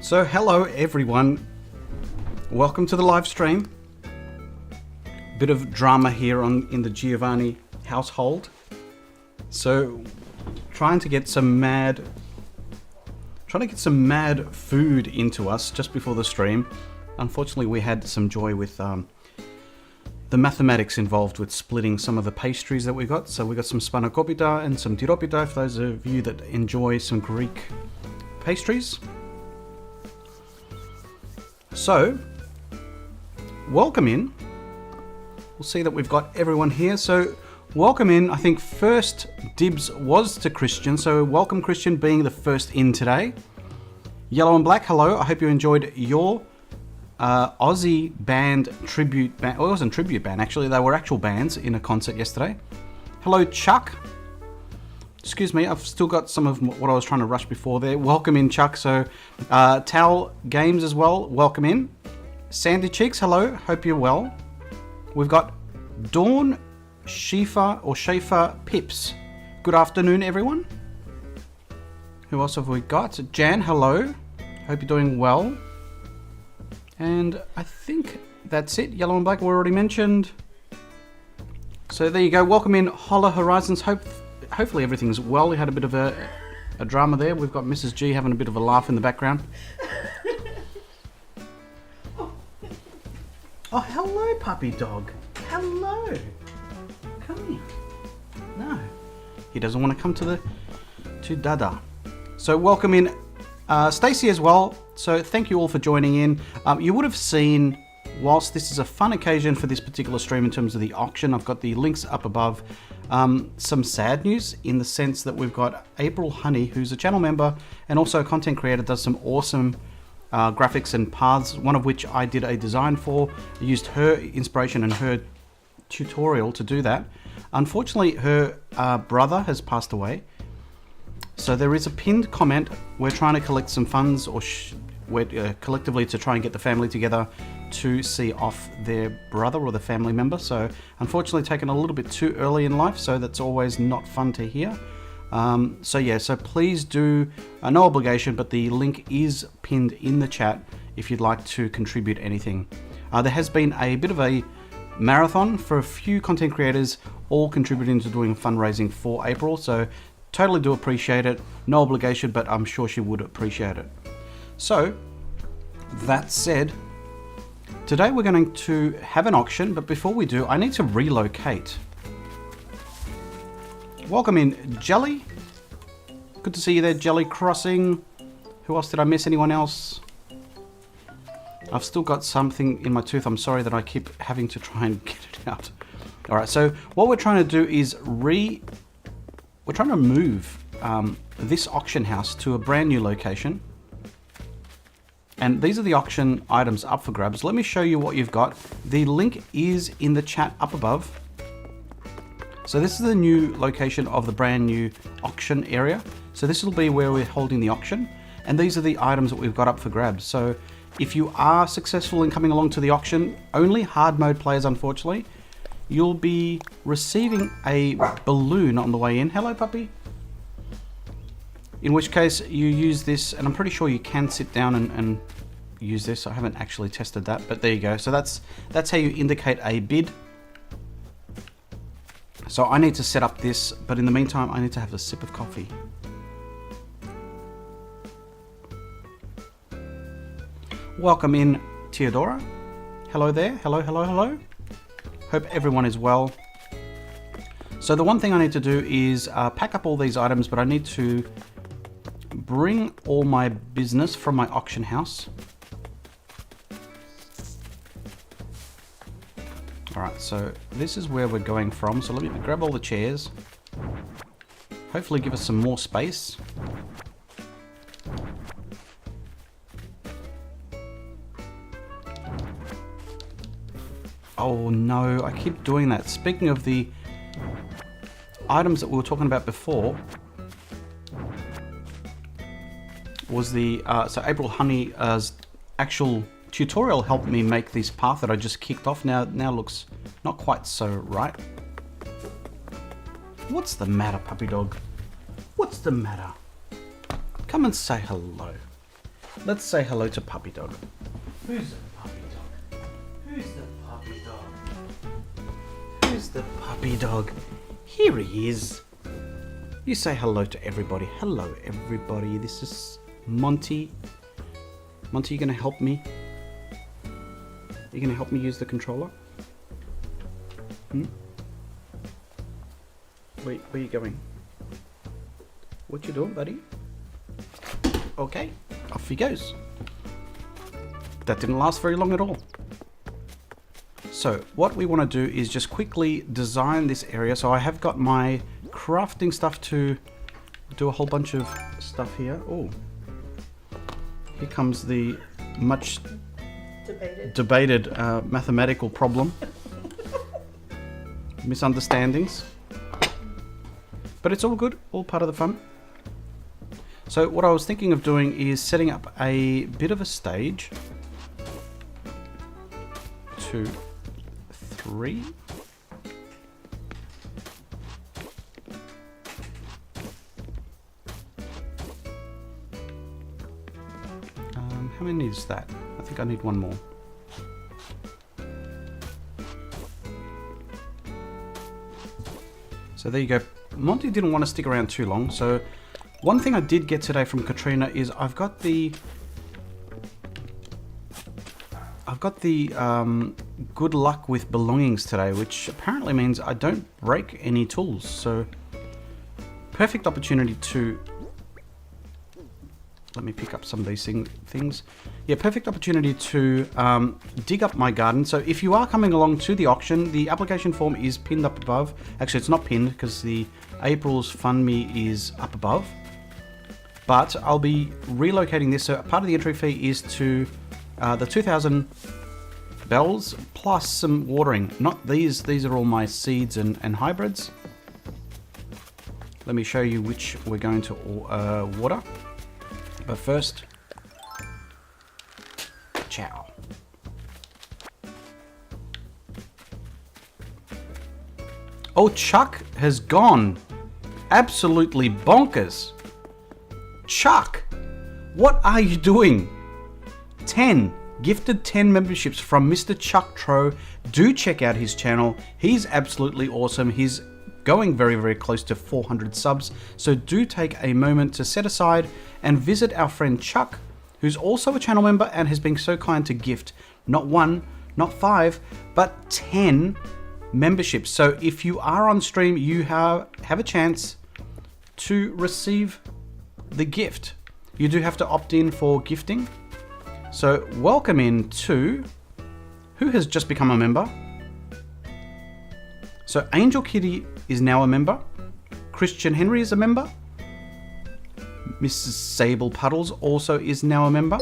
So hello everyone, welcome to the live stream. Bit of drama here in the Giovani household. So trying to get some mad food into us just before the stream. Unfortunately, we had some joy with the mathematics involved with splitting some of the pastries that we got. So we got some spanakopita and some tiropita for those of you that enjoy some Greek pastries. So, welcome in. We'll see that we've got everyone here. So, welcome in. I think first dibs was to Christian. So, welcome Christian being the first in today. Yellow and Black, hello. I hope you enjoyed your Aussie band tribute band. Well, it wasn't tribute band actually. They were actual bands in a concert yesterday. Hello, Chuck. Excuse me, I've still got some of what I was trying to rush before there. Welcome in, Chuck. So, Tal Games as well. Welcome in. Sandy Cheeks, hello. Hope you're well. We've got Dawn Schaefer Pips. Good afternoon, everyone. Who else have we got? Jan, hello. Hope you're doing well. And I think that's it. Yellow and Black were already mentioned. So there you go. Welcome in, Holler Horizons. Hopefully everything's well. We had a bit of a drama there. We've got Mrs. G having a bit of a laugh in the background. Oh, hello, puppy dog. Hello. Come here. No. He doesn't want to come to Dada. So welcome in Stacey as well. So thank you all for joining in. You would have seen, whilst this is a fun occasion for this particular stream in terms of the auction, I've got the links up above. Some sad news in the sense that we've got April Honey, who's a channel member and also a content creator, does some awesome graphics and paths, one of which I did a design for. I used her inspiration and her tutorial to do that. Unfortunately, her brother has passed away. So there is a pinned comment. We're trying to collect some funds, or we're collectively to try and get the family together to see off their brother or the family member. So unfortunately taken a little bit too early in life, so that's always not fun to hear. So please do, no obligation, but the link is pinned in the chat if you'd like to contribute anything. There has been a bit of a marathon for a few content creators, all contributing to doing fundraising for April. So totally do appreciate it. No obligation, but I'm sure she would appreciate it. So that said, today we're going to have an auction, but before we do, I need to relocate. Welcome in, Jelly. Good to see you there, Jelly Crossing. Who else did I miss? Anyone else? I've still got something in my tooth. I'm sorry that I keep having to try and get it out. All right, so what we're trying to do is we're trying to move this auction house to a brand new location. And these are the auction items up for grabs. Let me show you what you've got. The link is in the chat up above. So this is the new location of the brand new auction area. So this will be where we're holding the auction. And these are the items that we've got up for grabs. So if you are successful in coming along to the auction, only hard mode players, unfortunately, you'll be receiving a balloon on the way in. Hello, puppy. In which case you use this, and I'm pretty sure you can sit down and use this. I haven't actually tested that, but there you go. So that's how you indicate a bid. So I need to set up this, but in the meantime, I need to have a sip of coffee. Welcome in, Theodora. Hello there. Hello, hello, hello. Hope everyone is well. So the one thing I need to do is pack up all these items, but I need to bring all my business from my auction house. All right, so this is where we're going from. So let me grab all the chairs. Hopefully give us some more space. Oh no, I keep doing that. Speaking of the items that we were talking about before, was the so April Honey's actual tutorial helped me make this path that I just kicked off. Now looks not quite so right. What's the matter, puppy dog? What's the matter? Come and say hello. Let's say hello to Puppy Dog. Who's the Puppy Dog? Who's the Puppy Dog? Who's the Puppy Dog? Here he is. You say hello to everybody. Hello, everybody. This is Monty. Monty, you gonna help me? You gonna help me use the controller? Wait, where you going? What you doing, buddy? Okay, off he goes. That didn't last very long at all. So what we want to do is just quickly design this area. So I have got my crafting stuff to do a whole bunch of stuff here. Oh, here comes the much debated mathematical problem. Misunderstandings. But it's all good, all part of the fun. So what I was thinking of doing is setting up a bit of a stage. 2, 3. How many is that? I think I need one more. So there you go. Monty didn't want to stick around too long, so one thing I did get today from Katrina is I've got the good luck with belongings today, which apparently means I don't break any tools. So perfect opportunity to let me pick up some of these things. Yeah, perfect opportunity to dig up my garden. So if you are coming along to the auction, the application form is pinned up above. Actually, it's not pinned because the April's Fund Me is up above. But I'll be relocating this. So part of the entry fee is to the 2,000 bells plus some watering. Not these. These are all my seeds and hybrids. Let me show you which we're going to water. But first, ciao. Oh, Chuck has gone absolutely bonkers. Chuck, what are you doing? 10, gifted 10 memberships from Mr. Chuck Tro. Do check out his channel. He's absolutely awesome. He's going very, very close to 400 subs. So do take a moment to set aside and visit our friend Chuck, who's also a channel member and has been so kind to gift not 1, not 5, but 10 memberships. So if you are on stream, you have a chance to receive the gift. You do have to opt in for gifting. So welcome in to who has just become a member. So Angel Kitty is now a member. Christian Henry is a member. Mrs. Sable Puddles also is now a member.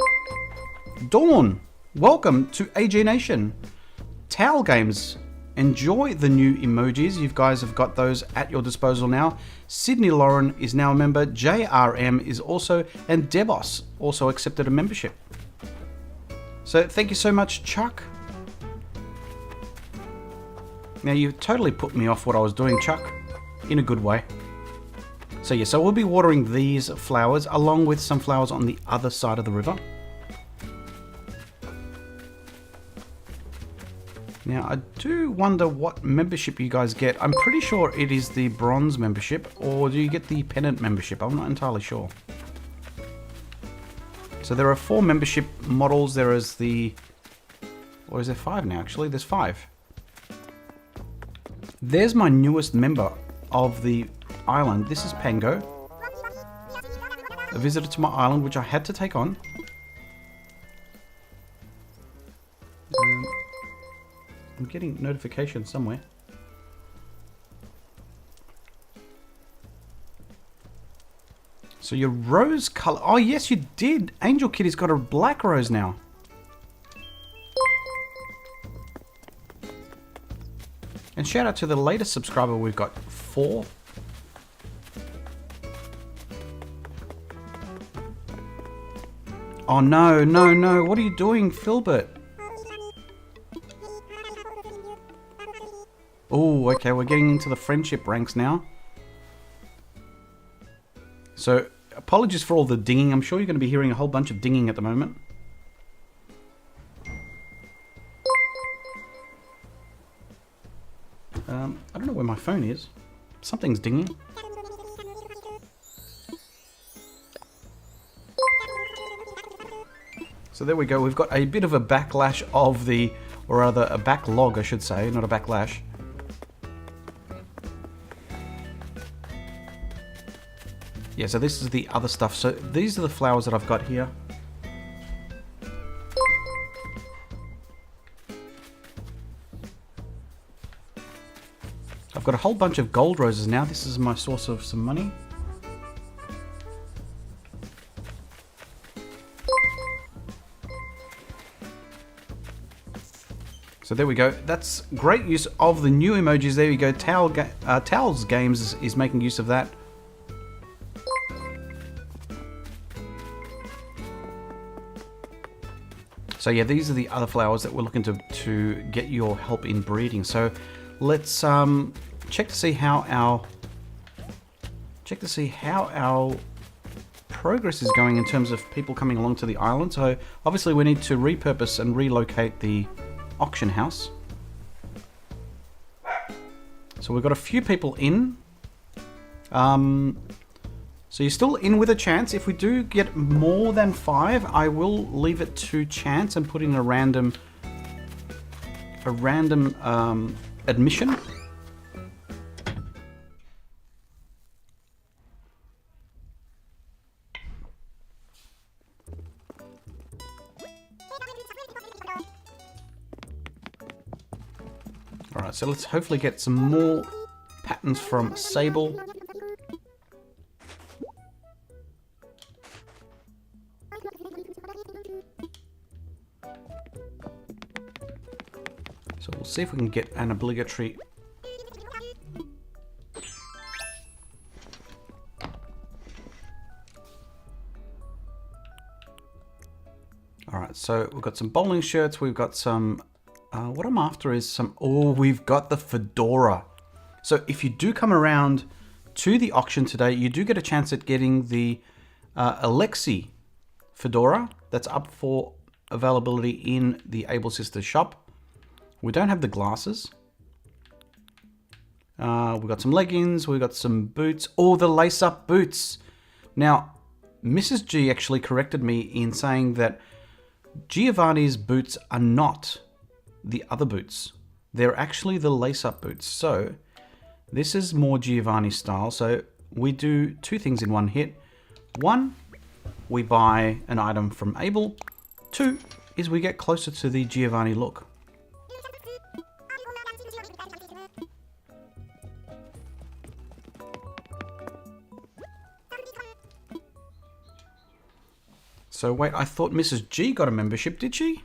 Dawn, welcome to AG Nation. Towel Games, enjoy the new emojis. You guys have got those at your disposal now. Sydney Lauren is now a member. JRM is also, and Debos also accepted a membership. So thank you so much, Chuck. Now you totally put me off what I was doing, Chuck, in a good way. So yeah, so we'll be watering these flowers along with some flowers on the other side of the river. Now I do wonder what membership you guys get. I'm pretty sure it is the bronze membership, or do you get the pennant membership? I'm not entirely sure. So there are 4 membership models. There is the, or is there 5 now actually? There's 5. There's my newest member of the island. This is Pango, a visitor to my island, which I had to take on. I'm getting notifications somewhere. So your rose color. Oh yes, you did. Angel Kitty's got a black rose now. And shout out to the latest subscriber. We've got 4. Oh no, no, no. What are you doing, Filbert? Oh, okay. We're getting into the friendship ranks now. So apologies for all the dinging. I'm sure you're going to be hearing a whole bunch of dinging at the moment. I don't know where my phone is. Something's dinging. So there we go. We've got a bit of a backlash of the, or rather a backlog, I should say, not a backlash. Yeah, so this is the other stuff. So these are the flowers that I've got here. I've got a whole bunch of gold roses now. This is my source of some money. So there we go. That's great use of the new emojis. There you go. Towels Games is making use of that. So yeah, these are the other flowers that we're looking to get your help in breeding. So let's check to see how our progress is going in terms of people coming along to the island. So obviously we need to repurpose and relocate the auction house. So we've got a few people in. So you're still in with a chance. If we do get more than 5, I will leave it to chance and put in a random admission. Alright, so let's hopefully get some more patterns from Sable. So we'll see if we can get an obligatory... Alright, so we've got some bowling shirts, we've got some... what I'm after is some... Oh, we've got the fedora. So if you do come around to the auction today, you do get a chance at getting the Alexi fedora. That's up for availability in the Able Sisters shop. We don't have the glasses. We've got some leggings. We've got some boots. Oh, the lace-up boots. Now, Mrs. G actually corrected me in saying that Giovani's boots are not the other boots. They're actually the lace-up boots. So this is more Giovani style. So we do 2 things in one hit. 1, we buy an item from Able. 2 is we get closer to the Giovani look. So wait, I thought Mrs. G got a membership, did she?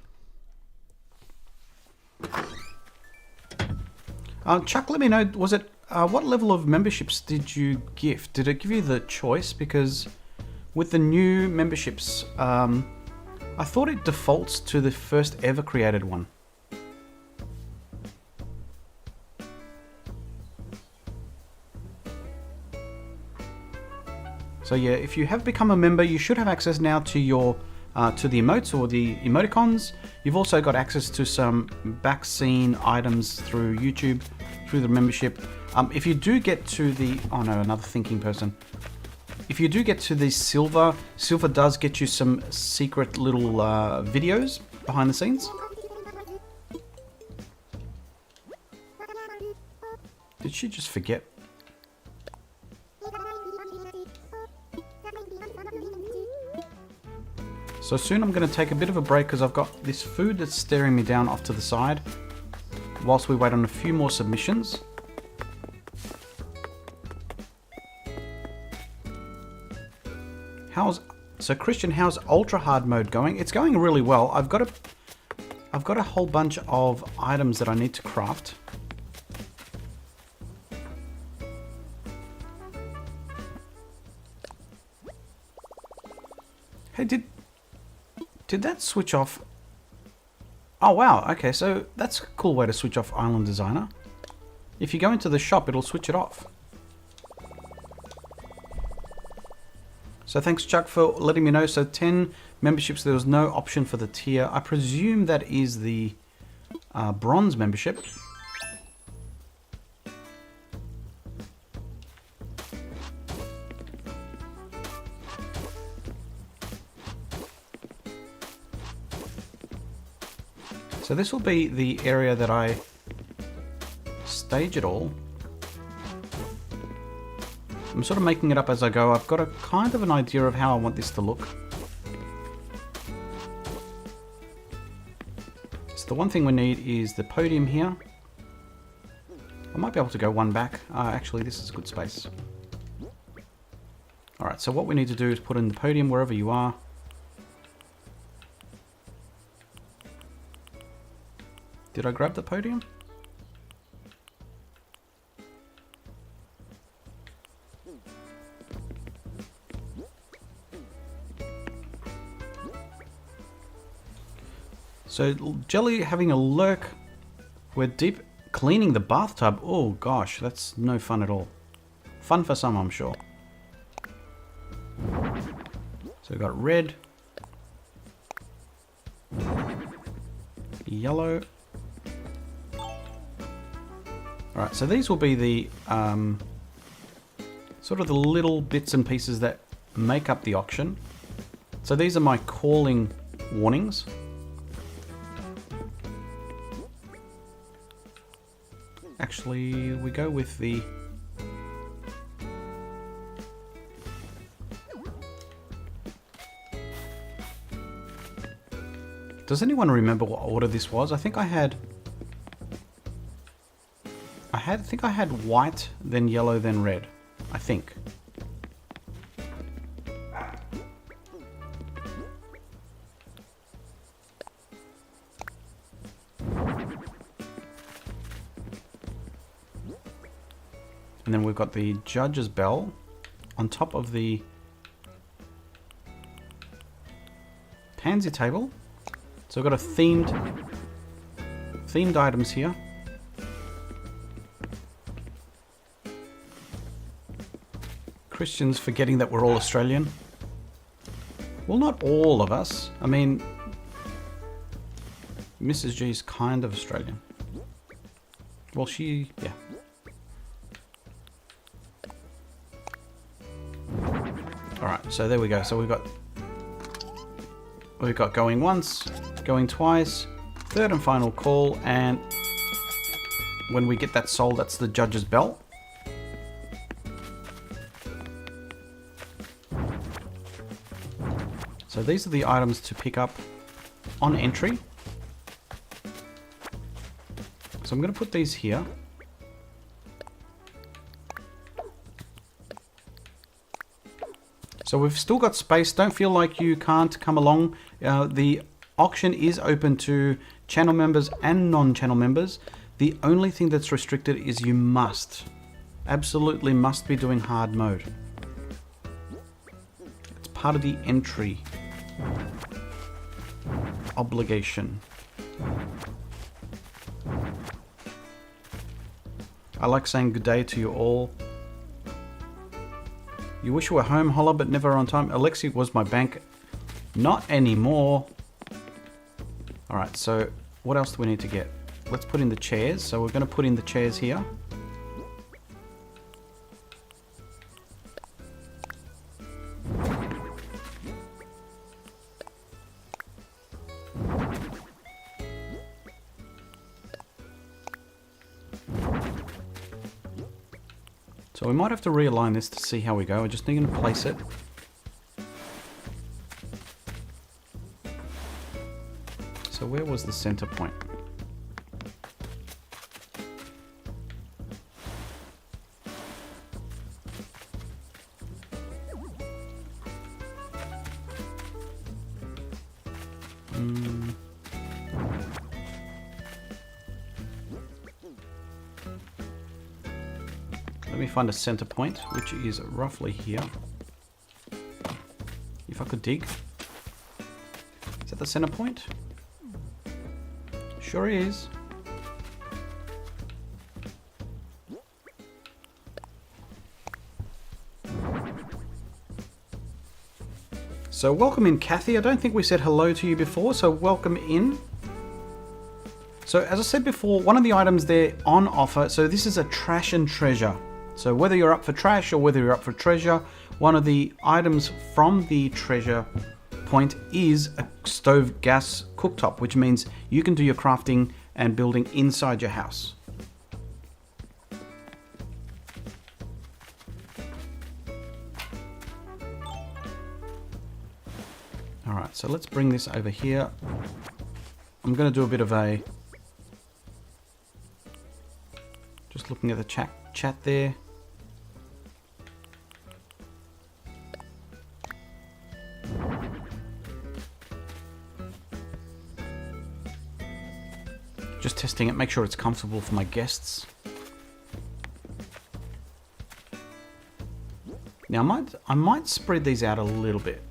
Chuck, let me know, was it, what level of memberships did you gift? Did it give you the choice? Because with the new memberships, I thought it defaults to the first ever created one. So yeah, if you have become a member, you should have access now to your to the emotes or the emoticons. You've also got access to some back scene items through YouTube, through the membership. If you do get to the... Oh no, another thinking person. If you do get to the silver, silver does get you some secret little videos behind the scenes. Did she just forget? So soon I'm going to take a bit of a break because I've got this food that's staring me down off to the side whilst we wait on a few more submissions. So Christian, how's ultra hard mode going? It's going really well. I've got a whole bunch of items that I need to craft. Hey, did that switch off? Oh wow, okay, so that's a cool way to switch off Island Designer. If you go into the shop, it'll switch it off. So thanks, Chuck, for letting me know. So 10 memberships, there was no option for the tier. I presume that is the bronze membership. So this will be the area that I stage it all. I'm sort of making it up as I go. I've got a kind of an idea of how I want this to look. So the one thing we need is the podium here. I might be able to go one back. Actually, this is a good space. Alright, so what we need to do is put in the podium wherever you are. Did I grab the podium? So Jelly having a lurk. We're deep cleaning the bathtub. Oh gosh, that's no fun at all. Fun for some, I'm sure. So we've got red, yellow. Alright, so these will be the sort of the little bits and pieces that make up the auction. So these are my calling warnings. Actually, we go with the... Does anyone remember what order this was? I think I had white, then yellow, then red. I think. And then we've got the judge's bell on top of the pansy table. So we've got a themed items here. Christians forgetting that we're all Australian. Well, not all of us. I mean, Mrs. G's kind of Australian. Well, yeah. Alright, so there we go. So we've got going once, going twice, third and final call, and when we get that sold, that's the judge's bell. So these are the items to pick up on entry. So I'm going to put these here. So we've still got space. Don't feel like you can't come along. The auction is open to channel members and non-channel members. The only thing that's restricted is you absolutely must be doing hard mode. It's part of the entry obligation. I like saying good day to you all. You wish you were home, Holla, but never on time. Alexi was my bank. Not anymore. Alright, so what else do we need to get? Let's put in the chairs. So we're going to put in the chairs here. So we might have to realign this to see how we go. I just need to place it. So where was the center point? Let me find a center point, which is roughly here. If I could dig. Is that the center point? Sure is. So welcome in, Kathy. I don't think we said hello to you before, so welcome in. So as I said before, one of the items there on offer, so this is a trash and treasure. So whether you're up for trash or whether you're up for treasure, one of the items from the treasure point is a stove gas cooktop, which means you can do your crafting and building inside your house. Alright, so let's bring this over here. I'm going to do a bit of a... Just looking at the chat there. Just testing it, make sure it's comfortable for my guests. Now I might spread these out a little bit.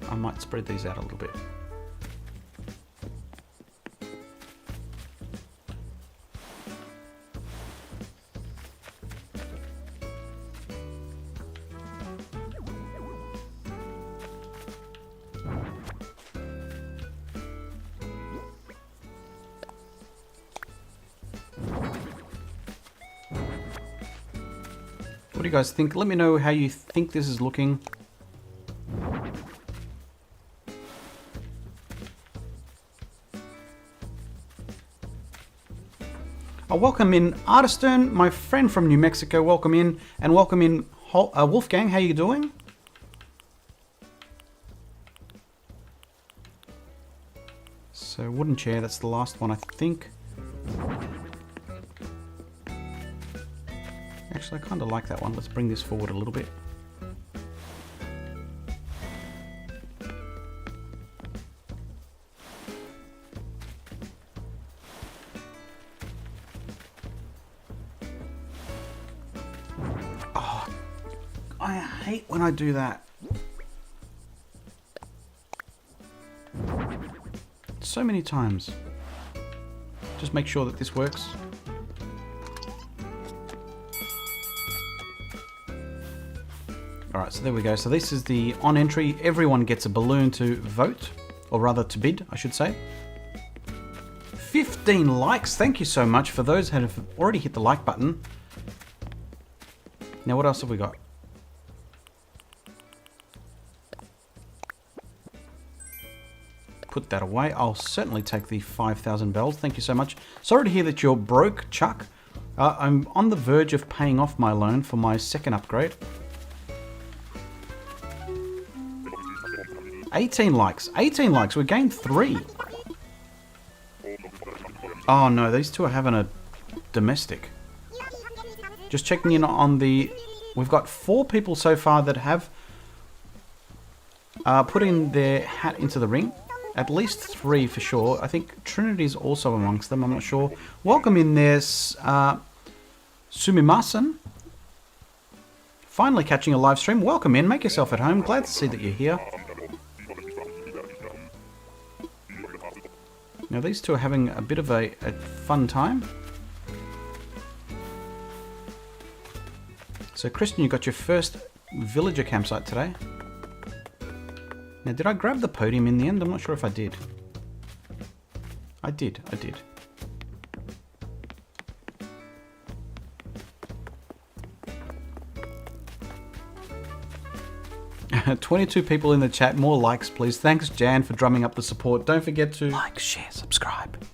What do you guys think? Let me know how you think this is looking. Welcome in Artistern, my friend from New Mexico. Welcome in, and welcome in Wolfgang. How you doing? So wooden chair. That's the last one, I think. Actually, I kind of like that one. Let's bring this forward a little bit. Oh, I hate when I do that. So many times. Just make sure that this works. Alright, so there we go. So this is the on entry. Everyone gets a balloon to vote, or rather to bid, I should say. 15 likes. Thank you so much for those who have already hit the like button. Now what else have we got? Put that away. I'll certainly take the 5,000 bells. Thank you so much. Sorry to hear that you're broke, Chuck. I'm on the verge of paying off my loan for my second upgrade. 18 likes. 18 likes. We gained 3. Oh no, these two are having a domestic. Just checking in on the... We've got 4 people so far that have put in their hat into the ring. At least 3 for sure. I think Trinity's also amongst them. I'm not sure. Welcome in there, Sumimasen. Finally catching a live stream. Welcome in. Make yourself at home. Glad to see that you're here. Now these two are having a bit of a fun time. So Kristen, you got your first villager campsite today. Now did I grab the podium in the end? I'm not sure if I did. I did. 22 people in the chat. More likes, please. Thanks, Jan, for drumming up the support. Don't forget to like, share, subscribe.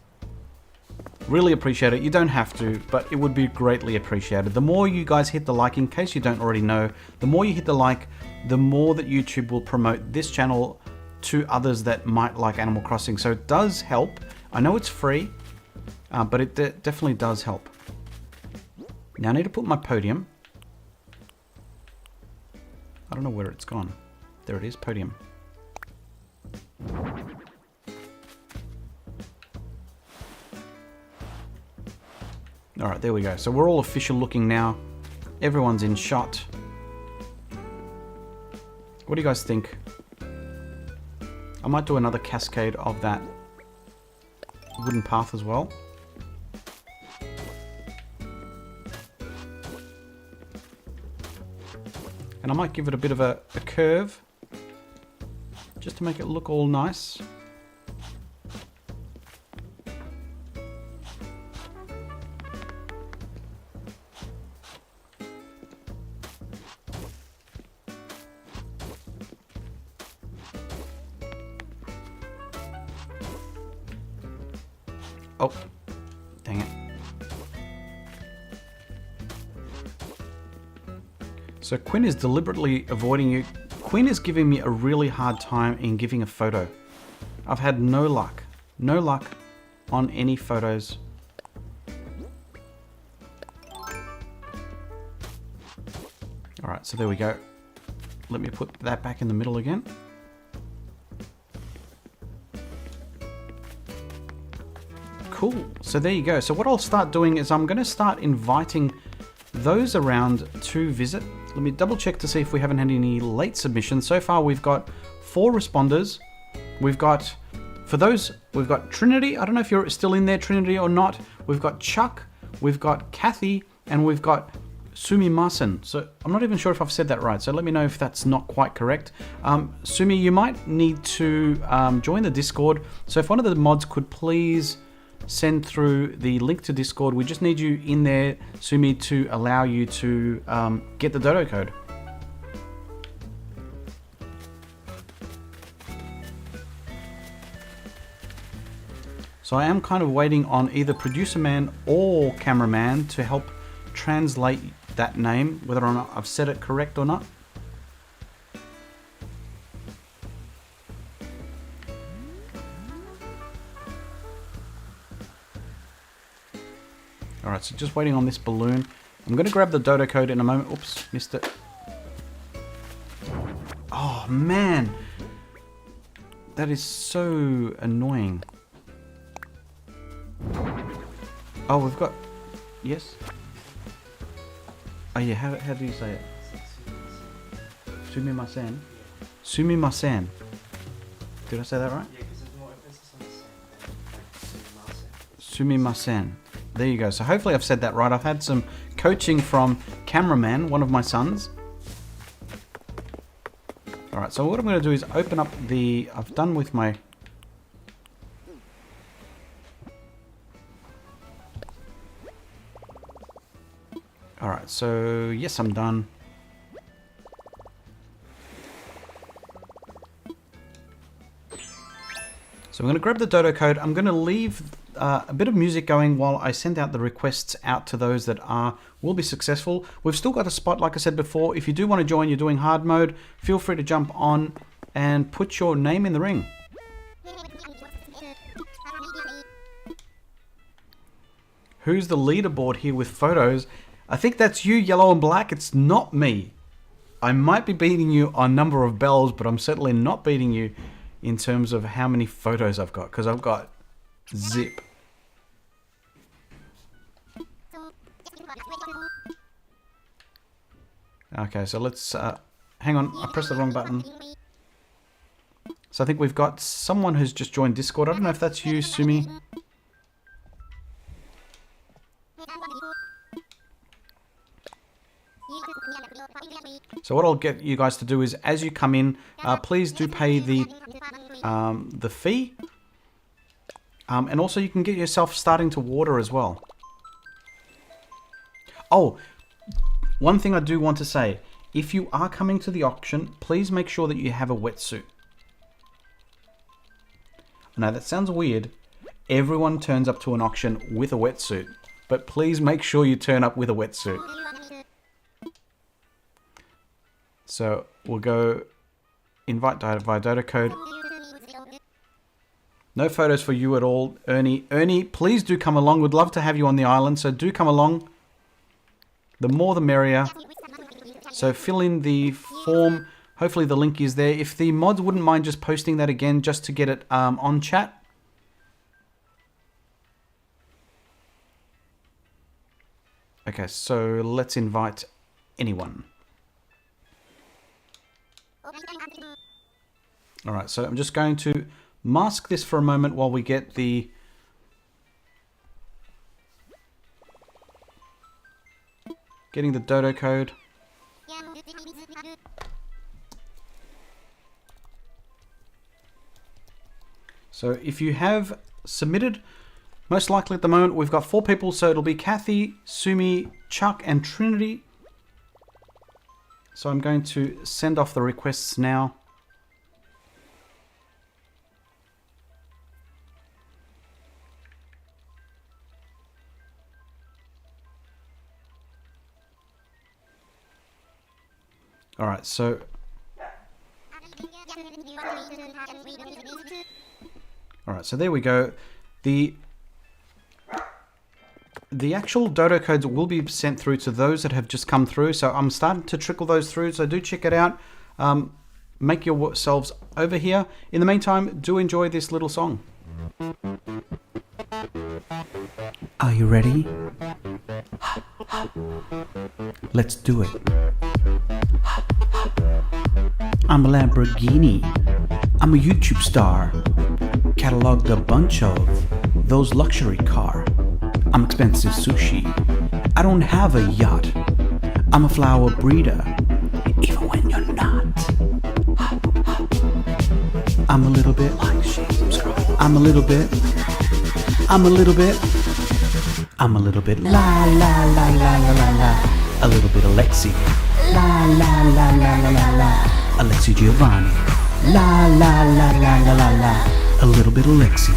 Really appreciate it. You don't have to, but it would be greatly appreciated. The more you guys hit the like, in case you don't already know, the more you hit the like, the more that YouTube will promote this channel to others that might like Animal Crossing. So it does help. I know it's free, but it definitely does help. Now I need to put my podium. I don't know where it's gone. There it is, podium. Alright, there we go. So we're all official looking now. Everyone's in shot. What do you guys think? I might do another cascade of that wooden path as well. And I might give it a bit of a curve. just to make it look all nice. Oh, dang it. So Quinn is deliberately avoiding you. Quinn is giving me a really hard time in giving a photo. I've had no luck. No luck on any photos. Alright, so there we go. Let me put that back in the middle again. Cool. So there you go. So what I'll start doing is I'm going to start inviting those around to visit. Let me double check to see if we haven't had any late submissions. So far we've got 4 responders. We've got, for those, we've got Trinity. I don't know if you're still in there, Trinity, or not. We've got Chuck, we've got Kathy, and we've got Sumimasen. So I'm not even sure if I've said that right. So let me know if that's not quite correct. Sumi, you might need to join the Discord. So if one of the mods could please send through the link to Discord. We just need you in there, Sumi, to allow you to get the dodo code. So I am kind of waiting on either producer man or cameraman to help translate that name, whether or not I've said it correct or not. Alright, so just waiting on this balloon. I'm going to grab the dodo code in a moment. Oops, missed it. Oh, man. That is so annoying. Oh, we've got... Yes? Oh, yeah, how do you say it? Sumimasen. Sumimasen. Did I say that right? Yeah, because there's more emphasis on the same than Sumimasen. There you go. So hopefully I've said that right. I've had some coaching from cameraman, one of my sons. Alright, so what I'm going to do is open up the... I've done with my... Alright, so yes, I'm done. So I'm going to grab the dodo code. I'm going to leave a bit of music going while I send out the requests out to those that will be successful. We've still got a spot, like I said before. If you do want to join, you're doing hard mode, feel free to jump on and put your name in the ring. Who's the leaderboard here with photos? I think that's you, yellow and black. It's not me. I might be beating you on number of bells, but I'm certainly not beating you in terms of how many photos I've got, because I've got zip. Okay, so let's hang on. I pressed the wrong button. So I think we've got someone who's just joined Discord. I don't know if that's you, Sumi. So what I'll get you guys to do is, as you come in, please do pay the fee, and also you can get yourself starting to water as well. Oh, one thing I do want to say: if you are coming to the auction, please make sure that you have a wetsuit. I know that sounds weird. Everyone turns up to an auction with a wetsuit, but please make sure you turn up with a wetsuit. So we'll go invite via dodo code. No photos for you at all, Ernie. Ernie, please do come along. We'd love to have you on the island, so do come along. The more the merrier. So fill in the form. Hopefully the link is there. If the mods wouldn't mind just posting that again just to get it on chat. Okay, so let's invite anyone. Alright, so I'm just going to mask this for a moment while we get the... Getting the dodo code. So if you have submitted, most likely at the moment we've got 4 people, so it'll be Kathy, Sumi, Chuck, and Trinity. So I'm going to send off the requests now. All right, so there we go. The actual dodo codes will be sent through to those that have just come through. So I'm starting to trickle those through. So do check it out. Make yourselves over here. In the meantime, do enjoy this little song. Are you ready? Let's do it. I'm a Lamborghini. I'm a YouTube star. Cataloged a bunch of those luxury car. I'm expensive sushi. I don't have a yacht. I'm a flower breeder, even when you're not. I'm a little bit like, subscribe. I'm a little bit. I'm a little bit. I'm a little bit la la la la la la la. A little bit Alexi. La la la la la la la. Alexi Giovani. La la la la la la la. A little bit Alexi.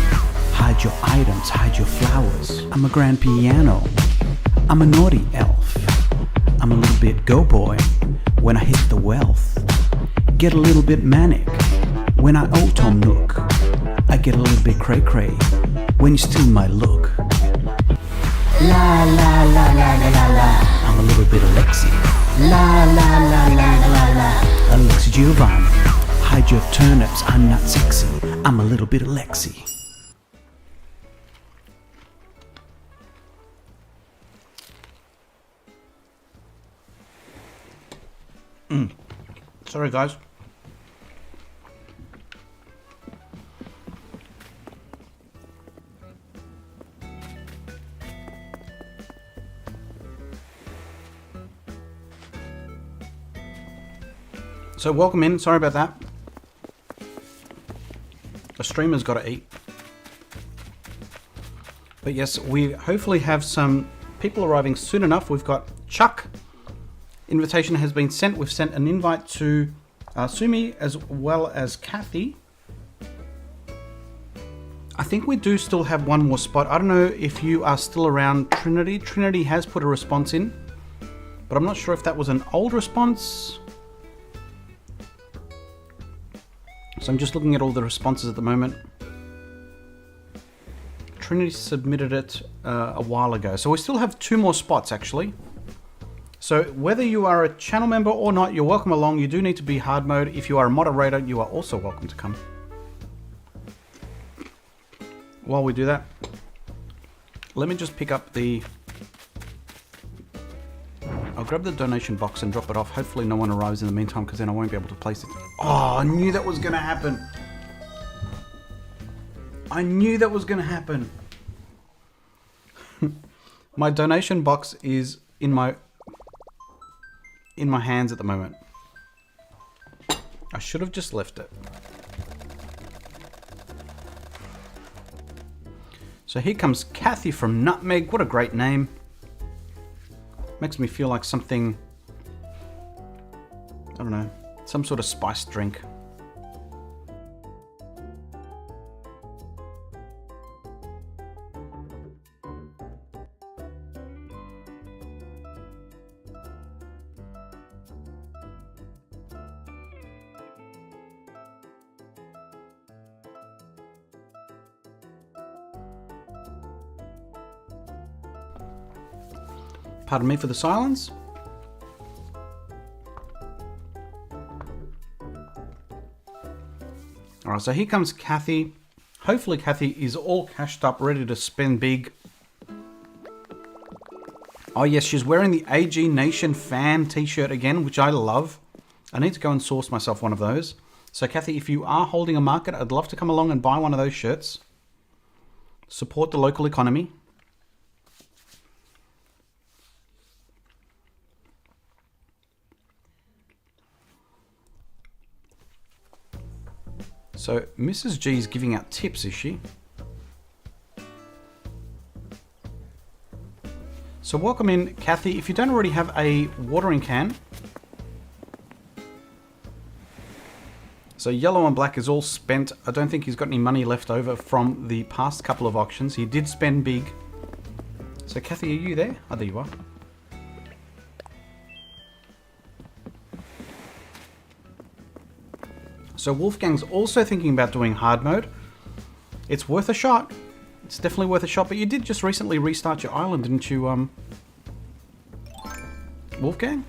Hide your items, hide your flowers. I'm a grand piano. I'm a naughty elf. I'm a little bit go boy when I hit the wealth. Get a little bit manic when I auto nook. I get a little bit cray cray when you steal my look. La la la la la la la. I'm a little bit Alexi. La la la la la la la. Alexi Giovani. Hide your turnips, I'm not sexy. I'm a little bit Alexi. Sorry guys. So welcome in, sorry about that. The streamer's got to eat. But yes, we hopefully have some people arriving soon enough. We've got Chuck. Invitation has been sent. We've sent an invite to Sumi as well as Kathy. I think we do still have one more spot. I don't know if you are still around, Trinity. Trinity has put a response in, but I'm not sure if that was an old response. So I'm just looking at all the responses at the moment. Trinity submitted it a while ago. So we still have 2 more spots actually. So whether you are a channel member or not, you're welcome along. You do need to be hard mode. If you are a moderator, you are also welcome to come. While we do that, let me just pick up the... I'll grab the donation box and drop it off. Hopefully no one arrives in the meantime, because then I won't be able to place it. Oh, I knew that was going to happen. I knew that was going to happen. My donation box is in my hands at the moment. I should have just left it. So here comes Kathy from Nutmeg. What a great name. Makes me feel like something, I don't know, some sort of spiced drink. Pardon me for the silence. All right, so here comes Kathy. Hopefully Kathy is all cashed up, ready to spend big. Oh yes, she's wearing the AG Nation fan t-shirt again, which I love. I need to go and source myself one of those. So Kathy, if you are holding a market, I'd love to come along and buy one of those shirts. Support the local economy. So Mrs. G is giving out tips, is she? So welcome in, Kathy. If you don't already have a watering can. So yellow and black is all spent. I don't think he's got any money left over from the past couple of auctions. He did spend big. So Kathy, are you there? Oh, there you are. So Wolfgang's also thinking about doing hard mode. It's worth a shot. It's definitely worth a shot, but you did just recently restart your island, didn't you, Wolfgang?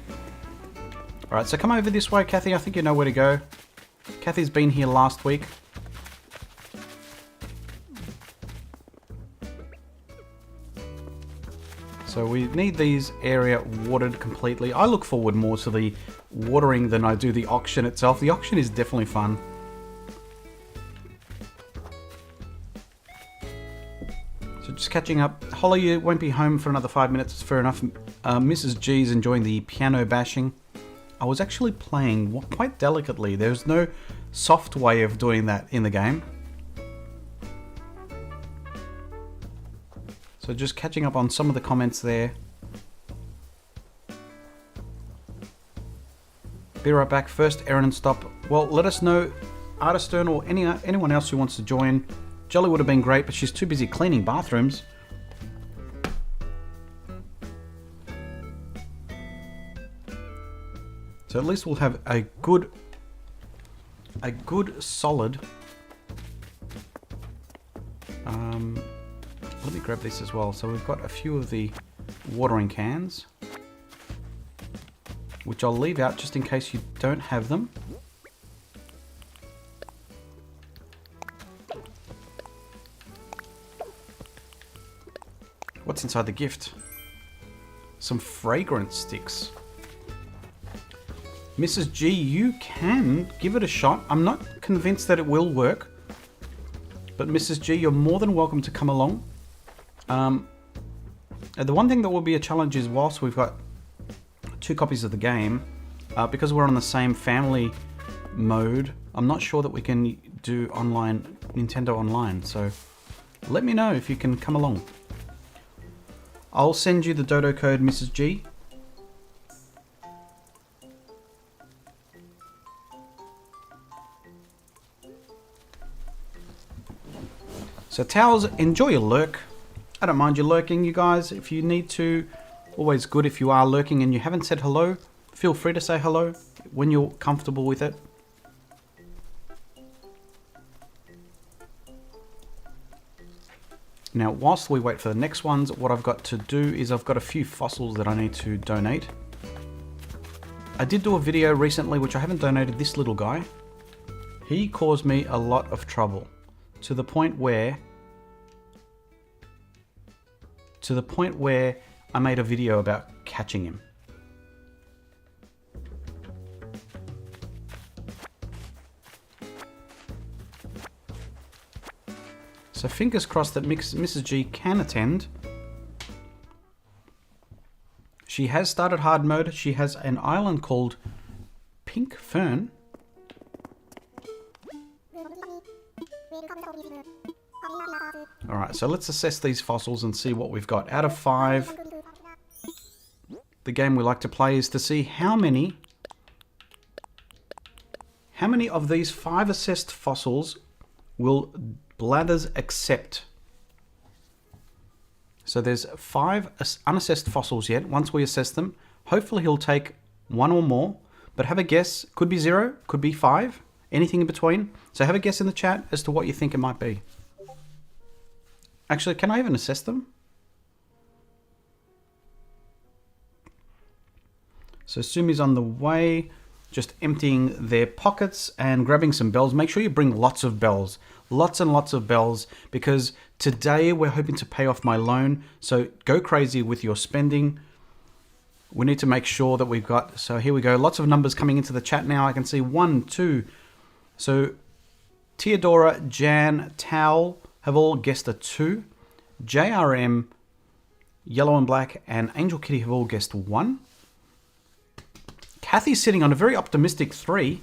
Alright, so come over this way, Kathy. I think you know where to go. Kathy's been here last week. So we need these area watered completely. I look forward more to the watering than I do the auction itself. The auction is definitely fun. So just catching up. Holly, you won't be home for another 5 minutes. It's fair enough. Mrs. G's enjoying the piano bashing. I was actually playing quite delicately. There's no soft way of doing that in the game. So just catching up on some of the comments there. Be right back. First, Erin and Stop. Well, let us know, Artistern or anyone else who wants to join. Jolly would have been great, but she's too busy cleaning bathrooms. So at least we'll have a good solid. Let me grab this as well. So we've got a few of the watering cans, which I'll leave out just in case you don't have them. What's inside the gift? Some fragrance sticks. Mrs. G, you can give it a shot. I'm not convinced that it will work. But Mrs. G, you're more than welcome to come along. The one thing that will be a challenge is whilst we've got 2 copies of the game, because we're on the same family mode, I'm not sure that we can do online, Nintendo Online. So let me know if you can come along. I'll send you the dodo code, Mrs. G. So towels, enjoy your lurk. I don't mind you lurking, you guys. If you need to, always good. If you are lurking and you haven't said hello, feel free to say hello when you're comfortable with it. Now, whilst we wait for the next ones, what I've got to do is I've got a few fossils that I need to donate. I did do a video recently, which I haven't donated. This little guy, he caused me a lot of trouble to the point where I made a video about catching him. So fingers crossed that Mrs. G can attend. She has started hard mode. She has an island called Pink Fern. Alright, so let's assess these fossils and see what we've got. Out of 5, the game we like to play is to see how many of these 5 assessed fossils will Bladders accept. So there's 5 unassessed fossils yet. Once we assess them, hopefully he'll take 1 or more, but have a guess. Could be 0, could be 5, anything in between. So have a guess in the chat as to what you think it might be. Actually, can I even assess them? So Sumi's on the way, just emptying their pockets and grabbing some bells. Make sure you bring lots of bells. Lots and lots of bells, because today we're hoping to pay off my loan. So go crazy with your spending. We need to make sure that we've got, so here we go. Lots of numbers coming into the chat now. I can see 1, 2. So Theodora, Jan, Towel have all guessed a 2. JRM, Yellow and Black, and Angel Kitty have all guessed 1. Kathy's sitting on a very optimistic 3.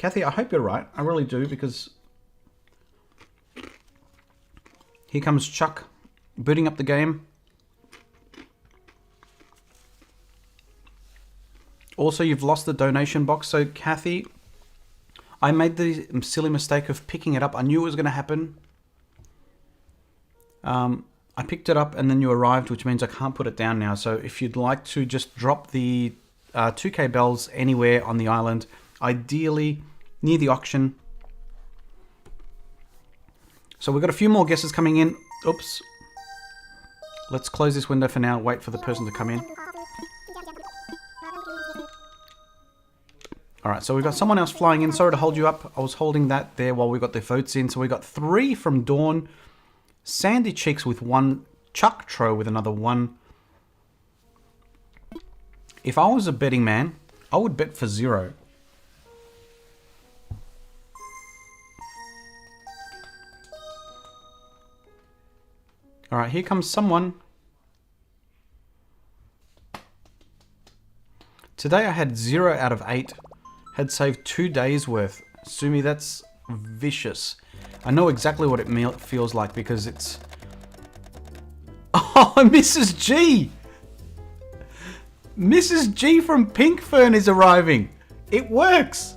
Kathy, I hope you're right. I really do, because here comes Chuck booting up the game. Also, you've lost the donation box. So, Kathy, I made the silly mistake of picking it up. I knew it was going to happen. I picked it up and then you arrived, which means I can't put it down now. So if you'd like to just drop the 2K bells anywhere on the island, ideally near the auction. So we've got a few more guesses coming in. Oops. Let's close this window for now. Wait for the person to come in. Alright, so we've got someone else flying in. Sorry to hold you up. I was holding that there while we got the votes in. So we got 3 from Dawn. Sandy Cheeks with 1. Chuck Tro with another 1. If I was a betting man, I would bet for 0. Alright, here comes someone. Today I had 0 out of 8. Had saved 2 days worth. Sumi, that's vicious. I know exactly what it feels like because it's... Oh, Mrs. G! Mrs. G from Pinkfern is arriving. It works.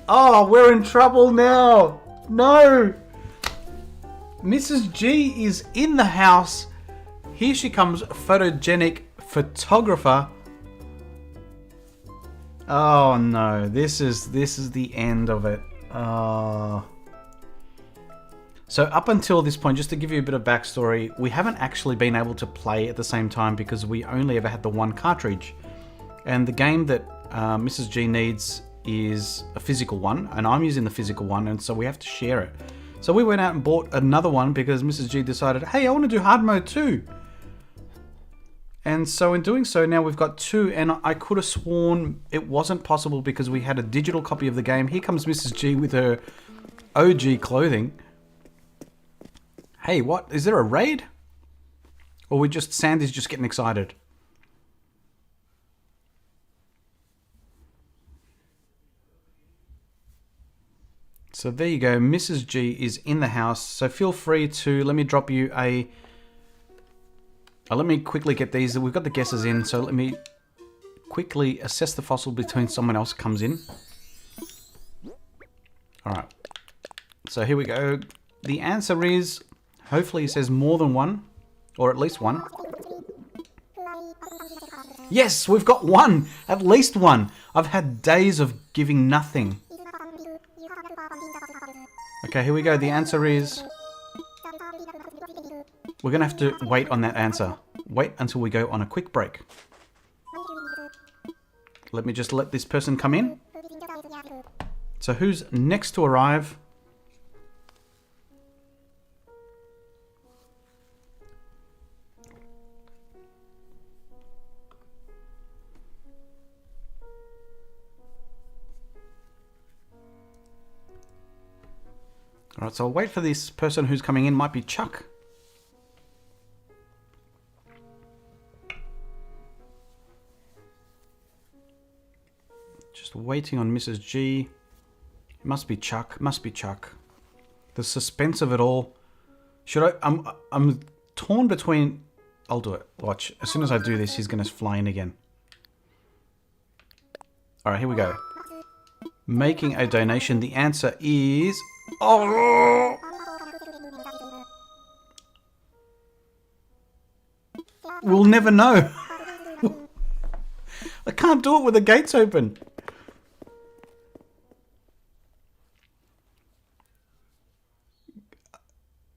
Oh, we're in trouble now. No. Mrs. G is in the house. Here she comes, photogenic photographer. Oh no, this is the end of it. So up until this point, just to give you a bit of backstory, we haven't actually been able to play at the same time because we only ever had the 1 cartridge. And the game that Mrs. G needs is a physical one, and I'm using the physical one, and so we have to share it. So we went out and bought another one because Mrs. G decided, hey, I want to do hard mode too. And so in doing so, now we've got 2, and I could have sworn it wasn't possible because we had a digital copy of the game. Here comes Mrs. G with her OG clothing. Hey, what? Is there a raid? Or Sandy's just getting excited? So there you go. Mrs. G is in the house. So feel free to, let me drop you a... let me quickly get these. We've got the guesses in, so let me quickly assess the fossil between someone else comes in. Alright. So here we go. The answer is, hopefully it says more than 1, or at least 1. Yes, we've got 1! At least 1! I've had days of giving nothing. Okay, here we go. The answer is... We're going to have to wait on that answer. Wait until we go on a quick break. Let me just let this person come in. So who's next to arrive? Alright, so I'll wait for this person who's coming in. Might be Chuck. Just waiting on Mrs. G. It must be Chuck. Must be Chuck. The suspense of it all. Should I... I'm torn between... I'll do it. Watch. As soon as I do this, he's going to fly in again. Alright, here we go. Making a donation. The answer is... Oh! We'll never know. I can't do it with the gates open.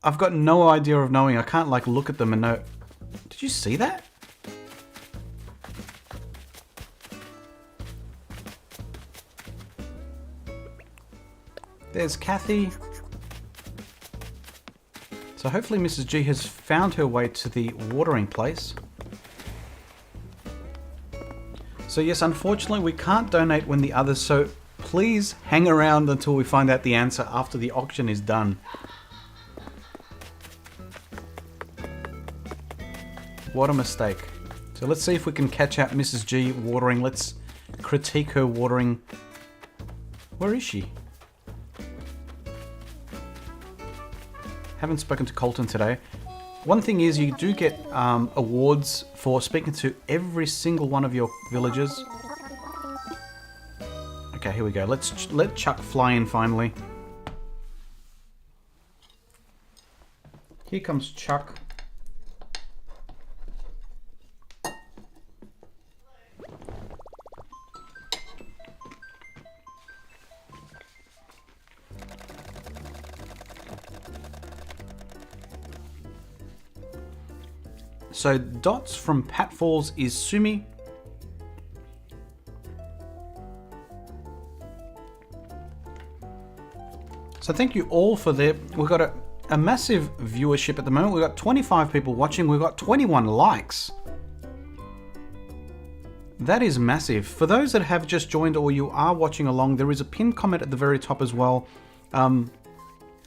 I've got no idea of knowing. I can't like look at them and know. Did you see that? There's Kathy. So hopefully Mrs. G has found her way to the watering place. So yes, unfortunately we can't donate when the others, so please hang around until we find out the answer after the auction is done. What a mistake. So let's see if we can catch out Mrs. G watering. Let's critique her watering. Where is she? Haven't spoken to Colton today. One thing is you do get awards for speaking to every single one of your villagers. Okay, here we go. Let Chuck fly in finally. Here comes Chuck. So Dots from Pat Falls is Sumi. So thank you all for the... We've got a massive viewership at the moment. We've got 25 people watching. We've got 21 likes. That is massive. For those that have just joined or you are watching along, there is a pinned comment at the very top as well.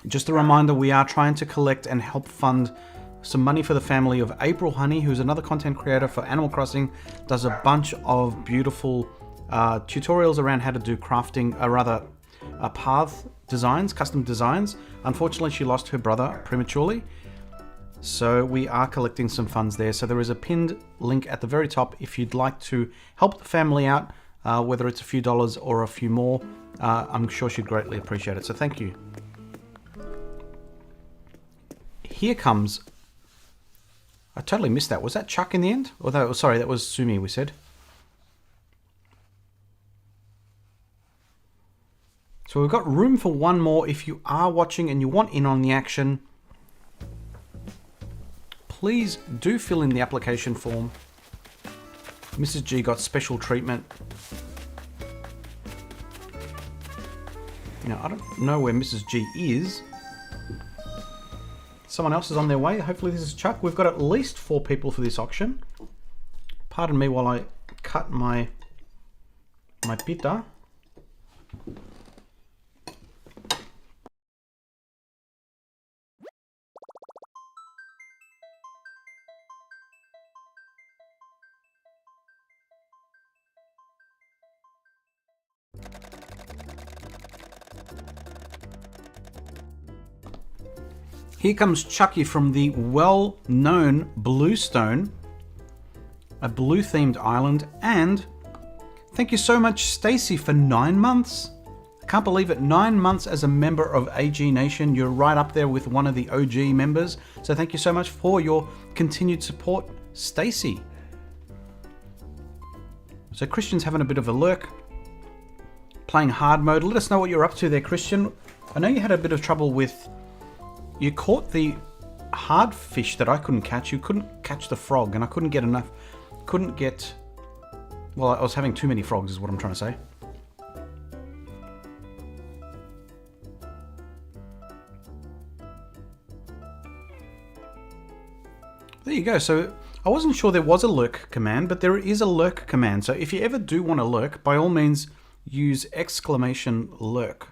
Just a reminder, we are trying to collect and help fund some money for the family of April Honey, who's another content creator for Animal Crossing, does a bunch of beautiful tutorials around how to do crafting, path designs, custom designs. Unfortunately, she lost her brother prematurely, so we are collecting some funds there. So there is a pinned link at the very top if you'd like to help the family out, whether it's a few dollars or a few more. I'm sure she'd greatly appreciate it, so thank you. Here comes... I totally missed that. Was that Chuck in the end? Or that was, sorry, that was Sumi, we said. So we've got room for one more. If you are watching and you want in on the action, please do fill in the application form. Mrs. G got special treatment. Now, I don't know where Mrs. G is. Someone else is on their way. Hopefully this is Chuck. We've got at least 4 people for this auction. Pardon me while I cut my pita. Here comes Chucky from the well-known Bluestone, a blue-themed island, and thank you so much, Stacy, for 9 months. I can't believe it, 9 months as a member of AG Nation. You're right up there with one of the OG members, so thank you so much for your continued support, Stacy. So Christian's having a bit of a lurk, playing hard mode. Let us know what you're up to there, Christian. I know you had a bit of trouble with... You caught the hard fish that I couldn't catch. You couldn't catch the frog, and I couldn't get enough. Couldn't get... Well, I was having too many frogs is what I'm trying to say. There you go. So I wasn't sure there was a lurk command, but there is a lurk command. So if you ever do want to lurk, by all means, use !lurk.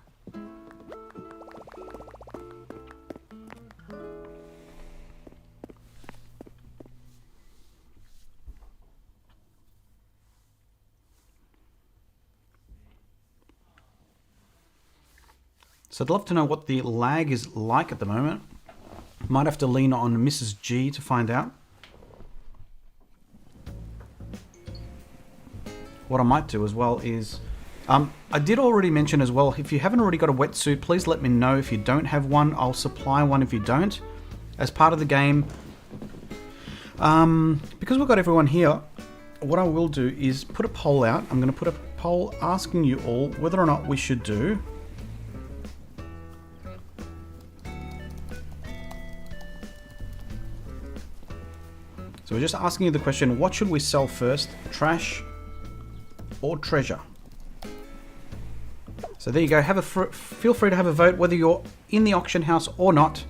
So I'd love to know what the lag is like at the moment. Might have to lean on Mrs. G to find out. What I might do as well is... I did already mention as well, if you haven't already got a wetsuit, please let me know. If you don't have one, I'll supply one if you don't. As part of the game, because we've got everyone here, what I will do is put a poll out. I'm going to put a poll asking you all whether or not we should do... So we're just asking you the question, what should we sell first, trash or treasure? So there you go. Feel free to have a vote whether you're in the auction house or not.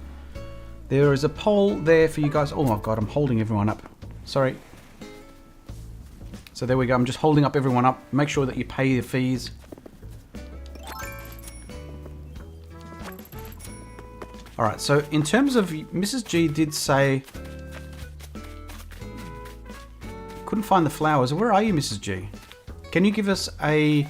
There is a poll there for you guys. Oh my god, I'm holding everyone up. Sorry. So there we go. I'm just holding up everyone up. Make sure that you pay your fees. Alright, so in terms of... Mrs. G did say... Couldn't find the flowers. Where are you, Mrs. G? Can you give us a...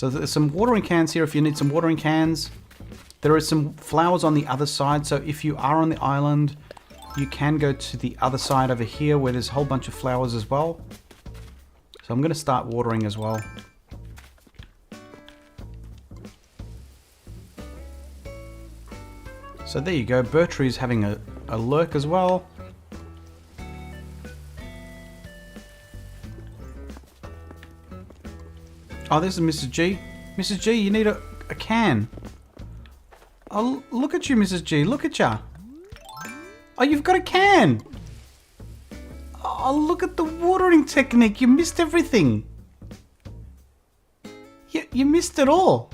So there's some watering cans here if you need some watering cans. There are some flowers on the other side, so if you are on the island, you can go to the other side over here where there's a whole bunch of flowers as well. So I'm going to start watering as well. So there you go, Bertrue's having a lurk as well. Oh, this is Mrs. G. Mrs. G, you need a can. Oh, look at you, Mrs. G. Look at ya. Oh, you've got a can. Oh, look at the watering technique. You missed everything. You missed it all.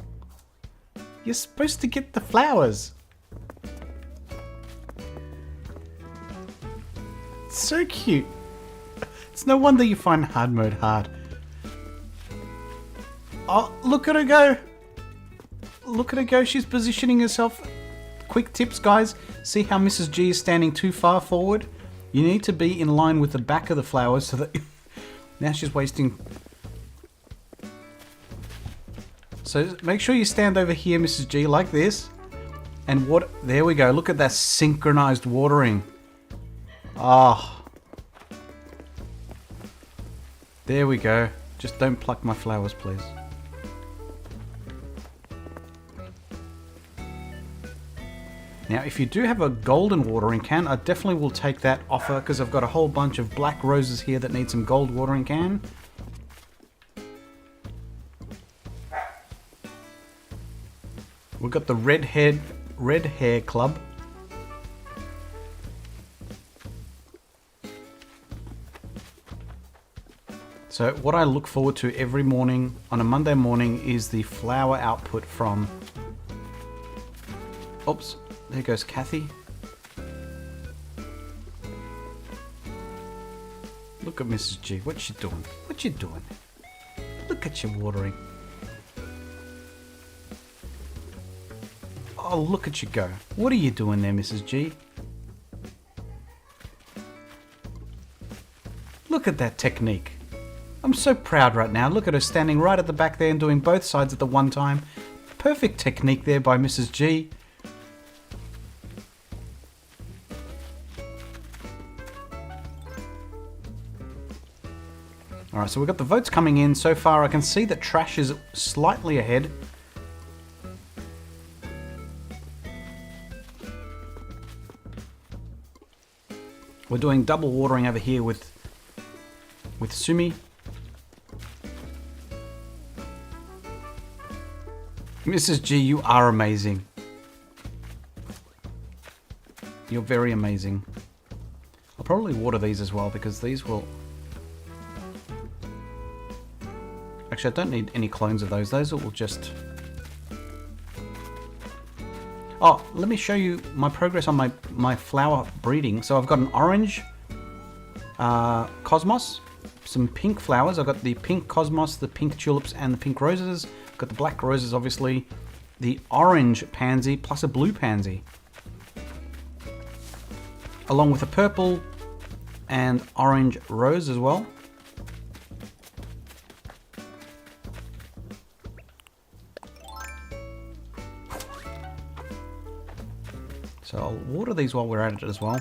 You're supposed to get the flowers. It's so cute. It's no wonder you find hard mode hard. Oh, look at her go. Look at her go. She's positioning herself. Quick tips, guys. See how Mrs. G is standing too far forward? You need to be in line with the back of the flowers so that... Now she's wasting... So make sure you stand over here, Mrs. G, like this. And what... There we go. Look at that synchronized watering. Ah. Oh. There we go. Just don't pluck my flowers, please. Now, if you do have a golden watering can, I definitely will take that offer because I've got a whole bunch of black roses here that need some gold watering can. We've got the red hair club. So what I look forward to every morning on a Monday morning is the flower output from... Oops. There goes Kathy. Look at Mrs. G. What's she doing? What you doing? Look at you watering. Oh, look at you go. What are you doing there, Mrs. G? Look at that technique. I'm so proud right now. Look at her standing right at the back there and doing both sides at the one time. Perfect technique there by Mrs. G. Alright, so we've got the votes coming in. So far I can see that trash is slightly ahead. We're doing double watering over here with Sumi. Mrs. G, you are amazing. You're very amazing. I'll probably water these as well because these will... Actually, I don't need any clones of those. Those will just... Oh, let me show you my progress on my flower breeding. So I've got an orange cosmos, some pink flowers. I've got the pink cosmos, the pink tulips, and the pink roses. I've got the black roses, obviously. The orange pansy, plus a blue pansy. Along with a purple and orange rose as well. So I'll water these while we're at it as well.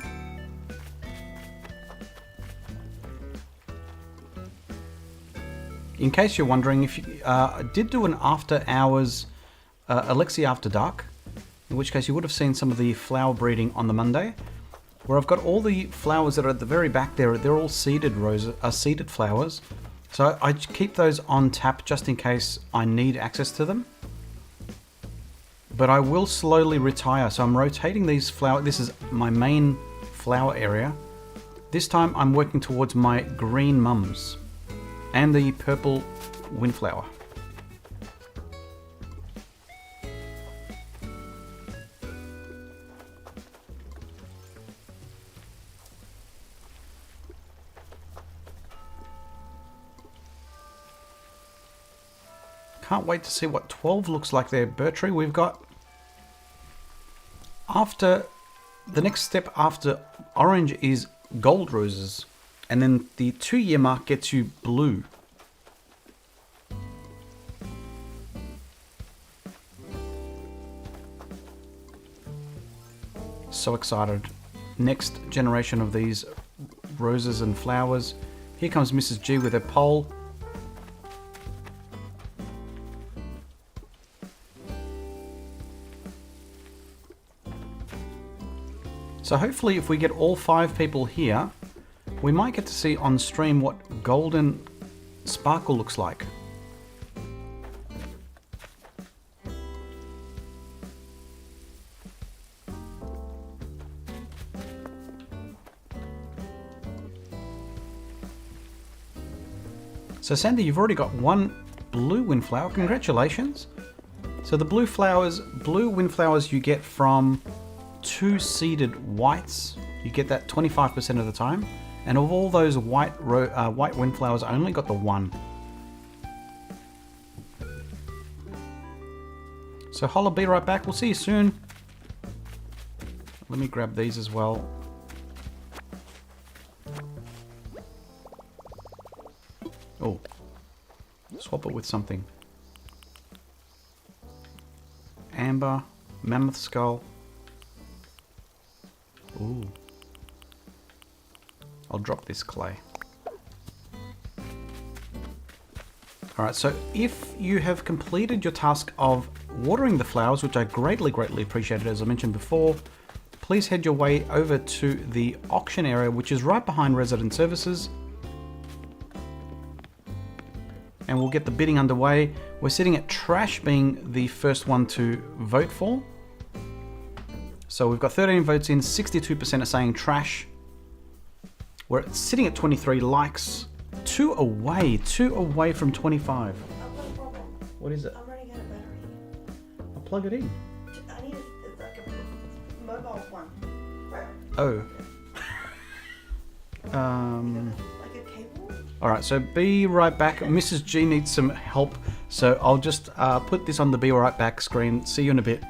In case you're wondering, if you, I did do an after hours Alexi After Dark, in which case you would have seen some of the flower breeding on the Monday, where I've got all the flowers that are at the very back there. They're all seeded roses, seeded flowers. So I keep those on tap just in case I need access to them. But I will slowly retire, so I'm rotating these flowers. This is my main flower area. This time I'm working towards my green mums and the purple windflower. Can't wait to see what 12 looks like there, Bertree. We've got... After... The next step after orange is gold roses. And then the 2-year mark gets you blue. So excited. Next generation of these roses and flowers. Here comes Mrs. G with her pole. So hopefully if we get all 5 people here, we might get to see on stream what golden sparkle looks like. So Sandy, you've already got 1 blue windflower. Congratulations. So the blue windflowers you get from 2 seeded whites. You get that 25% of the time. And of all those white windflowers, I only got the 1. So Holla, be right back. We'll see you soon. Let me grab these as well. Oh, swap it with something. Amber, mammoth skull. Ooh. I'll drop this clay. Alright, so if you have completed your task of watering the flowers, which I greatly appreciated as I mentioned before, please head your way over to the auction area, which is right behind Resident Services. And we'll get the bidding underway. We're sitting at trash being the first one to vote for. So we've got 13 votes in, 62% are saying trash. We're sitting at 23 likes, 2 away from 25. I've got a problem. What is it? I'm running out of battery. I'll plug it in. I need like a mobile one. Oh. Like a cable? Alright, so be right back. Mrs. G needs some help, so I'll just put this on the be right back screen. See you in a bit.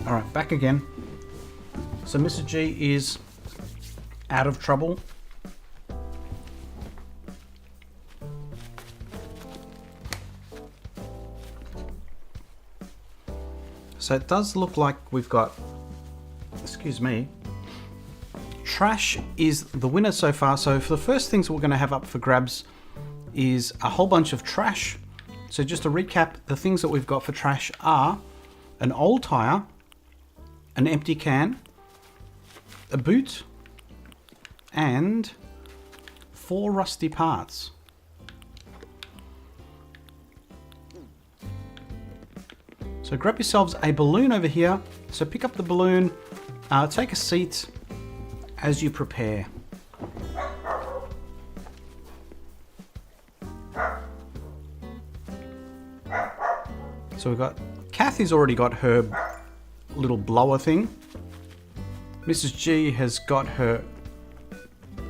Alright, back again. So Mr. G is out of trouble. So it does look like we've got, excuse me, trash is the winner so far. So for the first things we're going to have up for grabs is a whole bunch of trash. So just to recap, the things that we've got for trash are an old tire, an empty can, a boot, and 4 rusty parts. So grab yourselves a balloon over here. So pick up the balloon, take a seat as you prepare. So we've got, Kathy's already got her little blower thing. Mrs. G has got her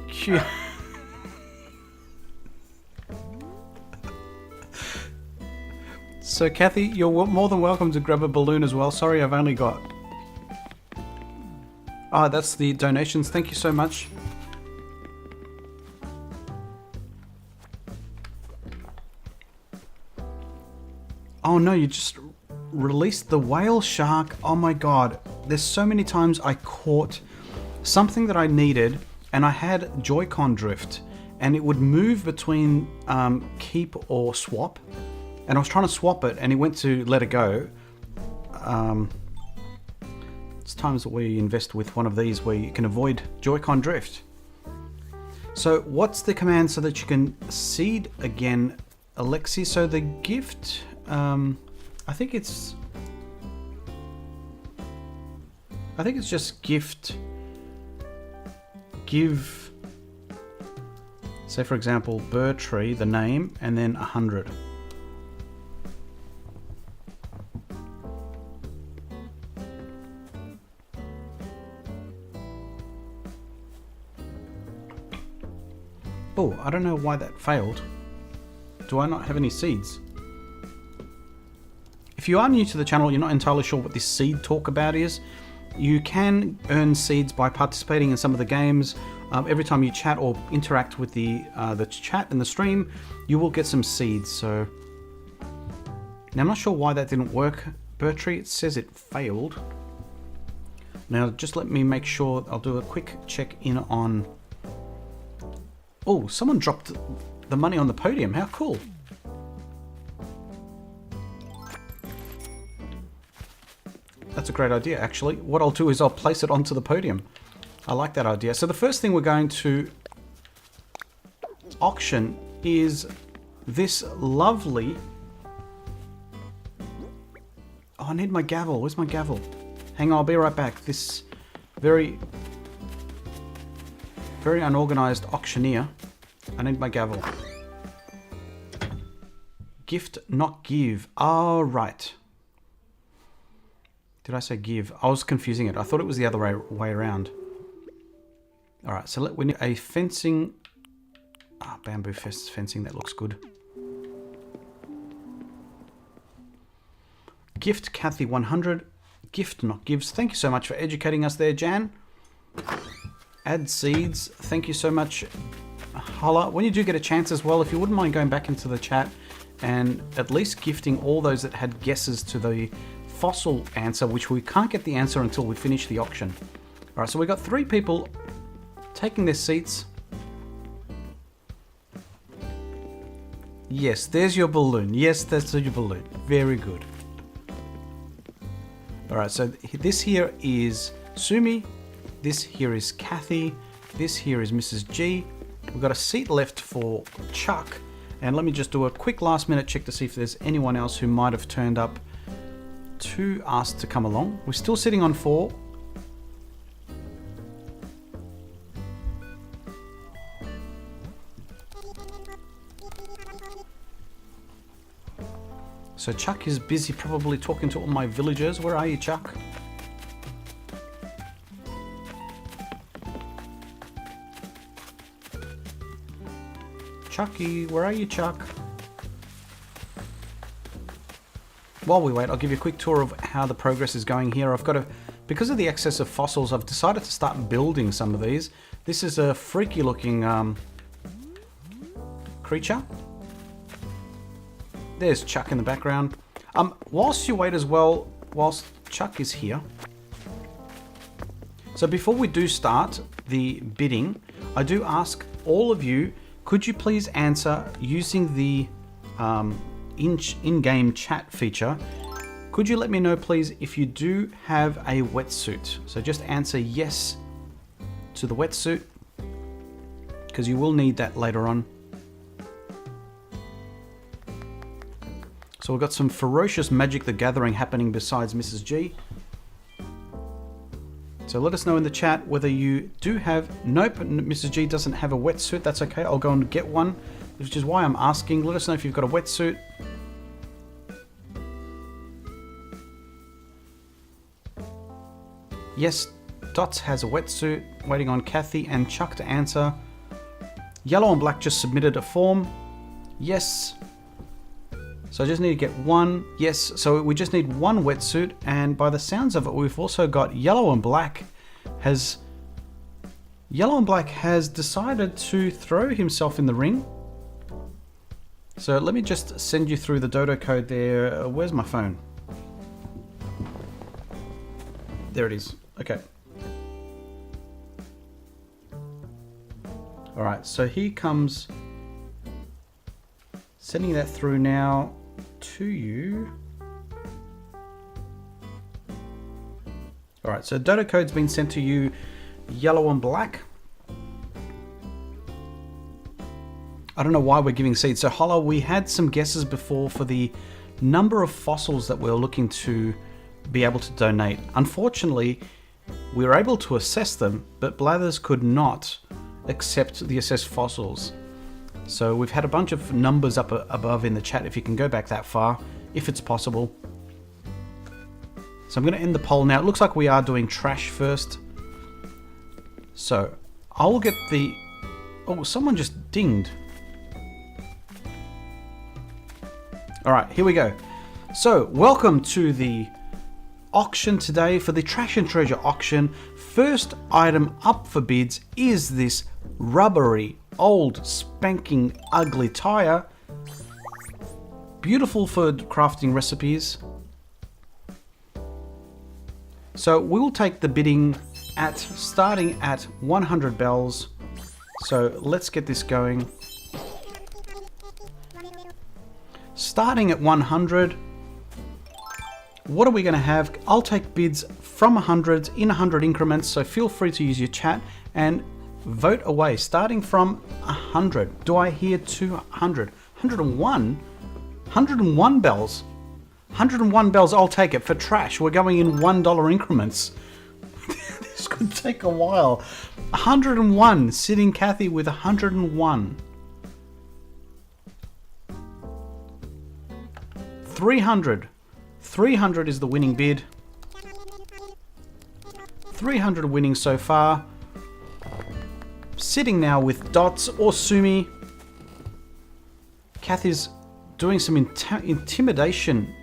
cute... So Kathy, you're more than welcome to grab a balloon as well. Sorry, I've only got... Oh, that's the donations. Thank you so much. Oh no, you just released the whale shark. Oh my god. There's so many times I caught something that I needed and I had Joy-Con drift and it would move between keep or swap. And I was trying to swap it and it went to let it go. It's times that we invest with one of these where you can avoid Joy-Con drift. So what's the command so that you can seed again, Alexi? So the gift, I think it's just gift, give, say for example, Bertree, the name, and then 100. Oh, I don't know why that failed. Do I not have any seeds? If you are new to the channel, you're not entirely sure what this seed talk about is, you can earn seeds by participating in some of the games. Every time you chat or interact with the chat in the stream, you will get some seeds. So now I'm not sure why that didn't work, Bertree. It says it failed. Now just let me make sure. I'll do a quick check in on... Oh, someone dropped the money on the podium. How cool. That's a great idea, actually. What I'll do is I'll place it onto the podium. I like that idea. So the first thing we're going to auction is this lovely... Oh, I need my gavel. Where's my gavel? Hang on, I'll be right back. This very unorganized auctioneer. I need my gavel. Gift, not give. Oh, right. Did I say give? I was confusing it. I thought it was the other way around. All right, so we need a fencing. Bamboo fencing. That looks good. Gift, Kathy 100. Gift, not gives. Thank you so much for educating us there, Jan. Add seeds. Thank you so much, Holla. When you do get a chance as well, if you wouldn't mind going back into the chat and at least gifting all those that had guesses to the fossil answer, which we can't get the answer until we finish the auction. All right, so we've got 3 people taking their seats. Yes, there's your balloon. Yes, that's your balloon. Very good. All right, so this here is Sumi. This here is Kathy. This here is Mrs. G. We've got a seat left for Chuck. And let me just do a quick last minute check to see if there's anyone else who might have turned up to ask to come along. We're still sitting on 4. So Chuck is busy probably talking to all my villagers. Where are you, Chuck? Chucky, where are you, Chuck? While we wait, I'll give you a quick tour of how the progress is going here. Because of the excess of fossils, I've decided to start building some of these. This is a freaky looking creature. There's Chuck in the background. Whilst you wait as well, whilst Chuck is here. So before we do start the bidding, I do ask all of you, could you please answer using the in-game chat feature? Could you let me know, please, if you do have a wetsuit? So just answer yes to the wetsuit, because you will need that later on. So we've got some ferocious Magic the Gathering happening besides Mrs. G. So let us know in the chat whether you do have... Nope, Mrs. G doesn't have a wetsuit. That's okay. I'll go and get one, which is why I'm asking. Let us know if you've got a wetsuit. Yes, Dots has a wetsuit. Waiting on Kathy and Chuck to answer. Yellow and Black just submitted a form. Yes. So I just need to get one. Yes, so we just need one wetsuit, and by the sounds of it, we've also got Yellow and Black has decided to throw himself in the ring. So let me just send you through the dodo code there. Where's my phone? There it is. Okay. All right, so here comes sending that through now to you. All right, so dodo code's been sent to you, Yellow and Black. I don't know why we're giving seeds. So Hollow, we had some guesses before for the number of fossils that we're looking to be able to donate. Unfortunately, we were able to assess them, but Blathers could not accept the assessed fossils. So we've had a bunch of numbers up above in the chat if you can go back that far, if it's possible. So I'm going to end the poll now. It looks like we are doing trash first. So I'll get the... Oh, someone just dinged. All right, here we go. So welcome to the auction today for the Trash and Treasure auction. First item up for bids is this rubbery, old, spanking, ugly tire. Beautiful for crafting recipes. So we'll take the bidding at starting at 100 bells. So let's get this going. Starting at 100. What are we going to have? I'll take bids from 100 in 100 increments, so feel free to use your chat and vote away. Starting from 100. Do I hear 200? 101? 101 bells. 101 bells, I'll take it. For trash, we're going in $1 increments. This could take a while. 101, sitting Kathy with 101. 300. 300 is the winning bid. 300 winning so far. Sitting now with Dots or Sumi. Kathy's doing some intimidation.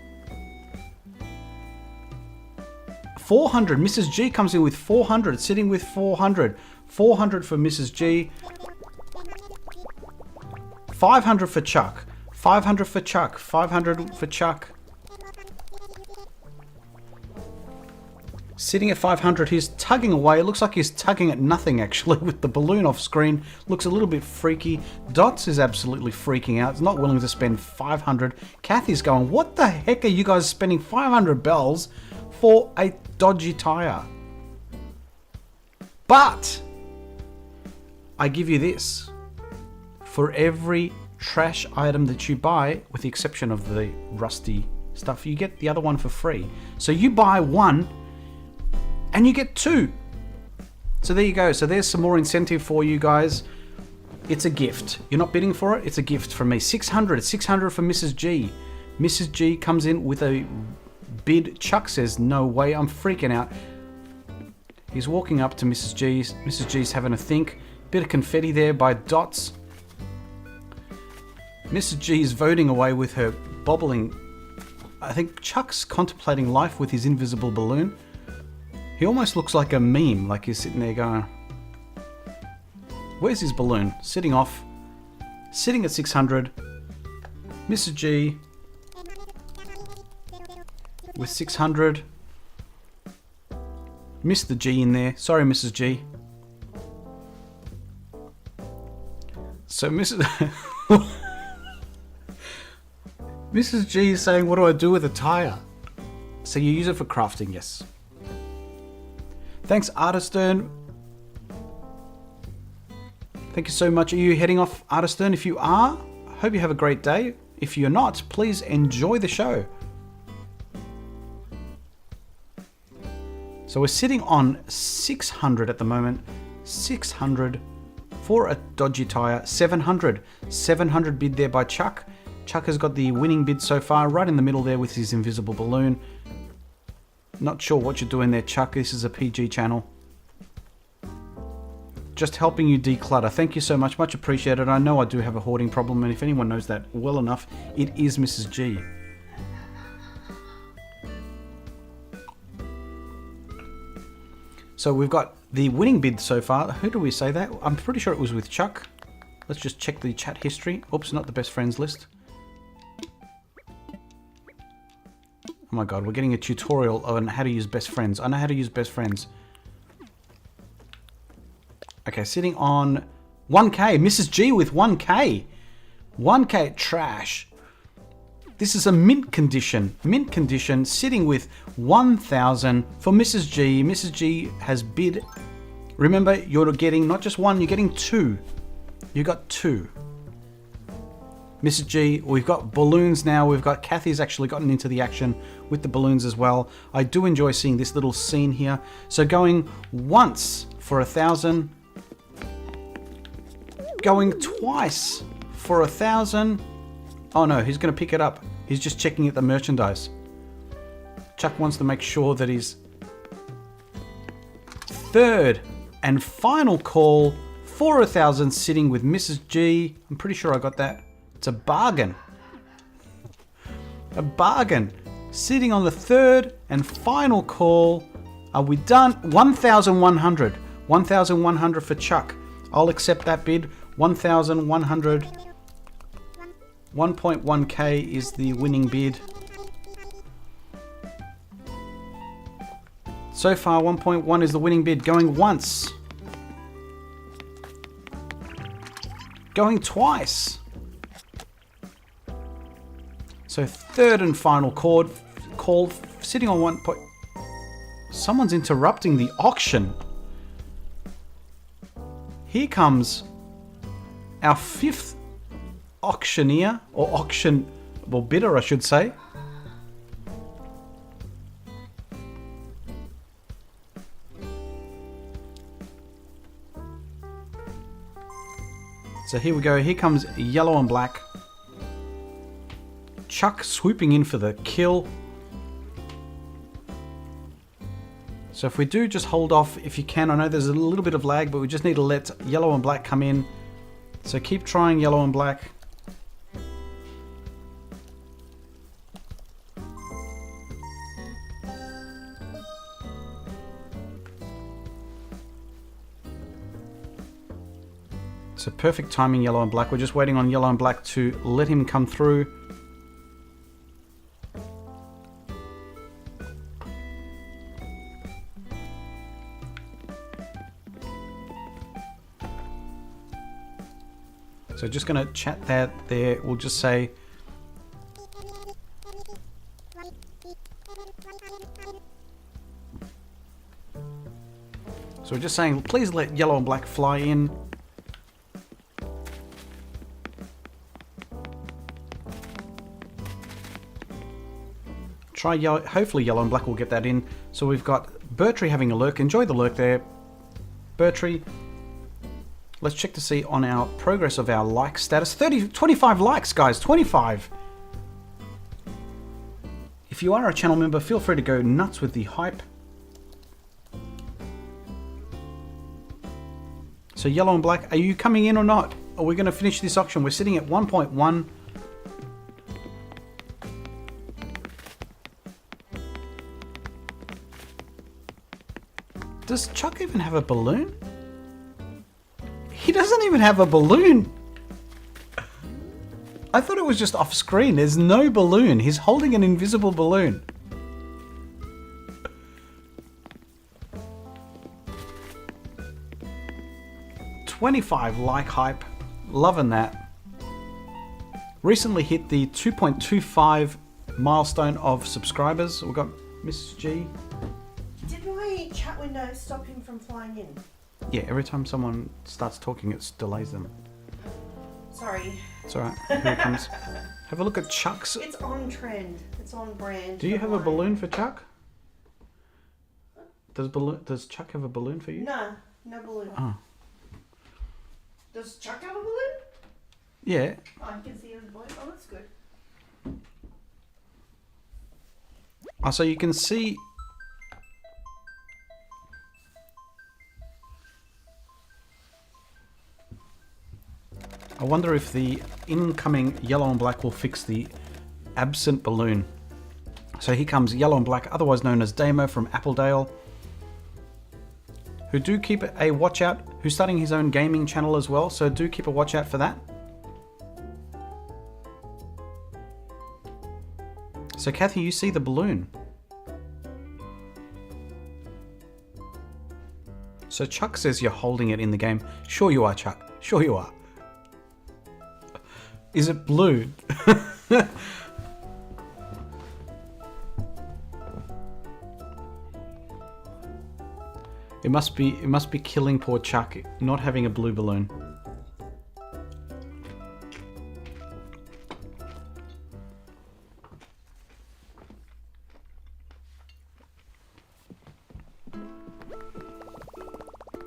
400. Mrs. G comes in with 400. Sitting with 400. 400 for Mrs. G. 500 for Chuck. 500 for Chuck. 500 for Chuck. Sitting at 500, he's tugging away. It looks like he's tugging at nothing, actually, with the balloon off screen. Looks a little bit freaky. Dots is absolutely freaking out. He's not willing to spend 500. Kathy's going, what the heck are you guys spending 500 bells for a dodgy tire? But I give you this. For every trash item that you buy, with the exception of the rusty stuff, you get the other one for free. So you buy one and you get two. So there you go. So there's some more incentive for you guys. It's a gift. You're not bidding for it. It's a gift from me. 600. 600 for Mrs. G. Mrs. G comes in with a bid. Chuck says, no way. I'm freaking out. He's walking up to Mrs. G's. Mrs. G's having a think. Bit of confetti there by Dots. Mrs. G is voting away with her bobbling. I think Chuck's contemplating life with his invisible balloon. He almost looks like a meme, like he's sitting there going, where's his balloon? Sitting off, sitting at 600. Mrs. G, with 600. Missed the G in there. Sorry, Mrs. G. So Mrs. Mrs. G is saying, what do I do with a tire? So you use it for crafting, yes. Thanks, Artistern. Thank you so much. Are you heading off, Artistern? If you are, hope you have a great day. If you're not, please enjoy the show. So we're sitting on 600 at the moment. 600 for a dodgy tire. 700. 700 bid there by Chuck. Chuck has got the winning bid so far, right in the middle there with his invisible balloon. Not sure what you're doing there, Chuck. This is a PG channel. Just helping you declutter. Thank you so much. Much appreciated. I know I do have a hoarding problem, and if anyone knows that well enough, it is Mrs. G. So we've got the winning bid so far. Who do we say that? I'm pretty sure it was with Chuck. Let's just check the chat history. Oops, not the best friends list. Oh my god, we're getting a tutorial on how to use best friends. I know how to use best friends. Okay, sitting on 1k. Mrs. G with 1k. 1k trash. This is a mint condition. Mint condition sitting with 1,000 for Mrs. G. Mrs. G has bid. Remember, you're getting not just one, you're getting two. You got two. Mrs. G, we've got balloons now. We've got Kathy's actually gotten into the action with the balloons as well. I do enjoy seeing this little scene here. So going once for 1,000. Going twice for 1,000. Oh no, he's going to pick it up. He's just checking at the merchandise. Chuck wants to make sure that his third and final call for 1,000 sitting with Mrs. G. I'm pretty sure I got that. It's a bargain. A bargain. Sitting on the third and final call. Are we done? 1,100. 1,100 for Chuck. I'll accept that bid. 1,100. 1.1k is the winning bid. So far, 1.1 is the winning bid. Going once. Going twice. So third and final call sitting on 1 point. Someone's interrupting the auction. Here comes our fifth auctioneer, or bidder, I should say. So here we go. Here comes yellow and black. Chuck swooping in for the kill. So if we do, just hold off if you can. I know there's a little bit of lag, but we just need to let yellow and black come in. So keep trying yellow and black. So perfect timing, yellow and black. We're just waiting on yellow and black to let him come through. So just going to chat that there. We'll just say so we're just saying please let yellow and black fly in. Try yellow, hopefully yellow and black will get that in. So we've got Bertree having a lurk. Enjoy the lurk there, Bertree. Let's check to see on our progress of our like status. 25 likes, guys, 25. If you are a channel member, feel free to go nuts with the hype. So yellow and black, are you coming in or not? Are we going to finish this auction? We're sitting at 1.1. Does Chuck even have a balloon? He doesn't even have a balloon. I thought it was just off screen. There's no balloon. He's holding an invisible balloon. 25 like hype. Loving that. Recently hit the 2.25 milestone of subscribers. We've got Miss G. Did my chat window stop him from flying in? Yeah, every time someone starts talking, it delays them. Sorry. It's alright. Here it comes. Have a look at Chuck's. It's on trend. It's on brand. Do you have a mine. balloon for Chuck? Does Chuck have a balloon for you? No, no balloon. Oh. Does Chuck have a balloon? Yeah. Oh, I can see his balloon. Oh, that's good. Oh, so you can see. I wonder if the incoming yellow and black will fix the absent balloon. So here comes yellow and black, otherwise known as Damo from Appledale, who do keep a watch out, who's starting his own gaming channel as well, so do keep a watch out for that. So Kathy, you see the balloon. So Chuck says you're holding it in the game. Sure you are, Chuck. Sure you are. Is it blue? It must be killing poor Chuck not having a blue balloon.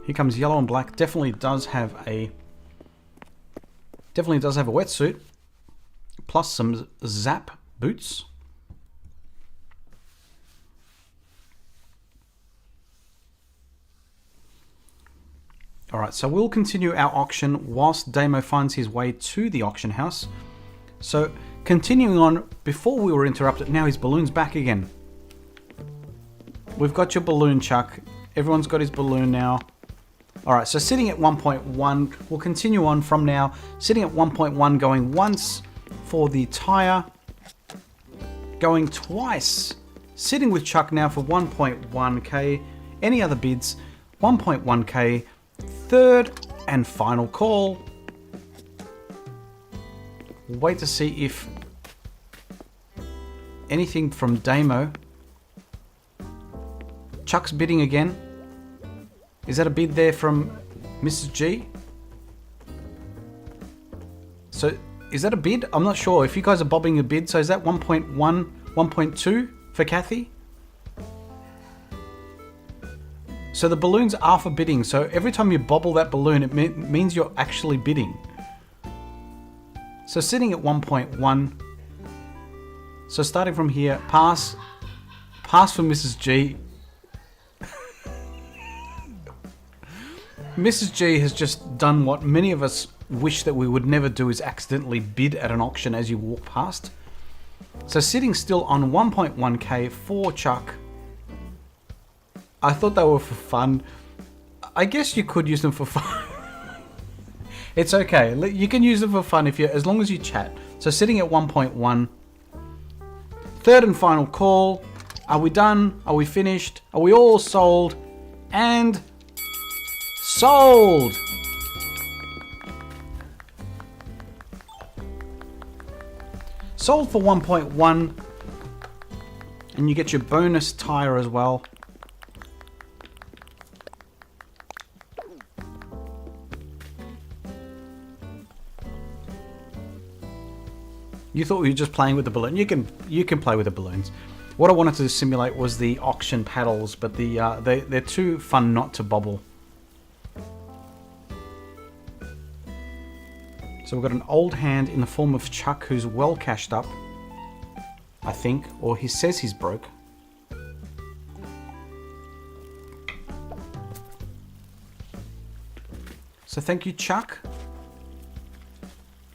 Here comes yellow and black. Definitely does have a wetsuit, plus some Zap boots. Alright, so we'll continue our auction whilst Damo finds his way to the auction house. So, continuing on, before we were interrupted, now his balloon's back again. We've got your balloon, Chuck. Everyone's got his balloon now. Alright, so sitting at 1.1, we'll continue on from now. Sitting at 1.1, going once for the tyre. Going twice. Sitting with Chuck now for 1.1k. Any other bids? 1.1k. Third and final call. Wait to see if anything from Damo. Chuck's bidding again. Is that a bid there from Mrs. G? So, is that a bid? I'm not sure. If you guys are bobbing a bid, so is that 1.1, 1.2 for Kathy? So the balloons are for bidding. So every time you bobble that balloon, it means you're actually bidding. So sitting at 1.1. So starting from here, pass for Mrs. G. Mrs. G has just done what many of us wish that we would never do, is accidentally bid at an auction as you walk past. So sitting still on 1.1k for Chuck. I thought they were for fun. I guess you could use them for fun. It's okay. You can use them for fun as long as you chat. So sitting at 1.1. Third and final call. Are we done? Are we finished? Are we all sold? And sold! Sold for 1.1. And you get your bonus tire as well. You thought we were just playing with the balloon. You can play with the balloons. What I wanted to simulate was the auction paddles, but they're too fun not to bobble. So we've got an old hand in the form of Chuck, who's well cashed up, I think, or he says he's broke. So thank you, Chuck.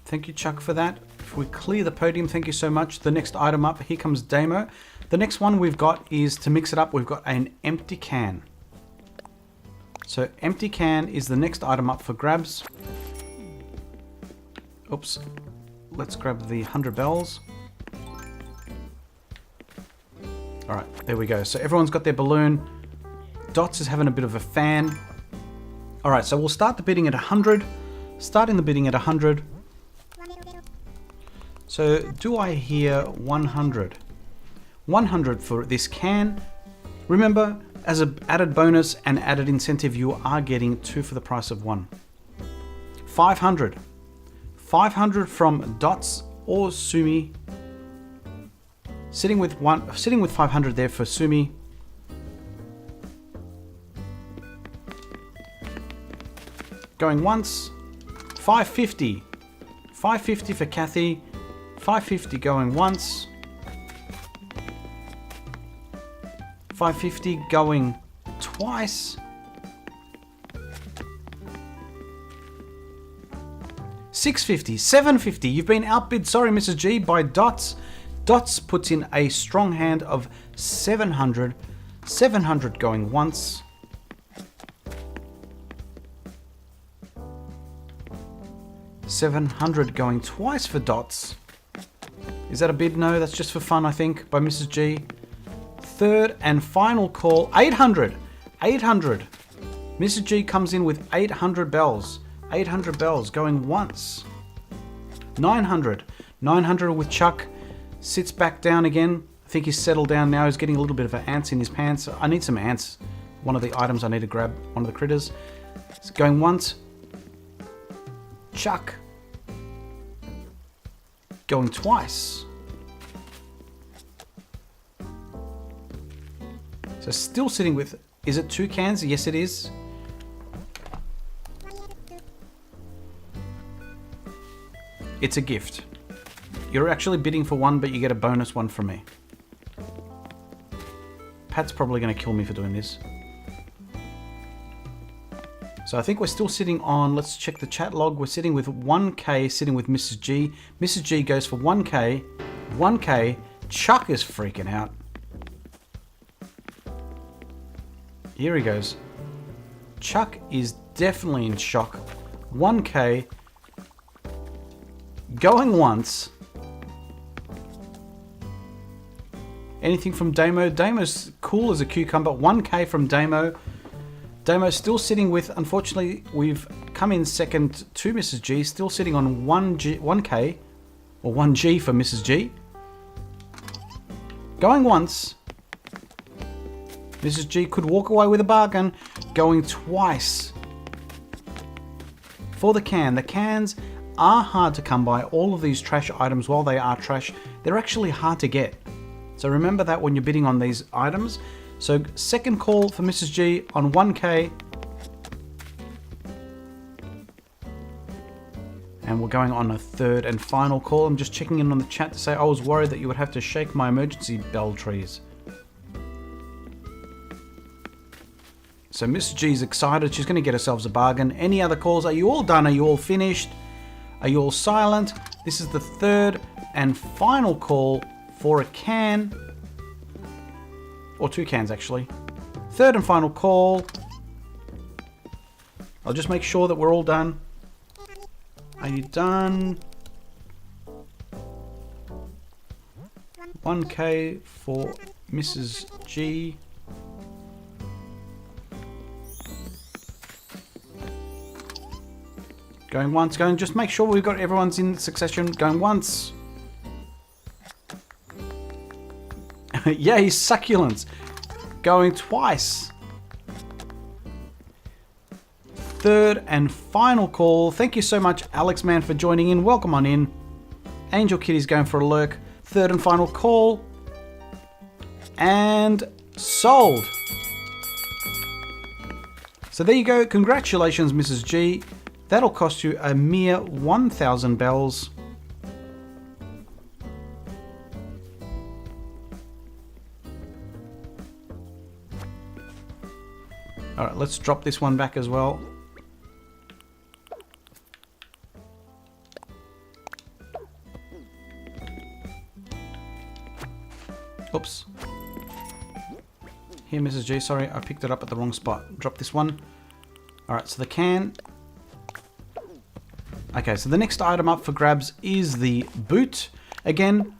Thank you, Chuck, for that. If we clear the podium, thank you so much. The next item up, here comes Damo. The next one we've got is, to mix it up, we've got an empty can. So empty can is the next item up for grabs. Oops. Let's grab the 100 bells. Alright, there we go. So everyone's got their balloon. Dots is having a bit of a fan. All right, so we'll start the bidding at 100. Starting the bidding at 100. So do I hear 100? 100 for this can. Remember, as an added bonus and added incentive, you are getting 2 for the price of 1. 500. 500 from Dots or Sumi. Sitting with 500 there for Sumi. Going once. 550. 550 for Kathy. 550 going once. 550 going twice. 650, 750. You've been outbid, sorry Mrs. G, by Dots. Dots puts in a strong hand of 700. 700 going once. 700 going twice for Dots. Is that a bid? No, that's just for fun, I think, by Mrs. G. Third and final call, 800. 800. Mrs. G comes in with 800 bells. 800 bells going once. 900. 900 with Chuck. Sits back down again. I think he's settled down now. He's getting a little bit of ants in his pants. I need some ants. One of the items I need to grab. One of the critters. It's going once. Chuck. Going twice. So still sitting with, is it 2 cans? Yes, it is. It's a gift. You're actually bidding for 1, but you get a bonus 1 from me. Pat's probably going to kill me for doing this. So I think we're still sitting on, let's check the chat log. We're sitting with 1K, sitting with Mrs. G. Mrs. G goes for 1K. 1K. Chuck is freaking out. Here he goes. Chuck is definitely in shock. 1K. Going once. Anything from Damo? Damo's cool as a cucumber. 1K from Damo. Damo's still sitting with, unfortunately, we've come in second to Mrs. G. Still sitting on 1K. Or 1G for Mrs. G. Going once. Mrs. G could walk away with a bargain. Going twice. For the can. The cans are hard to come by. All of these trash items, while they are trash, they're actually hard to get. So remember that when you're bidding on these items. So second call for Mrs. G on 1K. And we're going on a third and final call. I'm just checking in on the chat to say I was worried that you would have to shake my emergency bell trees. So Mrs. G's excited. She's going to get herself a bargain. Any other calls? Are you all done? Are you all finished? Are you all silent? This is the third and final call for a can. Or 2 cans, actually. Third and final call. I'll just make sure that we're all done. Are you done? 1K for Mrs. G. Going once, going, just make sure we've got everyone's in succession. Going once. Yay, succulents. Going twice. Third and final call. Thank you so much, Alex man, for joining in. Welcome on in. Angel Kitty's going for a lurk. Third and final call. And sold. So there you go. Congratulations, Mrs. G. That'll cost you a mere 1,000 bells. Alright, let's drop this one back as well. Oops. Here, Mrs. G, sorry, I picked it up at the wrong spot. Drop this one. Alright, so the can. Okay, so the next item up for grabs is the boot. Again,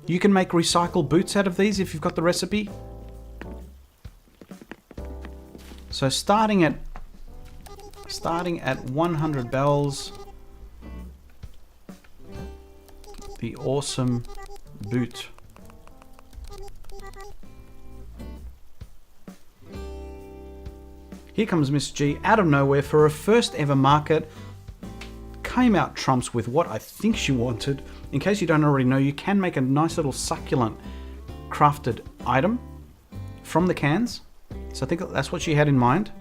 you can make recycled boots out of these if you've got the recipe. So starting at Starting at 100 bells. The awesome boot. Here comes Miss G out of nowhere for her first ever market. Came out trumps with what I think she wanted. In case you don't already know, you can make a nice little succulent crafted item from the cans. So I think that's what she had in mind.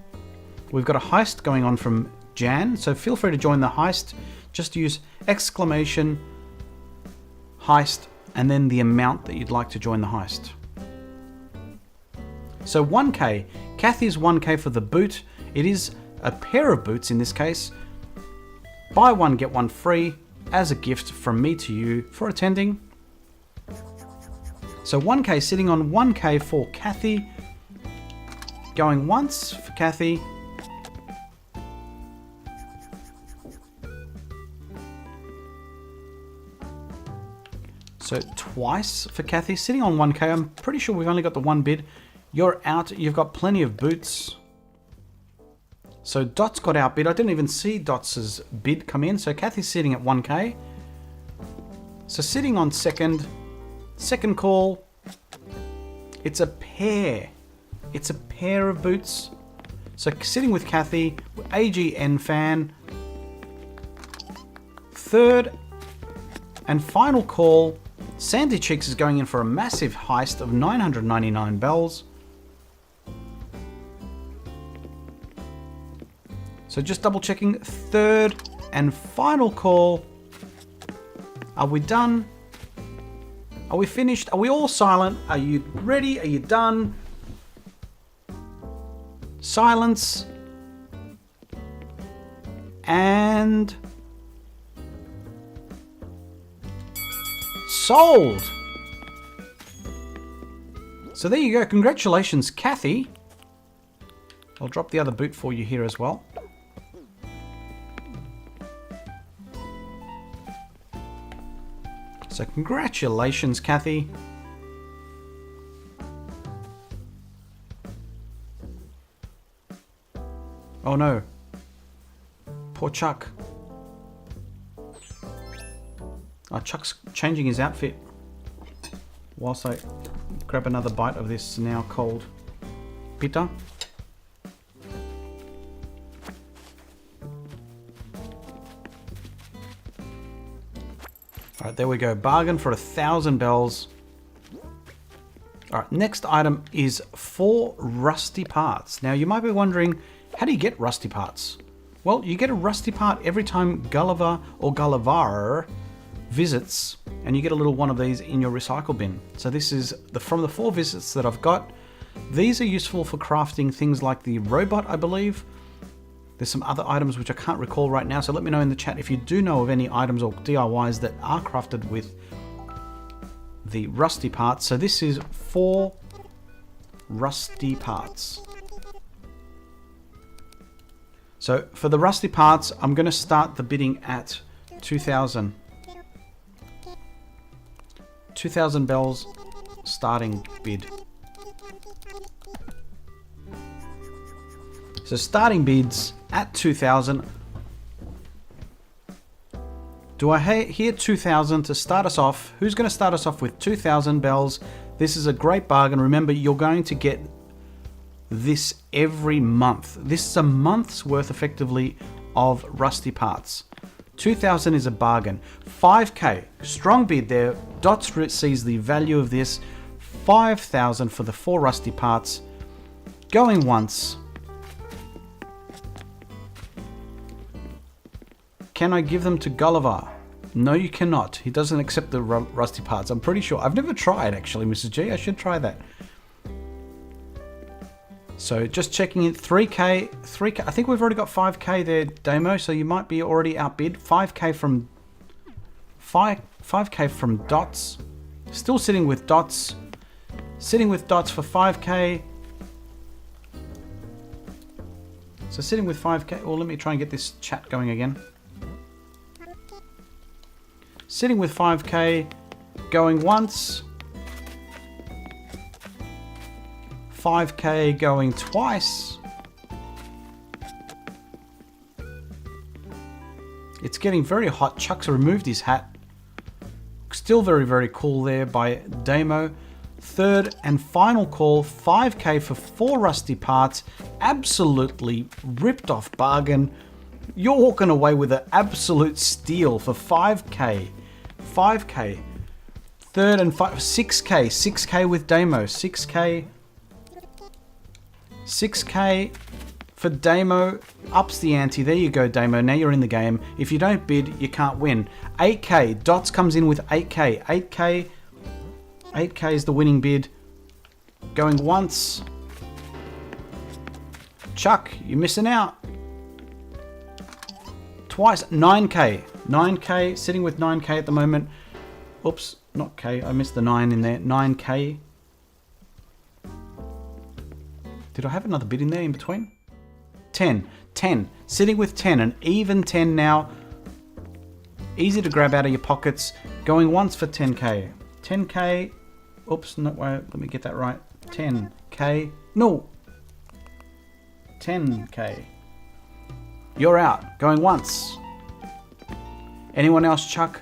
We've got a heist going on from Jan, so feel free to join the heist. Just use exclamation heist and then the amount that you'd like to join the heist. So 1k, Kathy's 1k for the boot. It is a pair of boots in this case. Buy one, get one free as a gift from me to you for attending. So 1k sitting on 1k for Kathy. Going once for Kathy. So twice for Kathy, sitting on 1k. I'm pretty sure we've only got the one bid. You're out, you've got plenty of boots. So Dot's got outbid. I didn't even see Dot's bid come in. So Kathy's sitting at 1k. So sitting on second call. It's a pair. It's a pair of boots. So sitting with Kathy, AGN fan. Third and final call. Sandy Cheeks is going in for a massive heist of 999 bells. So just double checking, third and final call. Are we done? Are we finished? Are we all silent? Are you ready? Are you done? Silence. And sold. So there you go. Congratulations, Kathy. I'll drop the other boot for you here as well. So congratulations, Kathy. Oh no. Poor Chuck. Oh, Chuck's changing his outfit whilst I grab another bite of this now cold pita. Alright, there we go. Bargain for 1,000 bells. Alright, next item is 4 rusty parts. Now you might be wondering, how do you get rusty parts? Well, you get a rusty part every time Gulliver or Gullivar visits, and you get a little one of these in your recycle bin. So this is from the 4 visits that I've got. These are useful for crafting things like the robot, I believe. There's some other items which I can't recall right now, so let me know in the chat if you do know of any items or DIYs that are crafted with the rusty parts. So this is 4 rusty parts. So for the rusty parts, I'm going to start the bidding at 2,000. 2,000 bells starting bid. So starting bids at 2,000. Do I hear 2,000 to start us off? Who's going to start us off with 2,000 bells? This is a great bargain. Remember, you're going to get this every month. This is a month's worth, effectively, of rusty parts. 2,000 is a bargain. 5k, strong bid there. Dots sees the value of this. 5,000 for the 4 rusty parts. Going once. Can I give them to Gulliver? No, you cannot. He doesn't accept the rusty parts. I'm pretty sure. I've never tried, actually, Mrs. G. I should try that. So just checking in. 3k. I think we've already got 5k there, Damo. So you might be already outbid. 5k from 5k from Dots. Still sitting with Dots. Sitting with Dots for 5k. So sitting with 5k. Well, let me try and get this chat going again. Sitting with 5k, going once. 5k going twice. It's getting very hot. Chuck's removed his hat. Still very, very cool there by Damo. Third and final call, 5k for 4 rusty parts. Absolutely ripped off bargain. You're walking away with an absolute steal for 5k. 5k. Third and 6k. 6k with Damo. 6k. 6k for Damo. Ups the ante. There you go, Damo. Now you're in the game. If you don't bid, you can't win. 8k. Dots comes in with 8k. 8k. 8k is the winning bid. Going once. Chuck, you're missing out. Twice. 9k. 9k. Sitting with 9k at the moment. Oops, not k. I missed the 9 in there. 9k. Did I have another bid in there in between? 10. 10. Sitting with 10. An even 10 now. Easy to grab out of your pockets. Going once for 10k. 10k. Oops, no, wait, let me get that right. 10k. No. 10k. You're out. Going once. Anyone else, Chuck?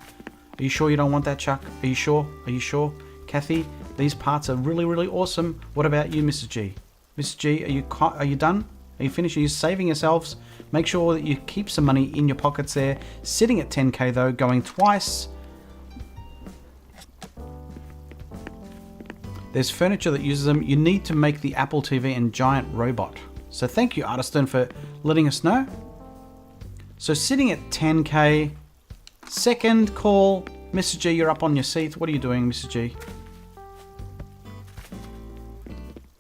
Are you sure you don't want that, Chuck? Are you sure? Are you sure? Kathy, these parts are really, really awesome. What about you, Mrs. G? Mrs. G, are you done? Are you finished? Are you saving yourselves? Make sure that you keep some money in your pockets there. Sitting at 10k though, going twice. There's furniture that uses them. You need to make the Apple TV and giant robot. So thank you, Artiston, for letting us know. So sitting at 10k. Second call. Mrs. G, you're up on your seat. What are you doing, Mrs. G?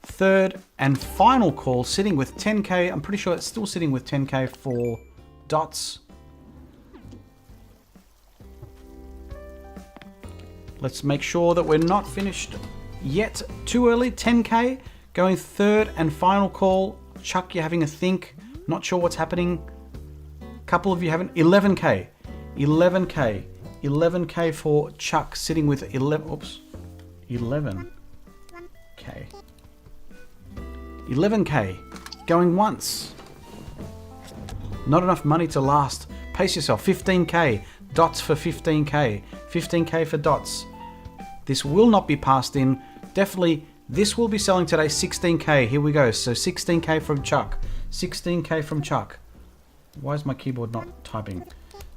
Third and final call, sitting with 10k. I'm pretty sure it's still sitting with 10k for Dots. Let's make sure that we're not finished yet too early. 10k. Going third and final call. Chuck, you're having a think. Not sure what's happening. Couple of you haven't. 11k. 11k. 11k for Chuck, sitting with 11. Oops. 11k. 11k. Going once. Not enough money to last. Pace yourself. 15k. Dots for 15k. 15k for Dots. This will not be passed in. Definitely, this will be selling today. 16k. Here we go. So 16k from Chuck. 16k from Chuck. Why is my keyboard not typing?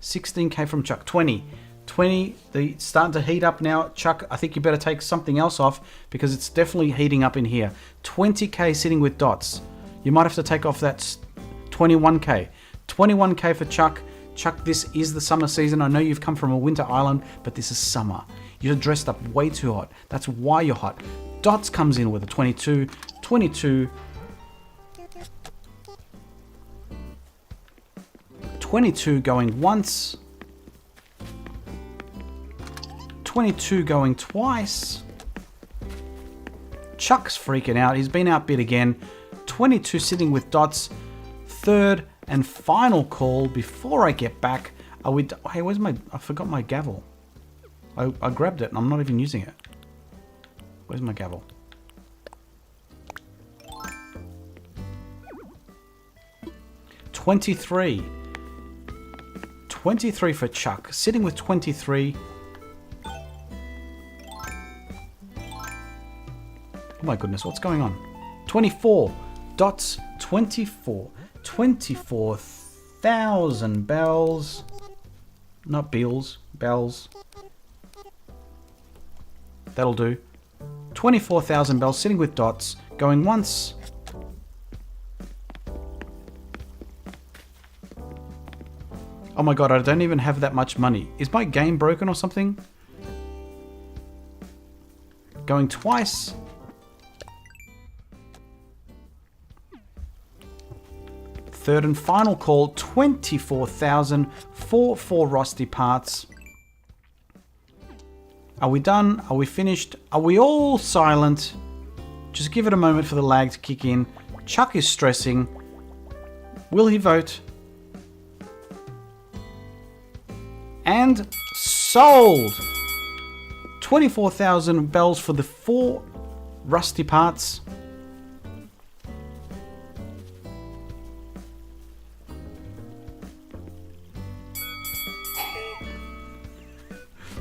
16k from Chuck. 20. 20. They're starting to heat up now. Chuck, I think you better take something else off because it's definitely heating up in here. 20k sitting with Dots. You might have to take off that 21k. 21k for Chuck. Chuck, this is the summer season. I know you've come from a winter island, but this is summer. You're dressed up way too hot. That's why you're hot. Dots comes in with a 22. 22. 22 going once. 22 going twice. Chuck's freaking out. He's been outbid again. 22 sitting with Dots. Third and final call before I get back. Are we? Hey, where's my? I forgot my gavel. I grabbed it and I'm not even using it. Where's my gavel? $23. 23 for Chuck. Sitting with 23. Oh my goodness, what's going on? 24. Dots. 24. 24,000 bells. Not bills. Bells. That'll do. 24,000 bells. Sitting with Dots. Going once. Oh my god, I don't even have that much money. Is my game broken or something? Going twice. Third and final call, 24,000 for 4 rusty parts. Are we done? Are we finished? Are we all silent? Just give it a moment for the lag to kick in. Chuck is stressing. Will he vote? And sold! 24,000 bells for the 4 rusty parts.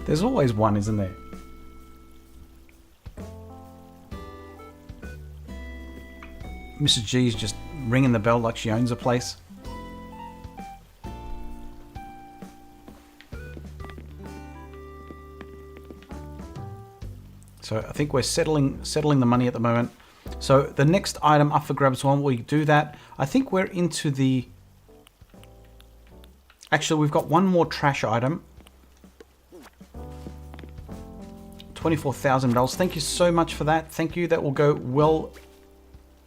There's always one, isn't there? Mrs. G's just ringing the bell like she owns a place. So I think we're settling the money at the moment. So the next item up for grabs, while we do that, I think we're into the... Actually, we've got one more trash item. $24,000. Thank you so much for that. Thank you. That will go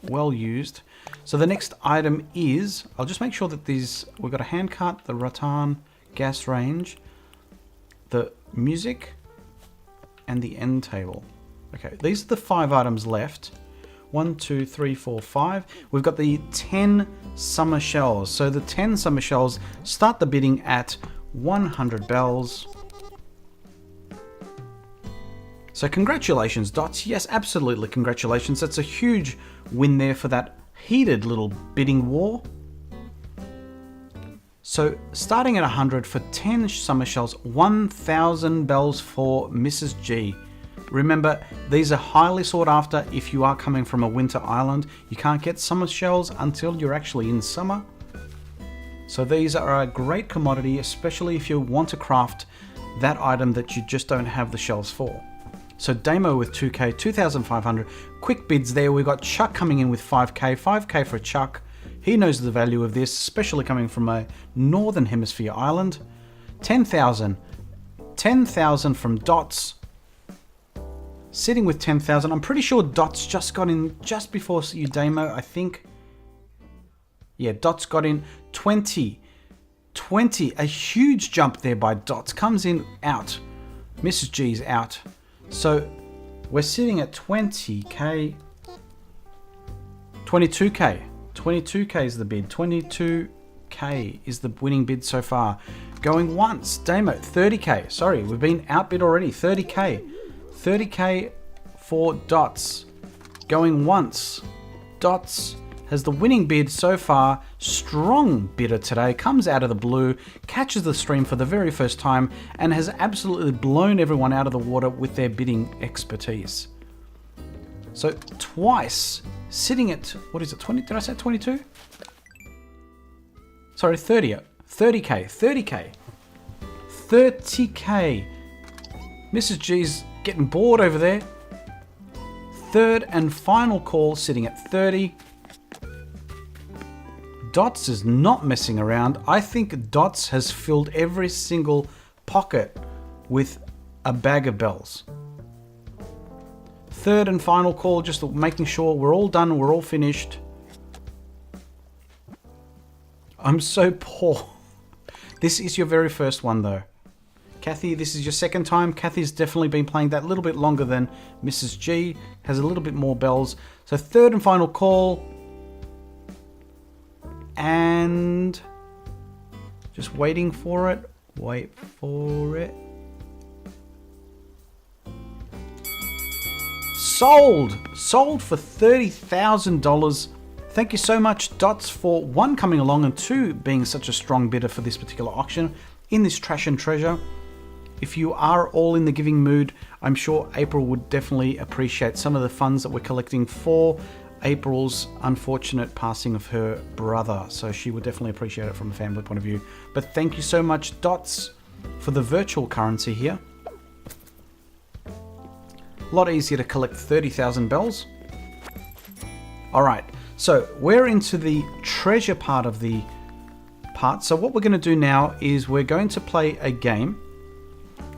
well used. So the next item is... I'll just make sure that these... We've got a handcart, the Rattan gas range, the music, and the end table. Okay, these are the 5 items left. 1, 2, 3, 4, 5. We've got the 10 summer shells. So the 10 summer shells start the bidding at 100 bells. So congratulations, Dots. Yes, absolutely congratulations. That's a huge win there for that heated little bidding war. So starting at 100 for 10 summer shells, 1,000 bells for Mrs. G. Remember, these are highly sought after if you are coming from a winter island. You can't get summer shells until you're actually in summer. So these are a great commodity, especially if you want to craft that item that you just don't have the shells for. So Damo with 2k, 2,500. Quick bids there. We've got Chuck coming in with 5k, 5k for Chuck. He knows the value of this, especially coming from a northern hemisphere island. 10,000. 10,000 from Dots. Sitting with 10,000. I'm pretty sure Dots just got in just before you, Damo, I think. Yeah, Dots got in 20. 20. A huge jump there by Dots. Comes in out. Mrs. G's out. So we're sitting at 20k. 22k. 22k is the bid. 22k is the winning bid so far. Going once. Damo, 30k. Sorry, we've been outbid already. 30k. 30k for Dots. Going once. Dots has the winning bid so far. Strong bidder today. Comes out of the blue. Catches the stream for the very first time. And has absolutely blown everyone out of the water with their bidding expertise. So twice. Sitting at, what is it, 20? Did I say 22? Sorry, 30. 30k. 30k. 30k. Mrs. G's getting bored over there. Third and final call sitting at 30. Dots is not messing around. I think Dots has filled every single pocket with a bag of bells. Third and final call, just making sure we're all done, we're all finished. I'm so poor. This is your very first one though. Kathy, this is your second time. Kathy's definitely been playing that a little bit longer than Mrs. G. Has a little bit more bells. So third and final call. And just waiting for it. Wait for it. Sold! Sold for $30,000. Thank you so much, Dots, for 1, coming along, and 2, being such a strong bidder for this particular auction in this trash and treasure. If you are all in the giving mood, I'm sure April would definitely appreciate some of the funds that we're collecting for April's unfortunate passing of her brother. So she would definitely appreciate it from a family point of view. But thank you so much, Dots, for the virtual currency here. A lot easier to collect 30,000 bells. All right, so we're into the treasure part of the part. So what we're going to do now is we're going to play a game.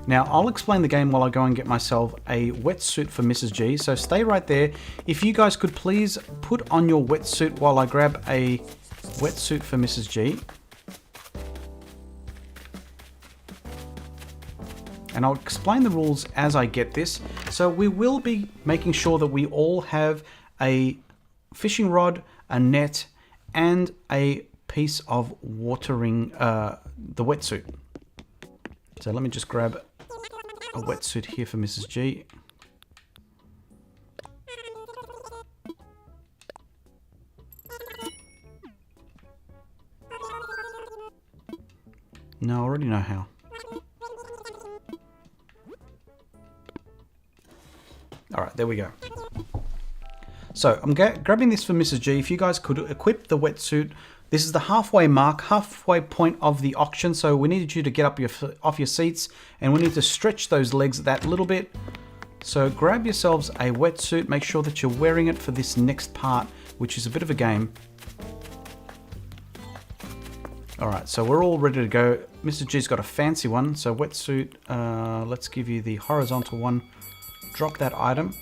Now, I'll explain the game while I go and get myself a wetsuit for Mrs. G. So stay right there. If you guys could please put on your wetsuit while I grab a wetsuit for Mrs. G. And I'll explain the rules as I get this. So we will be making sure that we all have a fishing rod, a net, and a piece of watering the wetsuit. So let me just grab a wetsuit here for Mrs. G. No, I already know how. there we go. So I'm grabbing this for Mrs. G. If you guys could equip the wetsuit. This is the halfway mark, halfway point of the auction. So we need you to get up off your seats, and we need to stretch those legs that little bit. So grab yourselves a wetsuit. Make sure that you're wearing it for this next part, which is a bit of a game. All right, so we're all ready to go. Mrs. G's got a fancy one. So wetsuit, let's give you the horizontal one. Drop that item.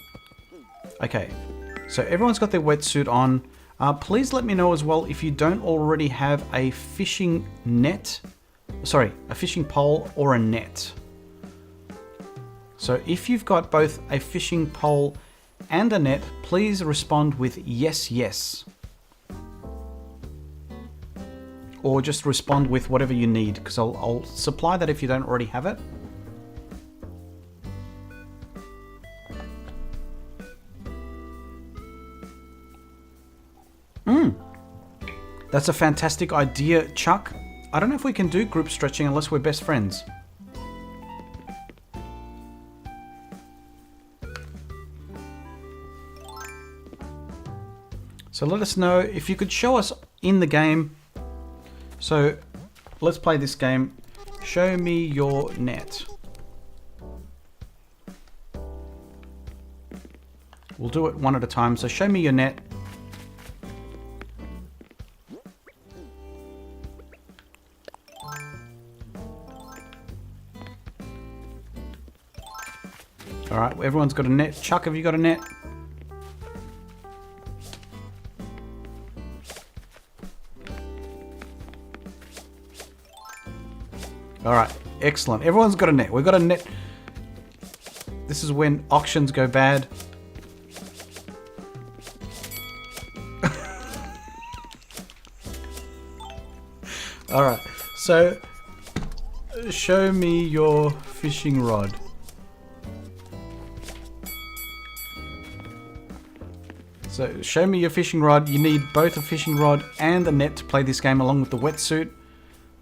Okay, so everyone's got their wetsuit on. Please let me know as well if you don't already have a fishing net. Sorry, a fishing pole or a net. So if you've got both a fishing pole and a net, please respond with yes, yes. Or just respond with whatever you need, because I'll supply that if you don't already have it. That's a fantastic idea, Chuck. I don't know if we can do group stretching unless we're best friends. So let us know if you could show us in the game. So let's play this game. Show me your net. We'll do it one at a time. So show me your net. All right, everyone's got a net. Chuck, have you got a net? All right, excellent. Everyone's got a net. We've got a net. This is when auctions go bad. All right, so show me your fishing rod. So show me your fishing rod. You need both a fishing rod and a net to play this game along with the wetsuit.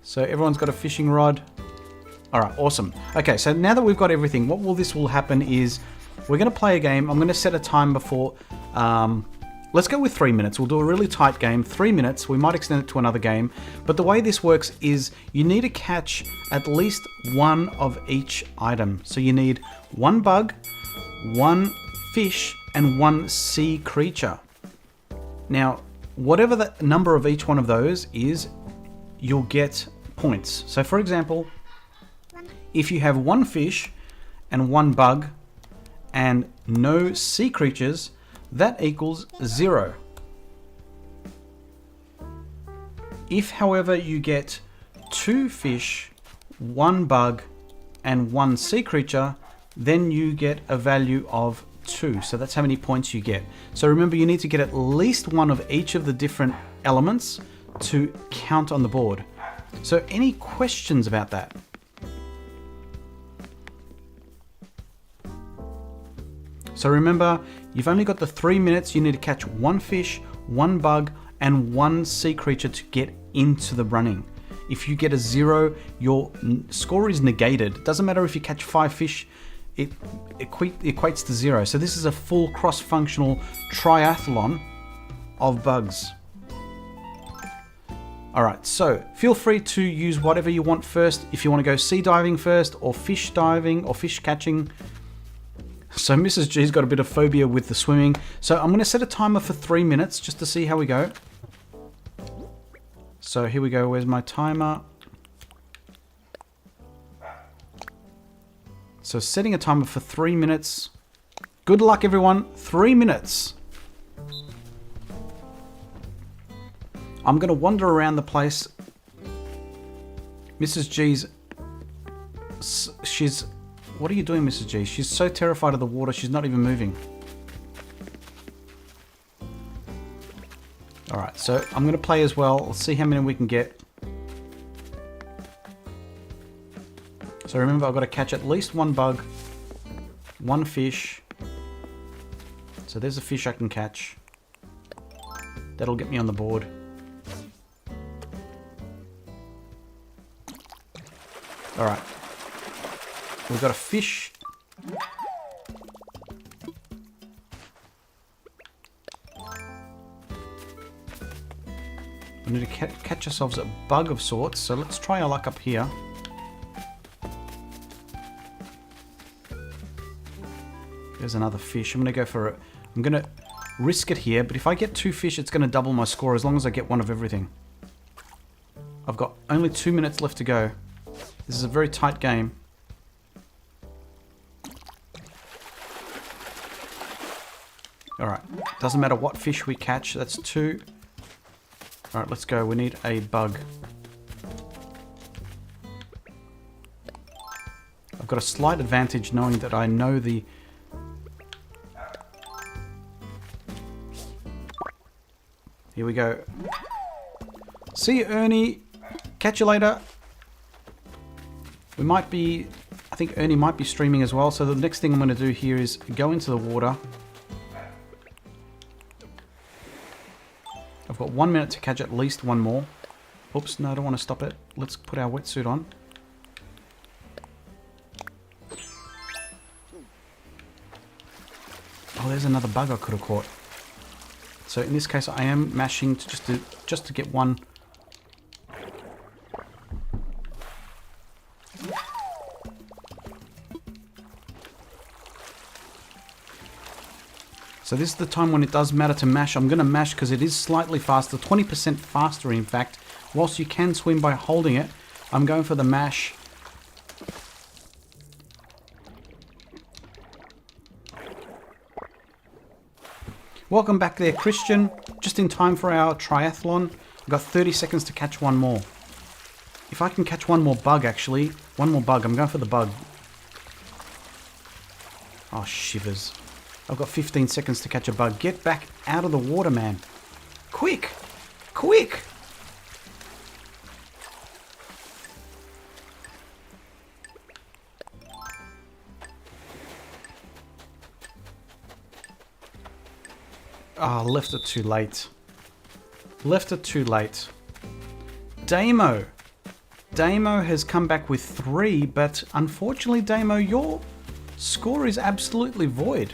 So everyone's got a fishing rod. All right, awesome. Okay, so now that we've got everything, this will happen is we're going to play a game. I'm going to set a time before. Let's go with 3 minutes. We'll do a really tight game, 3 minutes. We might extend it to another game. But the way this works is you need to catch at least one of each item. So you need one bug, one fish, and one sea creature. Now, whatever the number of each one of those is, you'll get points. So for example, if you have one fish and one bug and no sea creatures, that equals 0. If, however, you get 2 fish, 1 bug, and 1 sea creature, then you get a value of 2. So that's how many points you get. So remember, you need to get at least one of each of the different elements to count on the board. So any questions about that? So remember, you've only got the 3 minutes. You need to catch 1 fish, 1 bug, and 1 sea creature to get into the running. If you get a 0, your score is negated. It doesn't matter if you catch 5 fish, it equates to 0. So this is a full cross-functional triathlon of bugs. All right, so feel free to use whatever you want first. If you want to go sea diving first, or fish diving, or fish catching. So Mrs. G's got a bit of phobia with the swimming. So I'm going to set a timer for 3 minutes just to see how we go. So here we go. Where's my timer? So setting a timer for 3 minutes. Good luck, everyone. 3 minutes. I'm going to wander around the place. Mrs. G's... She's... What are you doing, Mrs. G? She's so terrified of the water, she's not even moving. Alright, so I'm going to play as well. Let's see how many we can get. So remember, I've got to catch at least 1 bug, 1 fish. So there's a fish I can catch. That'll get me on the board. Alright. We've got a fish. We need to catch ourselves a bug of sorts. So let's try our luck up here. There's another fish. I'm going to go for it. I'm going to risk it here, but if I get 2 fish, it's going to double my score as long as I get one of everything. I've got only 2 minutes left to go. This is a very tight game. Alright, doesn't matter what fish we catch, that's 2. Alright, let's go. We need a bug. I've got a slight advantage knowing that I know the... Here we go. See you, Ernie. Catch you later. We might be... I think Ernie might be streaming as well, so the next thing I'm going to do here is go into the water. I've got 1 minute to catch at least one more. Oops, no, I don't want to stop it. Let's put our wetsuit on. Oh, there's another bug I could have caught. So in this case, I am mashing to just to get one. So this is the time when it does matter to mash. I'm going to mash because it is slightly faster, 20% faster in fact. Whilst you can swim by holding it, I'm going for the mash. Welcome back there, Christian. Just in time for our triathlon. I've got 30 seconds to catch one more. If I can catch one more bug, actually. One more bug. I'm going for the bug. Oh, shivers. I've got 15 seconds to catch a bug. Get back out of the water, man. Quick! Quick! Ah, left it too late. Left it too late. Damo. Damo has come back with 3, but unfortunately, Damo, your score is absolutely void.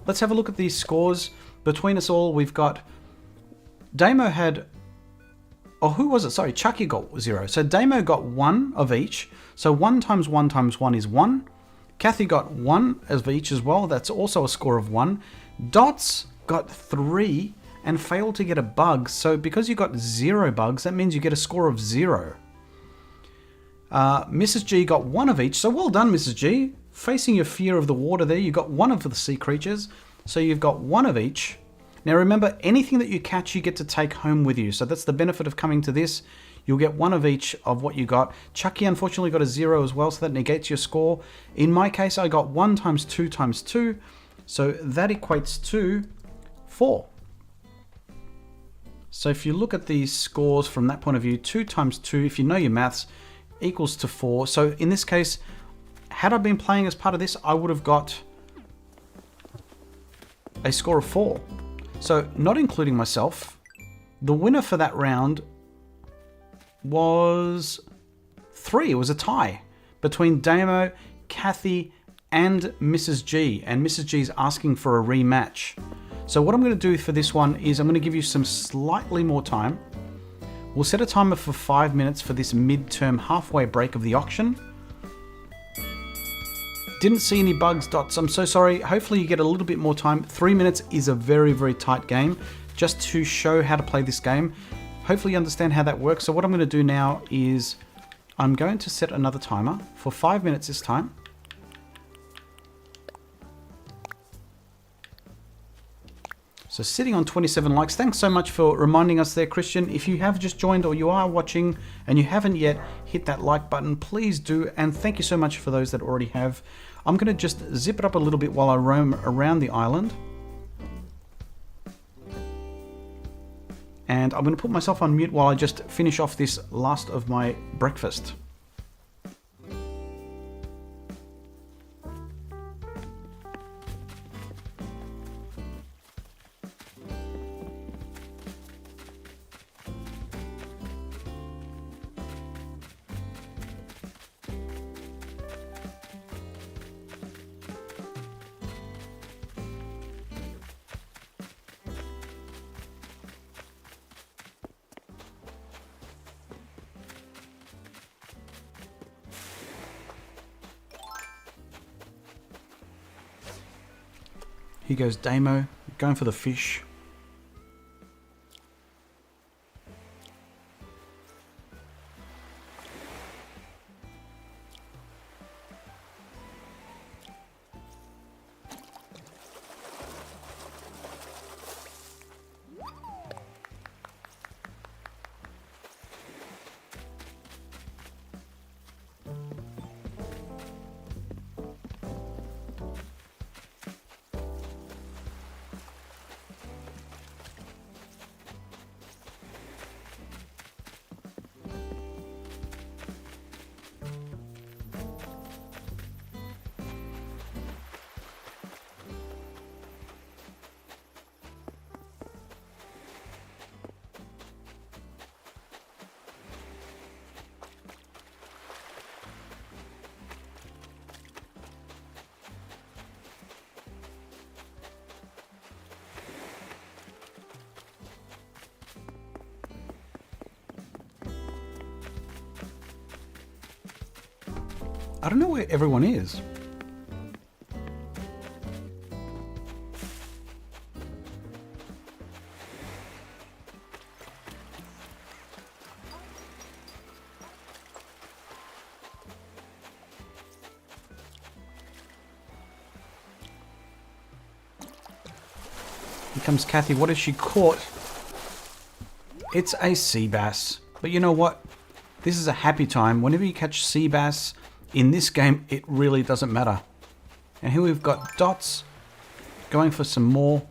Let's have a look at these scores. Between us all, we've got... Damo had... Oh, who was it? Sorry, Chucky got 0. So Damo got 1 of each. So 1 times 1 times 1 is 1. Kathy got 1 of each as well. That's also a score of 1. Dots got 3 and failed to get a bug. So because you got 0 bugs, that means you get a score of 0. Mrs. G got 1 of each. So well done, Mrs. G. Facing your fear of the water there, you got 1 of the sea creatures. So you've got 1 of each. Now remember, anything that you catch, you get to take home with you. So that's the benefit of coming to this. You'll get 1 of each of what you got. Chucky unfortunately got a 0 as well, so that negates your score. In my case, I got 1 times 2 times 2. So that equates to 4. So if you look at these scores from that point of view, 2 times 2, if you know your maths, equals to 4. So in this case, had I been playing as part of this, I would have got a score of 4. So not including myself, the winner for that round was 3. It was a tie between Damo, Kathy, and Mrs. G. And Mrs. G is asking for a rematch. So what I'm going to do for this one is I'm going to give you some slightly more time. We'll set a timer for 5 minutes for this midterm halfway break of the auction. Didn't see any bugs, Dots. I'm so sorry. Hopefully you get a little bit more time. 3 minutes is a very, very tight game. Just to show how to play this game. Hopefully you understand how that works. So what I'm going to do now is I'm going to set another timer for 5 minutes this time. So sitting on 27 likes. Thanks so much for reminding us there, Christian. If you have just joined or you are watching and you haven't yet hit that like button, please do. And thank you so much for those that already have. I'm going to just zip it up a little bit while I roam around the island. And I'm going to put myself on mute while I just finish off this last of my breakfast. Here goes Damo, going for the fish. I don't know where everyone is. Here comes Kathy. What has she caught? It's a sea bass. But you know what? This is a happy time. Whenever you catch sea bass in this game, it really doesn't matter. And here we've got Dots going for some more.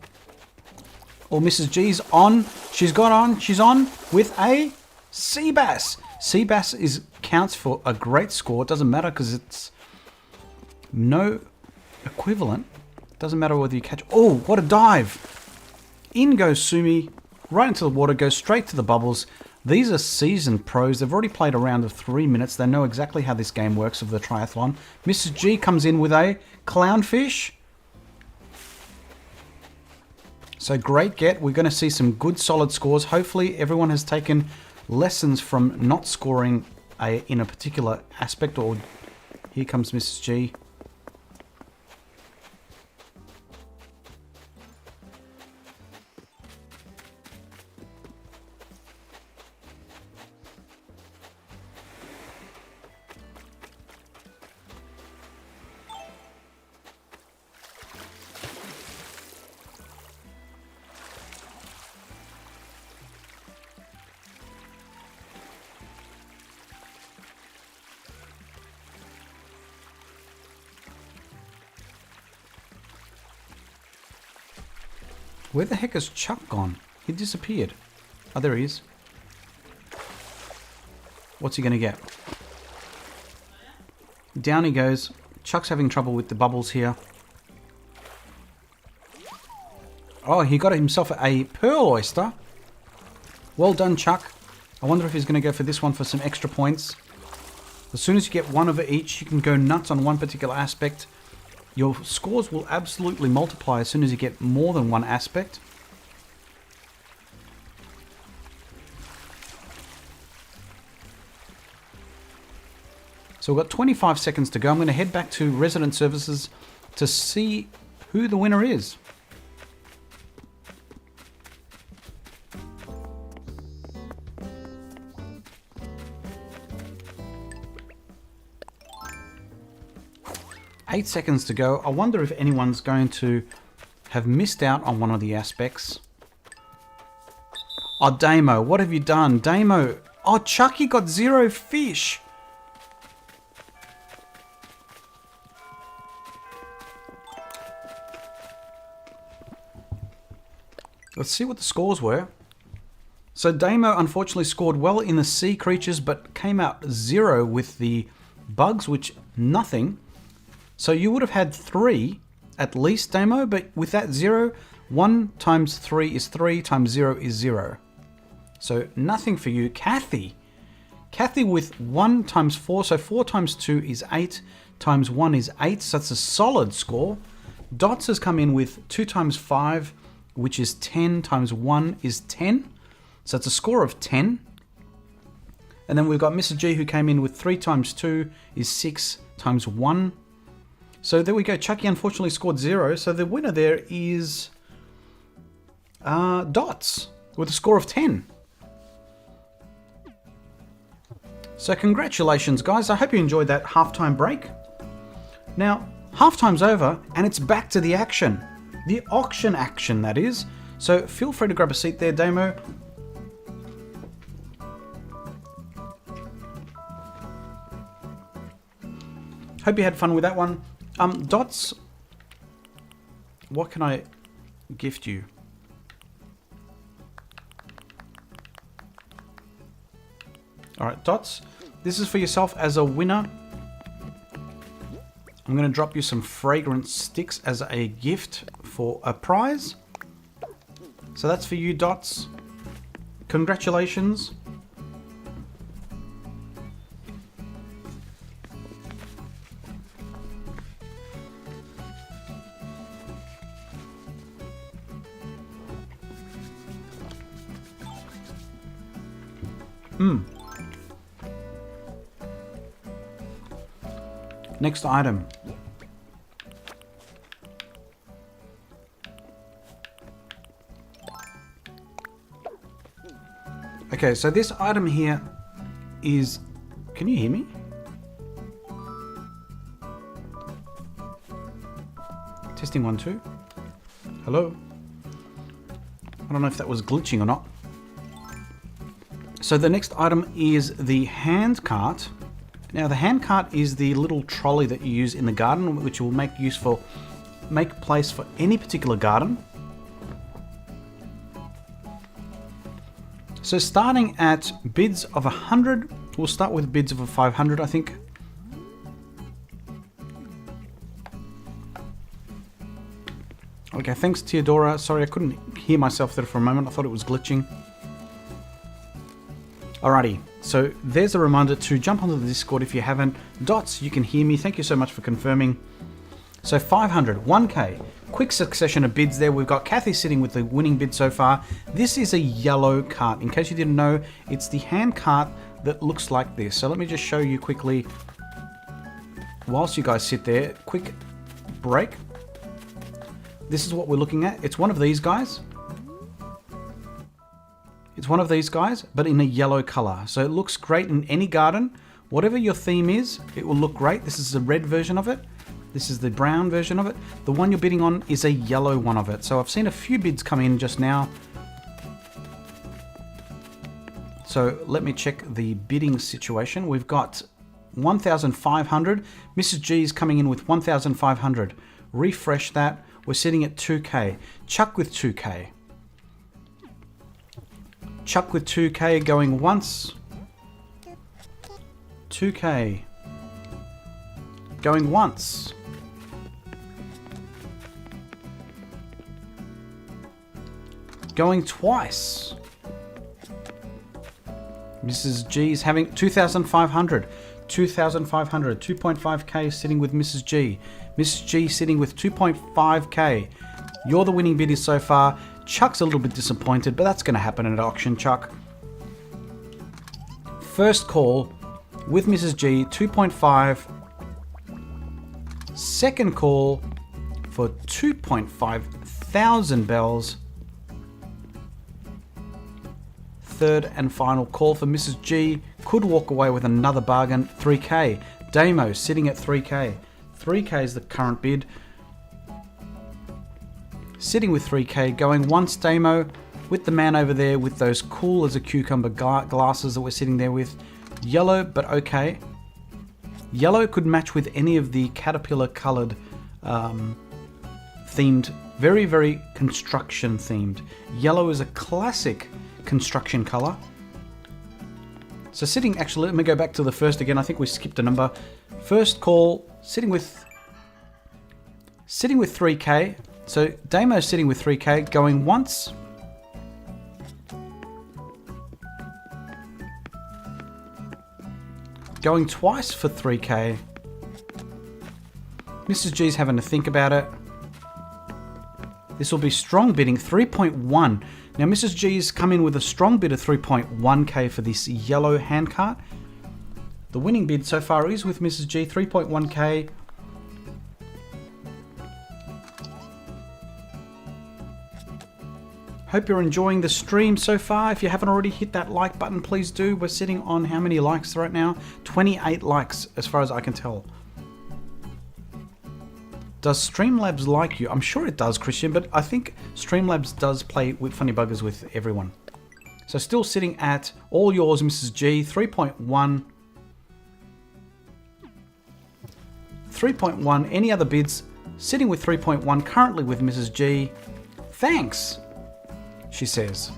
Oh, Mrs. G's on. She's got on. She's on with a sea bass. Sea bass counts for a great score. It doesn't matter because it's no equivalent. Doesn't matter whether you catch. Oh, what a dive. In goes Sumi. Right into the water. Goes straight to the bubbles. These are seasoned pros. They've already played a round of 3 minutes. They know exactly how this game works of the triathlon. Mrs. G comes in with a clownfish. So great get. We're going to see some good solid scores. Hopefully everyone has taken lessons from not scoring in a particular aspect. Or here comes Mrs. G. Where the heck has Chuck gone? He disappeared. Oh, there he is. What's he going to get? Down he goes. Chuck's having trouble with the bubbles here. Oh, he got himself a pearl oyster. Well done, Chuck. I wonder if he's going to go for this one for some extra points. As soon as you get one of each, you can go nuts on one particular aspect. Your scores will absolutely multiply as soon as you get more than one aspect. So we've got 25 seconds to go. I'm going to head back to Resident Services to see who the winner is. Eight seconds to go. I wonder if anyone's going to have missed out on one of the aspects. Oh, Damo, what have you done? Damo. Oh, Chucky got 0 fish. Let's see what the scores were. So Damo unfortunately scored well in the sea creatures, but came out 0 with the bugs, which nothing. So you would have had 3 at least, Damo, but with that 0, 1 times 3 is 3 times 0 is 0. So nothing for you. Kathy. Kathy with 1 times 4, so 4 times 2 is 8, times 1 is 8, so that's a solid score. Dots has come in with 2 times 5, which is 10, times 1 is 10, so it's a score of 10. And then we've got Mr. G who came in with 3 times 2 is 6, times 1 So there we go. Chucky unfortunately scored 0. So the winner there is Dots with a score of 10. So congratulations, guys. I hope you enjoyed that halftime break. Now, halftime's over and it's back to the action. The auction action, that is. So feel free to grab a seat there, Damo. Hope you had fun with that one. Dots, what can I gift you? Alright, Dots, this is for yourself as a winner. I'm going to drop you some fragrance sticks as a gift for a prize. So that's for you, Dots. Congratulations. Next item. Okay, so this item here is... Can you hear me? Testing 1, 2. Hello? I don't know if that was glitching or not. So the next item is the handcart. Now the handcart is the little trolley that you use in the garden, which will make place for any particular garden. So starting at bids of 100, we'll start with bids of a 500, I think. Okay, thanks Theodora. Sorry, I couldn't hear myself there for a moment. I thought it was glitching. Alrighty, so there's a reminder to jump onto the Discord if you haven't. Dots, you can hear me. Thank you so much for confirming. So 500, 1K, quick succession of bids there. We've got Kathy sitting with the winning bid so far. This is a yellow cart. In case you didn't know, it's the hand cart that looks like this. So let me just show you quickly whilst you guys sit there. Quick break. This is what we're looking at. It's one of these guys. It's one of these guys, but in a yellow color. So it looks great in any garden. Whatever your theme is, it will look great. This is the red version of it. This is the brown version of it. The one you're bidding on is a yellow one of it. So I've seen a few bids come in just now. So let me check the bidding situation. We've got 1,500. Mrs. G is coming in with 1,500. Refresh that. We're sitting at 2K. Chuck with 2K. Chuck with 2K going once. 2K. Going once. Going twice. Mrs. G is having 2,500. 2,500. 2.5K sitting with Mrs. G. Mrs. G sitting with 2.5K. You're the winning bidder so far. Chuck's a little bit disappointed, but that's going to happen at auction, Chuck. First call with Mrs. G, 2.5. Second call for 2.5 thousand bells. Third and final call for Mrs. G. Could walk away with another bargain, 3K. Damo sitting at 3K. 3K is the current bid. Sitting with 3K, going once, Damo, with the man over there with those cool as a cucumber glasses that we're sitting there with. Yellow, but okay. Yellow could match with any of the caterpillar coloured themed, very, very construction themed. Yellow is a classic construction colour. So sitting, actually, let me go back to the first again. I think we skipped a number. First call, sitting with 3K. So Damo's sitting with 3K, going once. Going twice for 3K. Mrs. G's having to think about it. This will be strong bidding, 3.1. Now Mrs. G's come in with a strong bid of 3.1K for this yellow handcart. The winning bid so far is with Mrs. G, 3.1K. Hope you're enjoying the stream so far. If you haven't already hit that like button, please do. We're sitting on how many likes right now? 28 likes as far as I can tell. Does Streamlabs like you? I'm sure it does, Christian, but I think Streamlabs does play with funny buggers with everyone. So still sitting at all yours, Mrs. G, 3.1. 3.1. Any other bids? Sitting with 3.1, currently with Mrs. G. Thanks, she says.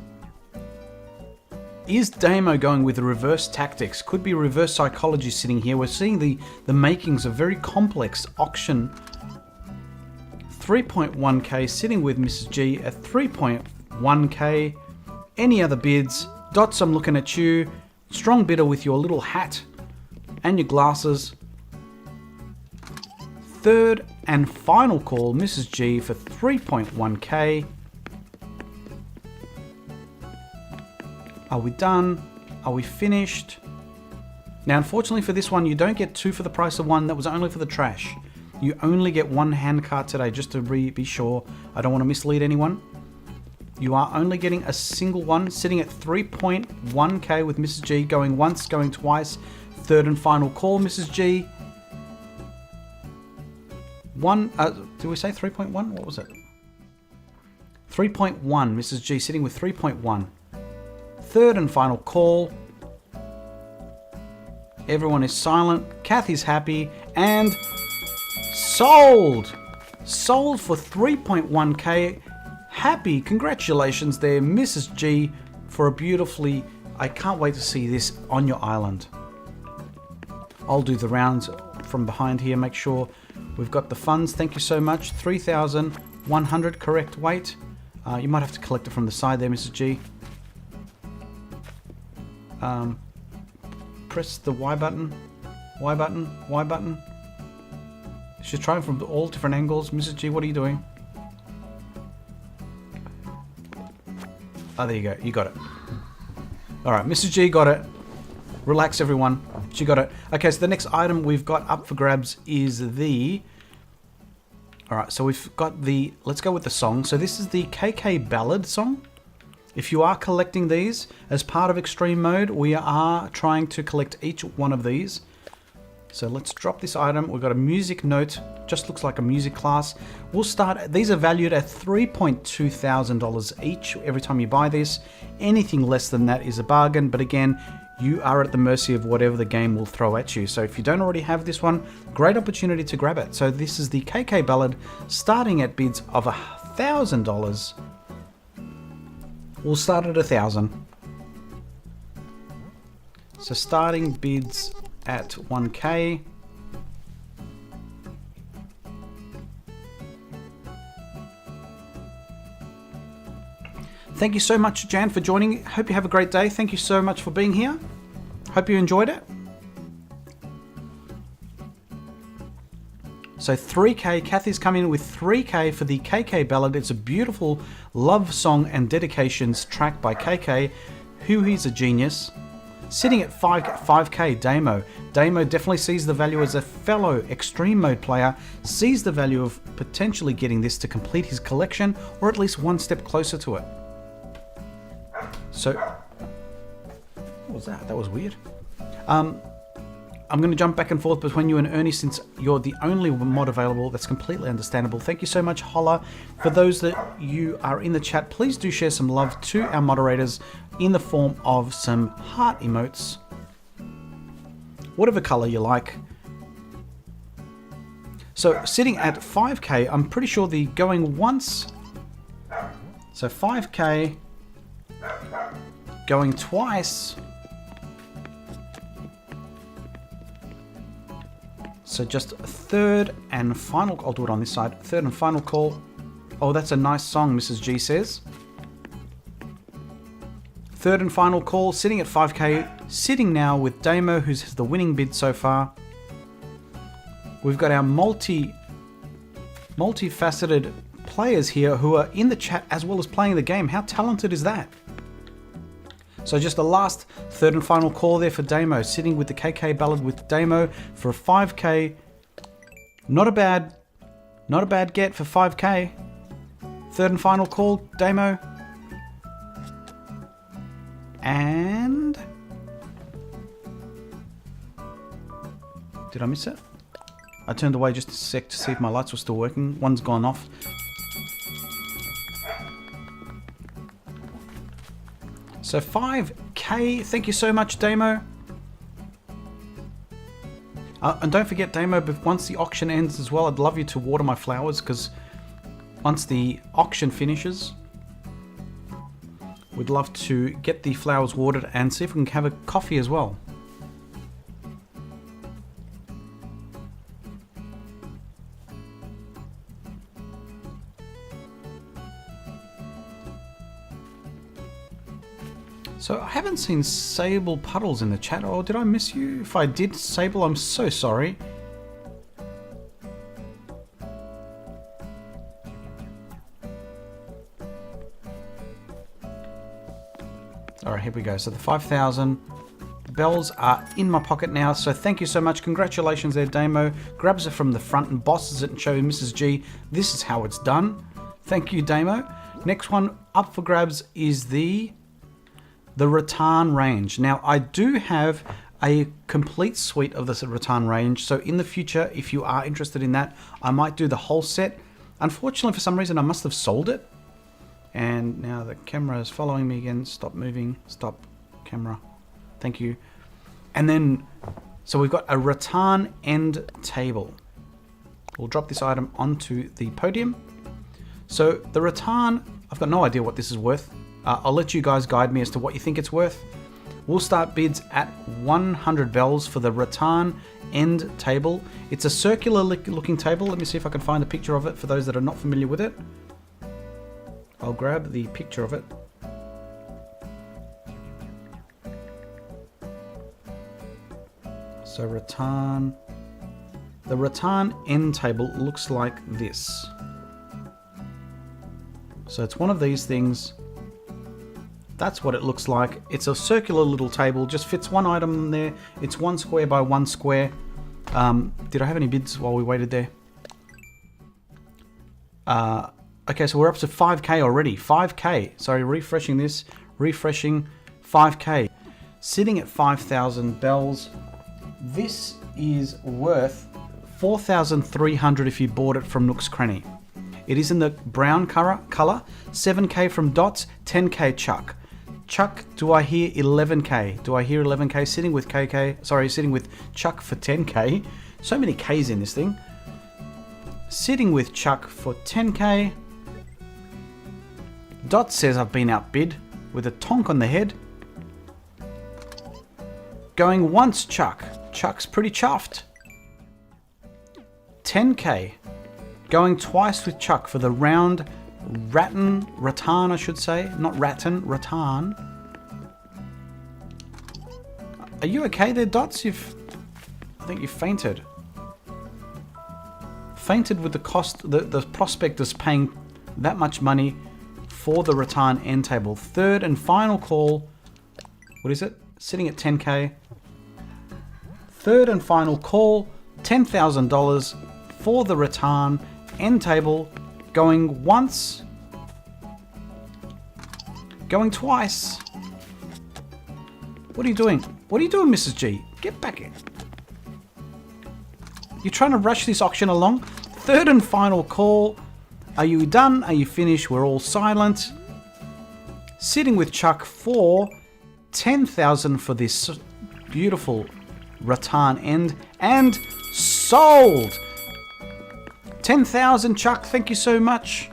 Is Damo going with the reverse tactics? Could be reverse psychology sitting here. We're seeing the makings of very complex auction. 3.1k sitting with Mrs. G at 3.1k. Any other bids? Dots, I'm looking at you. Strong bidder with your little hat and your glasses. Third and final call, Mrs. G for 3.1k. Are we done? Are we finished? Now, unfortunately for this one, you don't get 2 for the price of 1. That was only for the trash. You only get 1 handcart today, just to be sure. I don't want to mislead anyone. You are only getting a single one, sitting at 3.1k with Mrs. G, going once, going twice. Third and final call, Mrs. G. Did we say 3.1? What was it? 3.1, Mrs. G sitting with 3.1. Third and final call. Everyone is silent. Kathy's happy. And sold! Sold for 3.1k. Happy. Congratulations there, Mrs. G, for a beautifully... I can't wait to see this on your island. I'll do the rounds from behind here. Make sure we've got the funds. Thank you so much. 3,100 correct weight. You might have to collect it from the side there, Mrs. G. Press the Y button. Y button. Y button. She's trying from all different angles. Mrs. G, what are you doing? Oh, there you go. You got it. All right, Mrs. G got it. Relax, everyone. She got it. Okay, so the next item we've got up for grabs is the... All right, so we've got the... Let's go with the song. So this is the KK Balad song. If you are collecting these as part of Extreme Mode, we are trying to collect each one of these. So let's drop this item. We've got a music note. Just looks like a music class. We'll start... These are valued at $3,200 each every time you buy this. Anything less than that is a bargain. But again, you are at the mercy of whatever the game will throw at you. So if you don't already have this one, great opportunity to grab it. So this is the KK Ballad, starting at bids of $1,000. We'll start at 1,000. So starting bids at 1k. Thank you so much, Jan, for joining. Hope you have a great day. Thank you so much for being here. Hope you enjoyed it. So 3k, Kathy's coming in with 3k for the KK Ballad. It's a beautiful love song and dedications track by KK, who he's a genius. Sitting at 5k, Damo. Damo definitely sees the value as a fellow Extreme Mode player, sees the value of potentially getting this to complete his collection, or at least one step closer to it. So, what was that? That was weird. I'm going to jump back and forth between you and Ernie since you're the only mod available. That's completely understandable. Thank you so much, Holla. For those that you are in the chat, please do share some love to our moderators in the form of some heart emotes. Whatever color you like. So sitting at 5k, I'm pretty sure the going once. So 5k. Going twice. So just a third and final, I'll do it on this side, third and final call. Oh, that's a nice song, Mrs. G says. Third and final call, sitting at 5k, sitting now with Damo, who's the winning bid so far. We've got our multifaceted players here who are in the chat as well as playing the game. How talented is that? So just the last third and final call there for Damo, sitting with the KK Ballad with Damo for a 5k. Not a bad get for 5k. Third and final call, Damo. And... did I miss it? I turned away just a sec to see if my lights were still working. One's gone off. So 5k, thank you so much, Damo. And don't forget, Damo, but once the auction ends as well, I'd love you to water my flowers, because once the auction finishes, we'd love to get the flowers watered and see if we can have a coffee as well. So I haven't seen Sable Puddles in the chat, or did I miss you? If I did, Sable, I'm so sorry. Alright, here we go. So the 5,000 bells are in my pocket now, so thank you so much. Congratulations there, Damo. Grabs it from the front and bosses it and shows Mrs. G, this is how it's done. Thank you, Damo. Next one up for grabs is the Rattan range. Now, I do have a complete suite of this Rattan range, so in the future, if you are interested in that, I might do the whole set. Unfortunately, for some reason, I must have sold it. And now the camera is following me again. Stop moving. Stop, camera. Thank you. And then, so we've got a Rattan End table. We'll drop this item onto the podium. So the Rattan, I've got no idea what this is worth. I'll let you guys guide me as to what you think it's worth. We'll start bids at 100 bells for the Rattan End table. It's a circular looking table. Let me see if I can find a picture of it for those that are not familiar with it. I'll grab the picture of it. So Rattan, the Rattan End table looks like this. So it's one of these things. That's what it looks like. It's a circular little table, just fits one item in there. It's 1 square by 1 square. Did I have any bids while we waited there? Okay, so we're up to 5k already. 5k. Sorry, refreshing this. Refreshing 5k. Sitting at 5,000 bells. This is worth 4,300 if you bought it from Nook's Cranny. It is in the brown color. 7k from Dots, 10k Chuck. Chuck, do I hear 11k? Do I hear 11k? Sitting with KK, sorry, sitting with Chuck for 10k. So many K's in this thing. Sitting with Chuck for 10k. Dot says I've been outbid with a tonk on the head. Going once, Chuck. Chuck's pretty chuffed. 10k. Going twice with Chuck for the round Rattan, I should say. Not Rattan, Rattan. Are you okay there, Dots? I think you fainted. Fainted with the cost, the prospectus paying that much money for the Rattan End table. Third and final call. What is it? Sitting at 10k. Third and final call. $10,000 for the Rattan End table. Going once. Going twice. What are you doing? What are you doing, Mrs. G? Get back in. You're trying to rush this auction along. Third and final call. Are you done? Are you finished? We're all silent. Sitting with Chuck for 10,000 for this beautiful Rattan End. And sold! 10,000, Chuck. Thank you so much.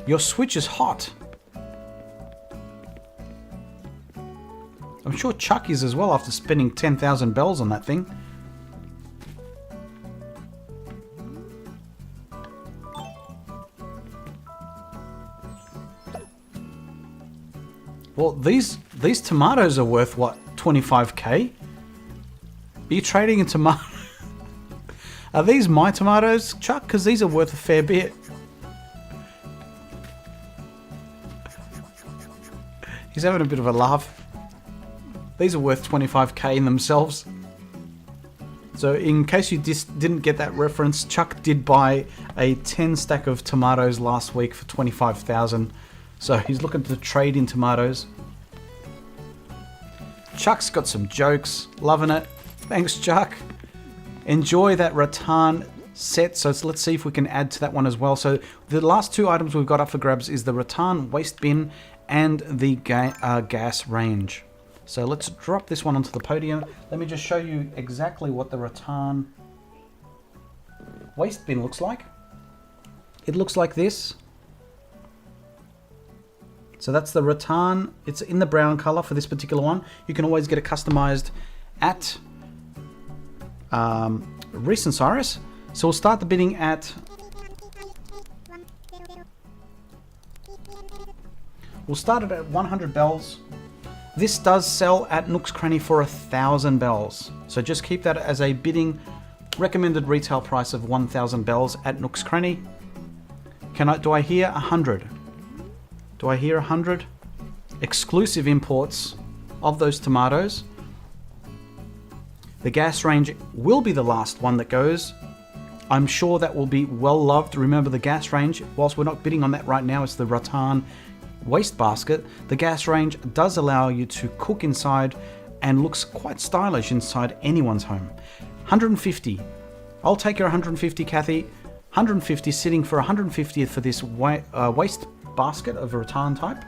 Your switch is hot. I'm sure Chuck is as well after spending 10,000 bells on that thing. Well, these tomatoes are worth what, 25k? Are you trading in tomatoes? Are these my tomatoes, Chuck? Because these are worth a fair bit. He's having a bit of a laugh. These are worth 25k in themselves. So in case you didn't get that reference, Chuck did buy a 10 stack of tomatoes last week for 25,000. So he's looking to trade in tomatoes. Chuck's got some jokes. Loving it. Thanks, Chuck. Enjoy that rattan set. So let's see if we can add to that one as well. So the last two items we've got up for grabs is the rattan waste bin and the gas range. So let's drop this one onto the podium. Let me just show you exactly what the rattan waste bin looks like. It looks like this. So that's the rattan. It's in the brown color for this particular one. You can always get it customized at Reese and Cyrus. So we'll start the bidding at... We'll start it at 100 bells. This does sell at Nook's Cranny for 1,000 bells. So just keep that as a bidding recommended retail price of 1,000 bells at Nook's Cranny. Do I hear 100? Do I hear 100? Exclusive imports of those tomatoes. The gas range will be the last one that goes. I'm sure that will be well loved. Remember, the gas range, whilst we're not bidding on that right now, it's the rattan waste basket. The gas range does allow you to cook inside and looks quite stylish inside anyone's home. 150. I'll take your 150, Kathy. 150 sitting for 150th for this waste basket of a rattan type.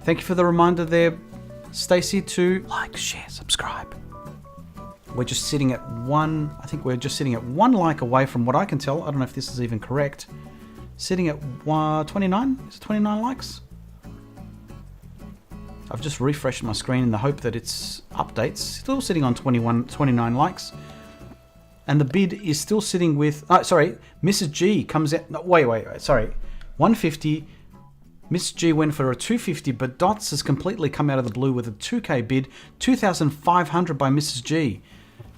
Thank you for the reminder there, Stacey, to like, share, subscribe. We're just sitting at one, I think we're just sitting at one like away from what I can tell. I don't know if this is even correct. Sitting at 29? Is it 29 likes? I've just refreshed my screen in the hope that it's updates. Still sitting on 29 likes. And the bid is still sitting with... sorry, Mrs. G comes out... No, wait, sorry. 150. Mrs. G went for a 250, but Dots has completely come out of the blue with a 2K bid. 2,500 by Mrs. G.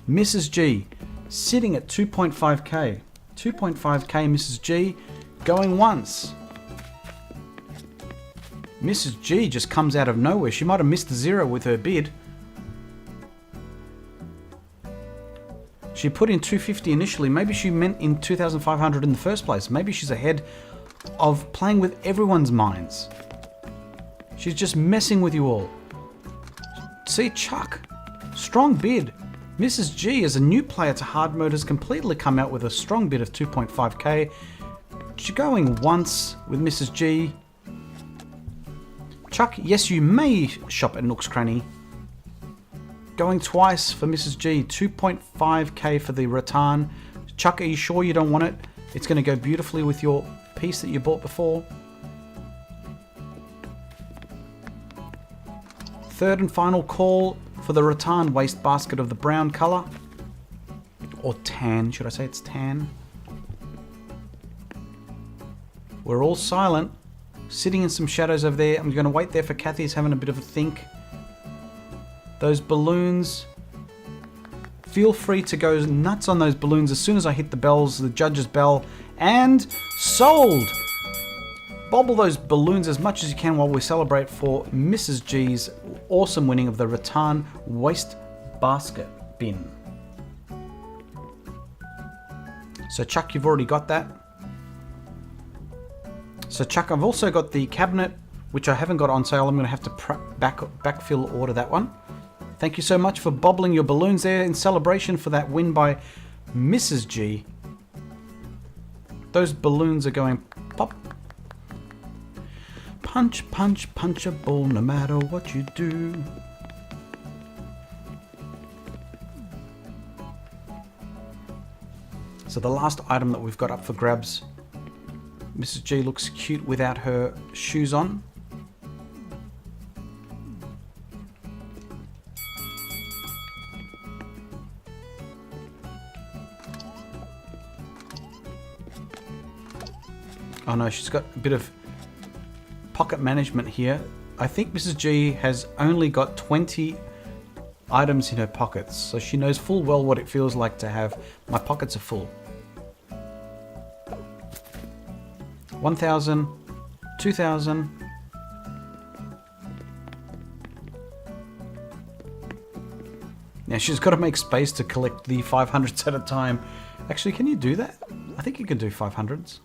Mrs. G sitting at 2.5K. 2.5K Mrs. G going once. Mrs. G just comes out of nowhere. She might have missed the zero with her bid. She put in 250 initially. Maybe she meant in 2,500 in the first place. Maybe she's ahead of playing with everyone's minds. She's just messing with you all. See, Chuck. Strong bid. Mrs. G, as a new player to hard mode, has completely come out with a strong bid of 2.5K. She's going once with Mrs. G. Chuck, yes, you may shop at Nook's Cranny. Going twice for Mrs. G. 2.5K for the rattan. Chuck, are you sure you don't want it? It's going to go beautifully with your piece that you bought before. Third and final call for the rattan waste basket of the brown colour. Or tan, should I say it's tan? We're all silent. Sitting in some shadows over there. I'm going to wait there for Kathy's having a bit of a think. Those balloons. Feel free to go nuts on those balloons as soon as I hit the bells, the judge's bell. And sold! Bobble those balloons as much as you can while we celebrate for Mrs. G's awesome winning of the rattan waste basket bin. So Chuck, you've already got that. So Chuck, I've also got the cabinet, which I haven't got on sale. I'm going to have to backfill order that one. Thank you so much for bobbling your balloons there in celebration for that win by Mrs. G. Those balloons are going pop. Punch, punch, punch a ball no matter what you do. So the last item that we've got up for grabs. Mrs. G looks cute without her shoes on. Oh no, she's got a bit of pocket management here. I think Mrs. G has only got 20 items in her pockets, so she knows full well what it feels like to have my pockets are full. 1,000, 2,000. Now she's got to make space to collect the 500s at a time. Actually, can you do that? I think you can do 500s.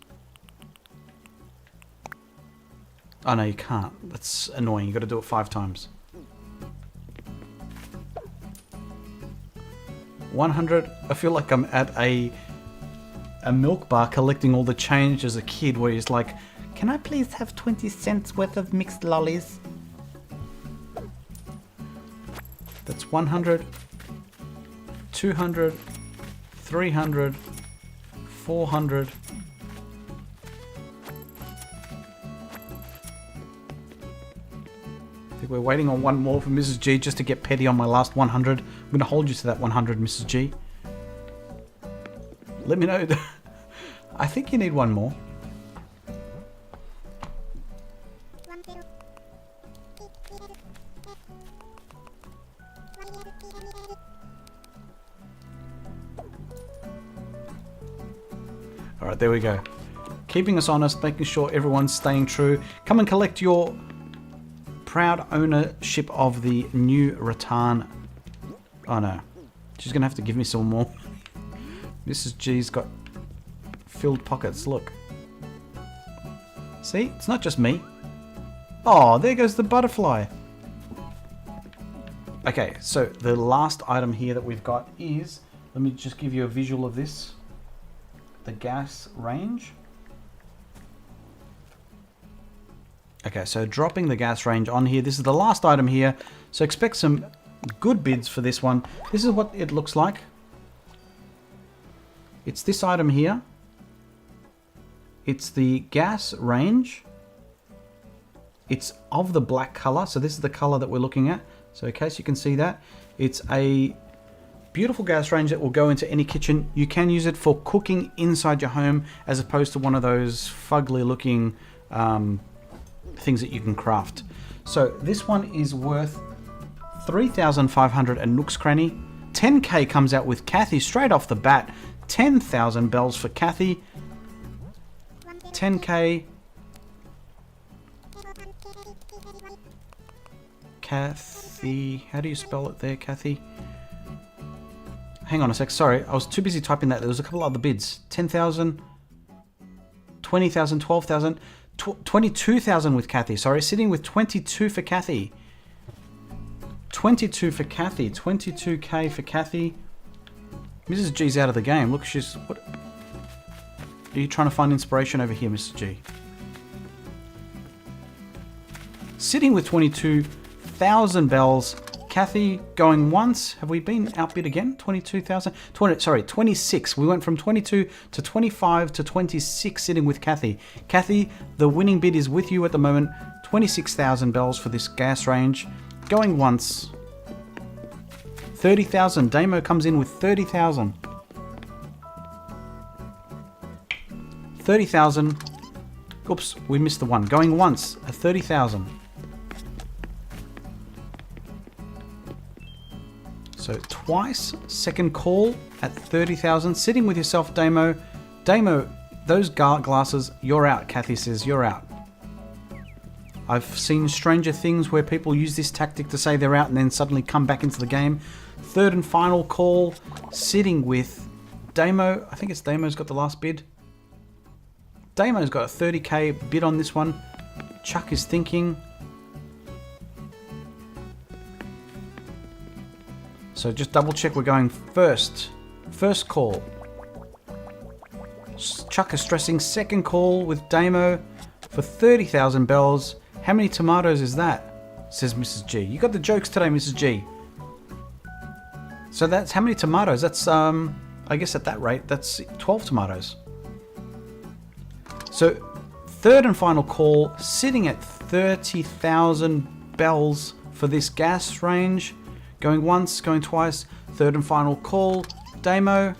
Oh no, you can't. That's annoying. You got to do it 5 times. 100. I feel like I'm at a milk bar collecting all the change as a kid, where he's like, "Can I please have 20 cents worth of mixed lollies?" That's 100, 200, 300, 400. I think we're waiting on one more for Mrs. G just to get petty on my last 100. I'm going to hold you to that 100, Mrs. G. Let me know. I think you need one more. Alright, there we go. Keeping us honest, making sure everyone's staying true. Come and collect your proud ownership of the new Rattan. Oh no. She's going to have to give me some more. Mrs. G's got filled pockets, look. See? It's not just me. Oh, there goes the butterfly. Okay, so the last item here that we've got is, let me just give you a visual of this. The gas range. Okay, so dropping the gas range on here. This is the last item here. So expect some good bids for this one. This is what it looks like. It's this item here. It's the gas range. It's of the black color. So this is the color that we're looking at. So in case you can see that, it's a beautiful gas range that will go into any kitchen. You can use it for cooking inside your home as opposed to one of those fugly looking things that you can craft. So this one is worth 3,500 at Nook's Cranny. 10k comes out with Kathy straight off the bat. 10,000 bells for Kathy. 10k. Kathy, how do you spell it there, Kathy? Hang on a sec, sorry, I was too busy typing that. There was a couple other bids. 10,000, 20,000, 12,000, 22,000 with Kathy. Sorry, sitting with 22 for Kathy. 22 for Kathy, 22k for Kathy. Mrs. G's out of the game. Look, she's... What? Are you trying to find inspiration over here, Mrs. G? Sitting with 22,000 bells. Kathy going once. Have we been outbid again? 22,000? 26. We went from 22 to 25 to 26 sitting with Kathy. Kathy, the winning bid is with you at the moment. 26,000 bells for this gas range. Going once. 30,000. Damo comes in with 30,000. 30,000. Oops, we missed the one. Going once at 30,000. So twice, second call at 30,000. Sitting with yourself, Damo. Damo, those glasses, you're out, Kathy says, you're out. I've seen stranger things where people use this tactic to say they're out and then suddenly come back into the game. Third and final call, sitting with Damo. I think it's Damo's got the last bid. Damo's got a 30k bid on this one. Chuck is thinking. So just double check we're going first. First call. Chuck is stressing. Second call with Damo for 30,000 bells. How many tomatoes is that? Says Mrs. G. You got the jokes today, Mrs. G. So that's how many tomatoes? That's, I guess at that rate, that's 12 tomatoes. So third and final call, sitting at 30,000 bells for this gas range. Going once, going twice. Third and final call. Damo.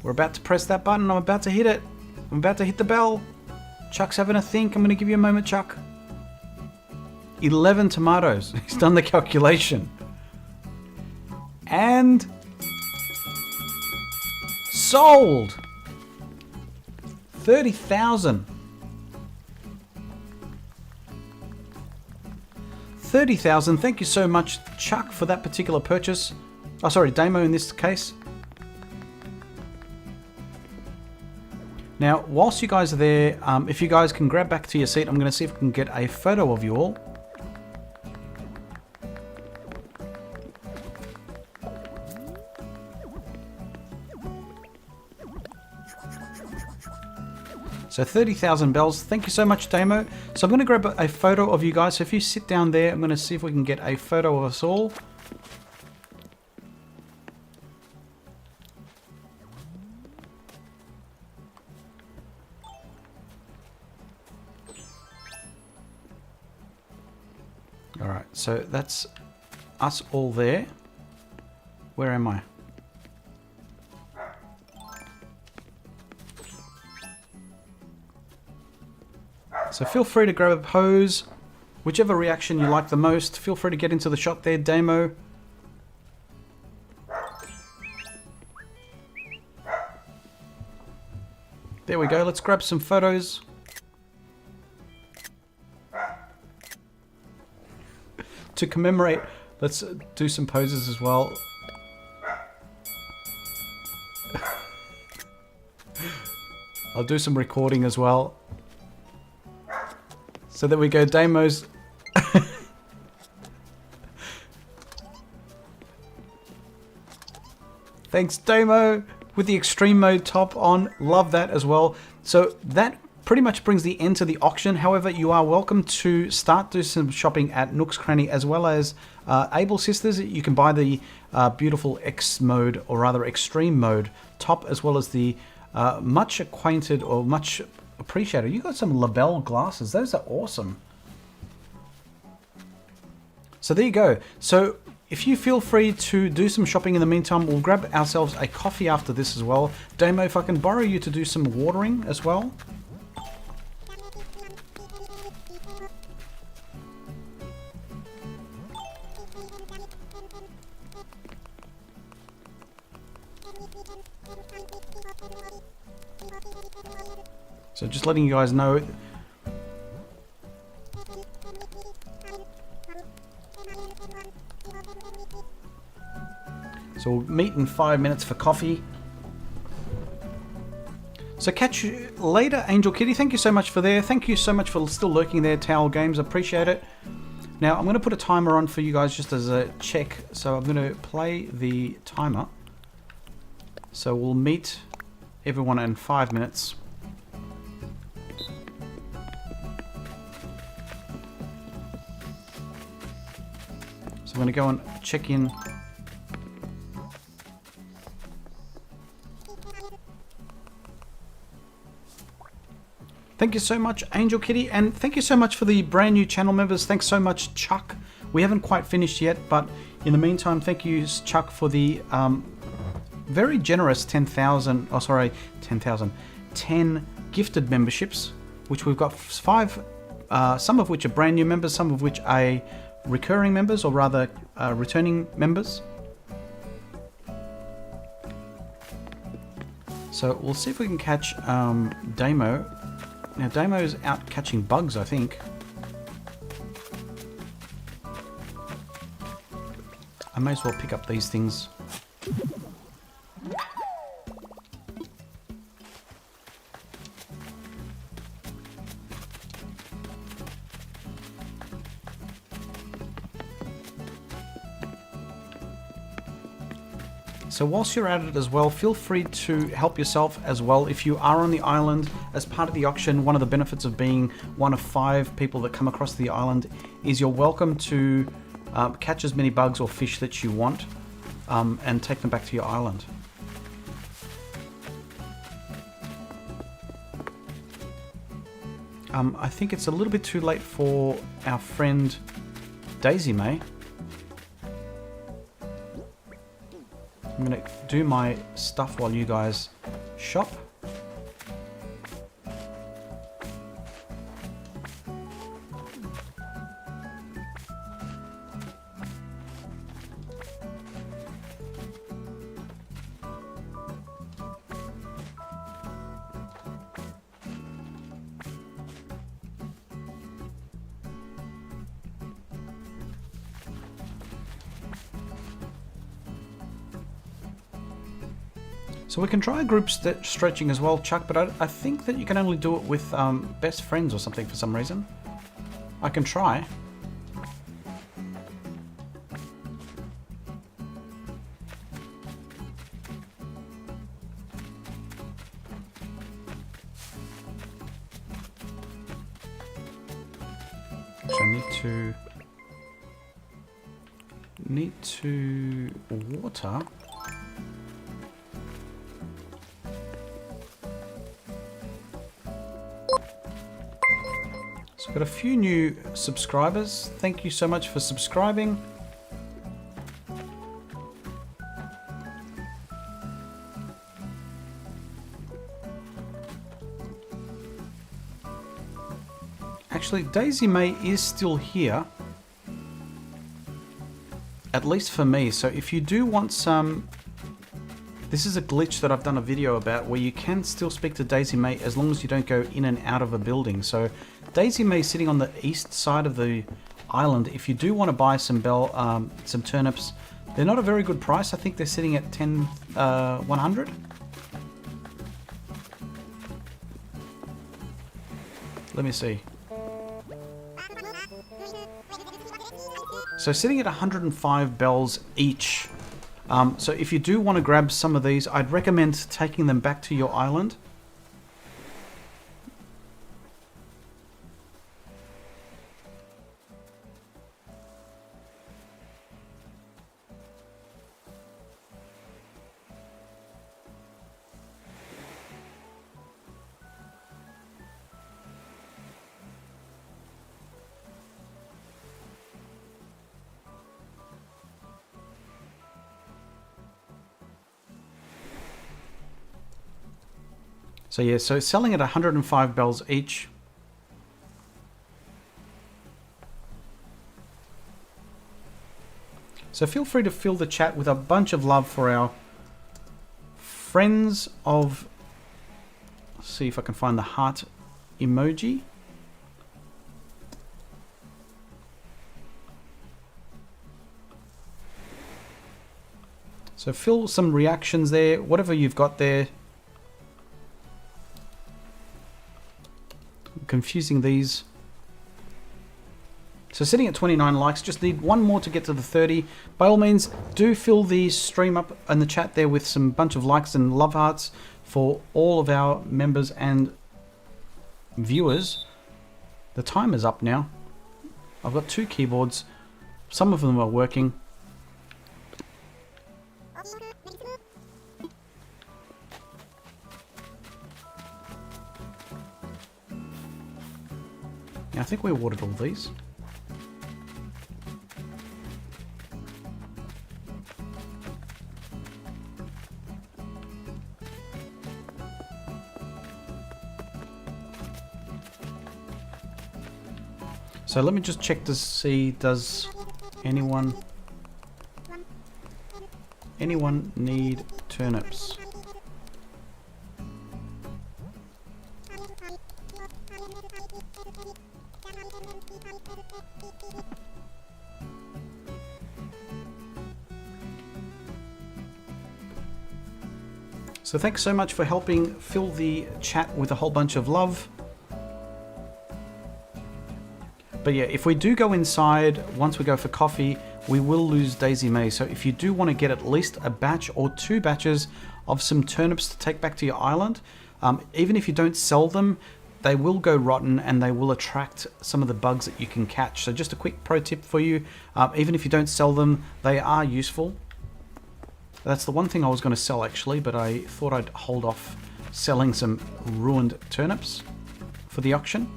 We're about to press that button. I'm about to hit it. I'm about to hit the bell. Chuck's having a think. I'm going to give you a moment, Chuck. 11 tomatoes. He's done the calculation. And... sold! 30,000. 30,000. Thank you so much, Chuck, for that particular purchase. Oh, sorry, Damo in this case. Now, whilst you guys are there, if you guys can grab back to your seat, I'm going to see if we can get a photo of you all. So 30,000 bells. Thank you so much, Damo. So I'm going to grab a photo of you guys. So if you sit down there, I'm going to see if we can get a photo of us all. All right, so that's us all there. Where am I? So feel free to grab a pose, whichever reaction you like the most. Feel free to get into the shot there, Damo. There we go, let's grab some photos. To commemorate, let's do some poses as well. I'll do some recording as well. So there we go, Damo's. Thanks, Damo, with the extreme mode top on. Love that as well. So that pretty much brings the end to the auction. However, you are welcome to start doing some shopping at Nook's Cranny, as well as Able Sisters. You can buy the beautiful X mode, or rather extreme mode top, as well as the much acquainted or much appreciated. You got some label glasses. Those are awesome. So there you go. So if you feel free to do some shopping in the meantime, we'll grab ourselves a coffee after this as well. Damo, if I can borrow you to do some watering as well. So just letting you guys know. So we'll meet in 5 minutes for coffee. So catch you later, Angel Kitty. Thank you so much for there. Thank you so much for still lurking there, Towel Games. Appreciate it. Now I'm going to put a timer on for you guys just as a check. So I'm going to play the timer. So we'll meet everyone in 5 minutes. So I'm going to go and check in. Thank you so much, Angel Kitty, and thank you so much for the brand new channel members. Thanks so much, Chuck. We haven't quite finished yet, but in the meantime, thank you, Chuck, for the very generous 10 gifted memberships, which we've got 5, some of which are brand new members, some of which are recurring members, or rather returning members. So we'll see if we can catch Damo. Now Damo's out catching bugs, I think. I may as well pick up these things. So whilst you're at it as well, feel free to help yourself as well. If you are on the island as part of the auction, one of the benefits of being one of 5 people that come across the island is you're welcome to catch as many bugs or fish that you want and take them back to your island. I think it's a little bit too late for our friend Daisy May. I'm going to do my stuff while you guys shop. So we can try group stretching as well, Chuck, but I think that you can only do it with best friends or something for some reason. I can try. So I need to water. So I've got a few new subscribers. Thank you so much for subscribing. Actually, Daisy May is still here. At least for me. So if you do want some... This is a glitch that I've done a video about where you can still speak to Daisy May as long as you don't go in and out of a building. So Daisy May is sitting on the east side of the island. If you do want to buy some turnips, they're not a very good price. I think they're sitting at 100. Let me see. So sitting at 105 bells each. So if you do want to grab some of these, I'd recommend taking them back to your island. So yeah, so selling at 105 bells each. So feel free to fill the chat with a bunch of love for our friends of... Let's see if I can find the heart emoji. So fill some reactions there, whatever you've got there. Confusing these. So sitting at 29 likes, just need one more to get to the 30. By all means, do fill the stream up in the chat there with some bunch of likes and love hearts for all of our members and viewers. The time is up now. I've got 2 keyboards. Some of them are working. I think we watered all these. So let me just check to see, does anyone need turnips? So thanks so much for helping fill the chat with a whole bunch of love. But yeah, if we do go inside, once we go for coffee, we will lose Daisy May. So if you do want to get at least a batch or 2 batches of some turnips to take back to your island, even if you don't sell them, they will go rotten and they will attract some of the bugs that you can catch. So just a quick pro tip for you, even if you don't sell them, they are useful. That's the one thing I was going to sell actually, but I thought I'd hold off selling some ruined turnips for the auction.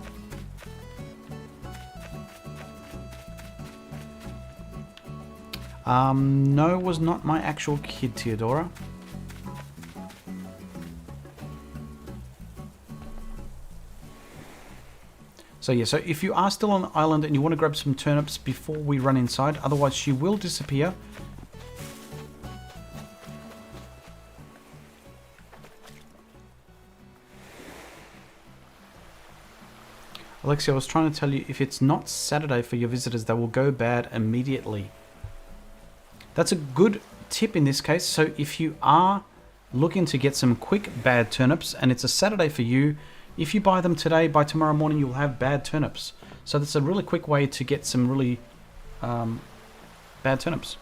No, was not my actual kid, Theodora. So yeah, so if you are still on the island and you want to grab some turnips before we run inside, otherwise she will disappear. Alexi, I was trying to tell you, if it's not Saturday for your visitors, they will go bad immediately. That's a good tip in this case. So if you are looking to get some quick bad turnips, and it's a Saturday for you. If you buy them today, by tomorrow morning you'll have bad turnips. So that's a really quick way to get some really bad turnips.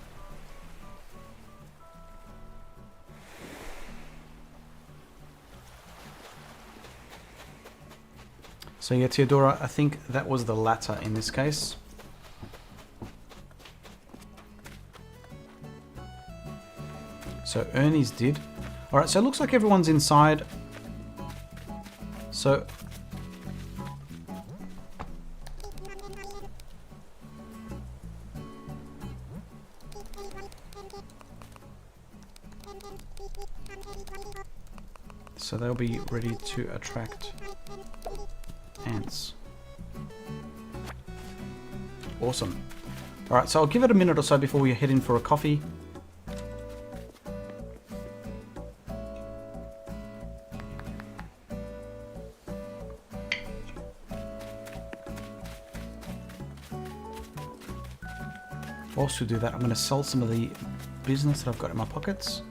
So yeah, Theodora, I think that was the latter in this case. So Ernie's did. Alright, so it looks like everyone's inside. So... So they'll be ready to attract ants. Awesome. Alright, so I'll give it a minute or so before we head in for a coffee. Whilst we do that, I'm going to sell some of the business that I've got in my pockets.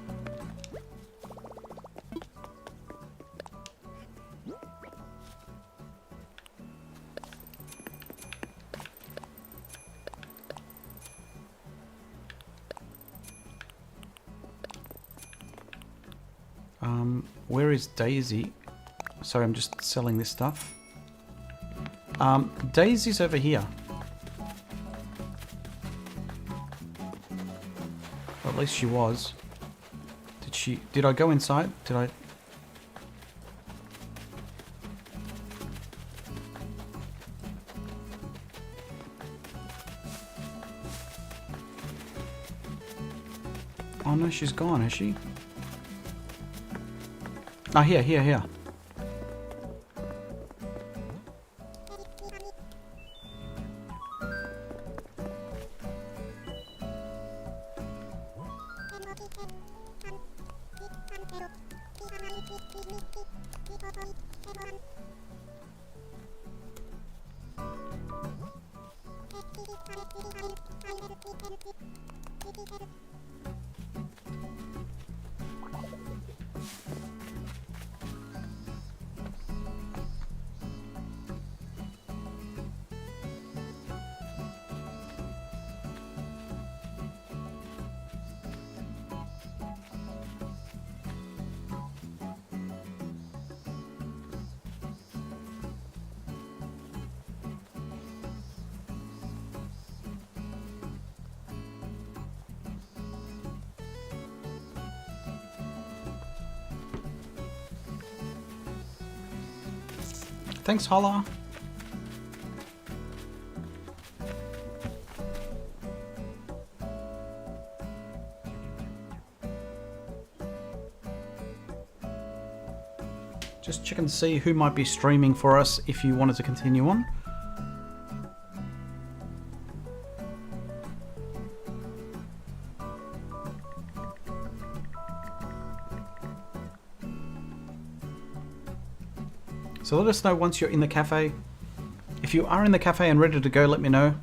Where is Daisy? Sorry, I'm just selling this stuff. Daisy's over here. Or at least she was. Did I go inside? Did I? Oh no, she's gone, has she? Ah, here. Thanks, Holla. Just check and see who might be streaming for us if you wanted to continue on. So let us know once you're in the cafe. If you are in the cafe and ready to go, let me know.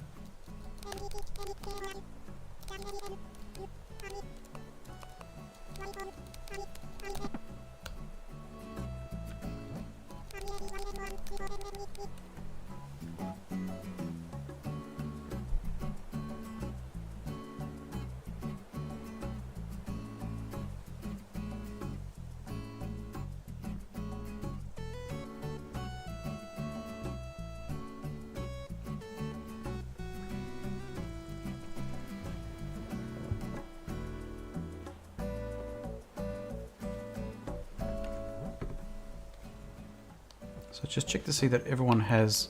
So just check to see that everyone has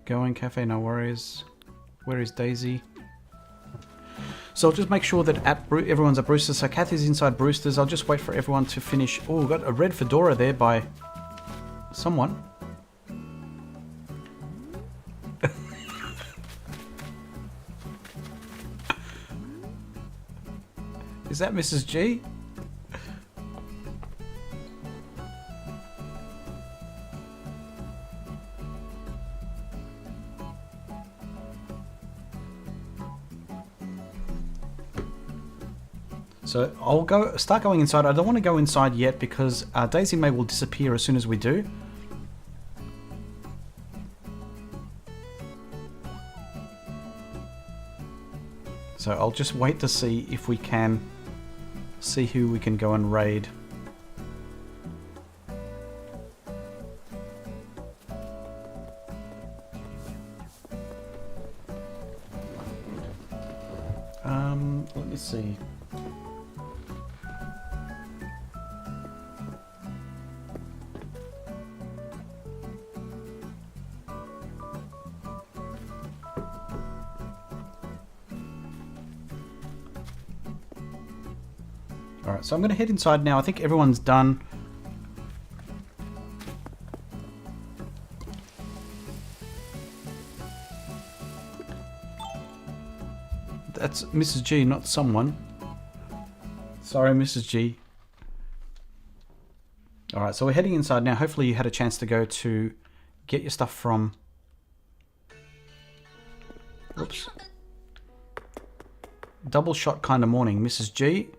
going. Cafe, no worries. Where is Daisy? So I'll just make sure that everyone's at Brewster's. So Kathy's inside Brewster's. I'll just wait for everyone to finish. Oh, we've got a red fedora there by someone. Is that Mrs. G? So I'll start going inside. I don't want to go inside yet because Daisy May will disappear as soon as we do. So I'll just wait to see if we can see who we can go and raid. Let me see. Alright, so I'm going to head inside now. I think everyone's done. That's Mrs. G, not someone. Sorry, Mrs. G. Alright, so we're heading inside now. Hopefully you had a chance to go to get your stuff from... Oops. Double shot kind of morning, Mrs. G.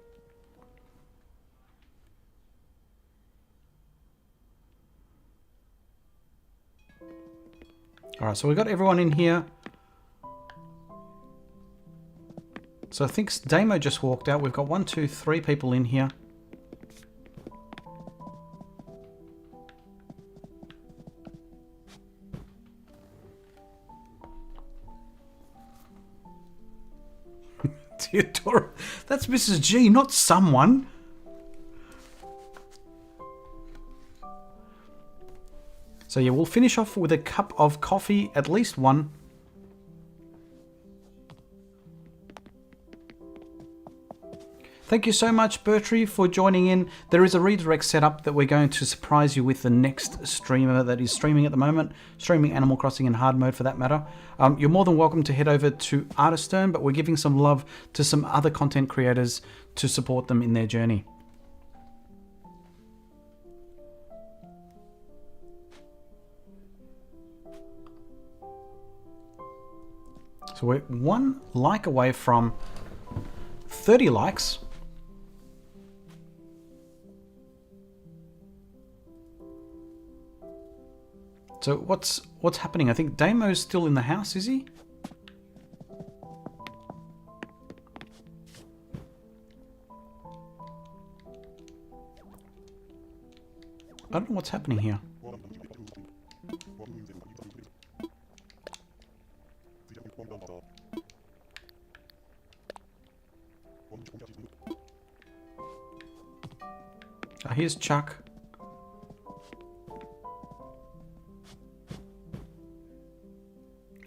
Alright, so we've got everyone in here. So I think Damo just walked out. We've got 1, 2, 3 people in here. Theodora, that's Mrs. G, not someone. So yeah, we'll finish off with a cup of coffee, at least one. Thank you so much, Bertree, for joining in. There is a redirect setup that we're going to surprise you with the next streamer that is streaming at the moment, streaming Animal Crossing in hard mode for that matter. You're more than welcome to head over to Artistern, but we're giving some love to some other content creators to support them in their journey. So we're 1 like away from 30 likes. So what's happening? I think Damo's still in the house, is he? I don't know what's happening here. Here's Chuck.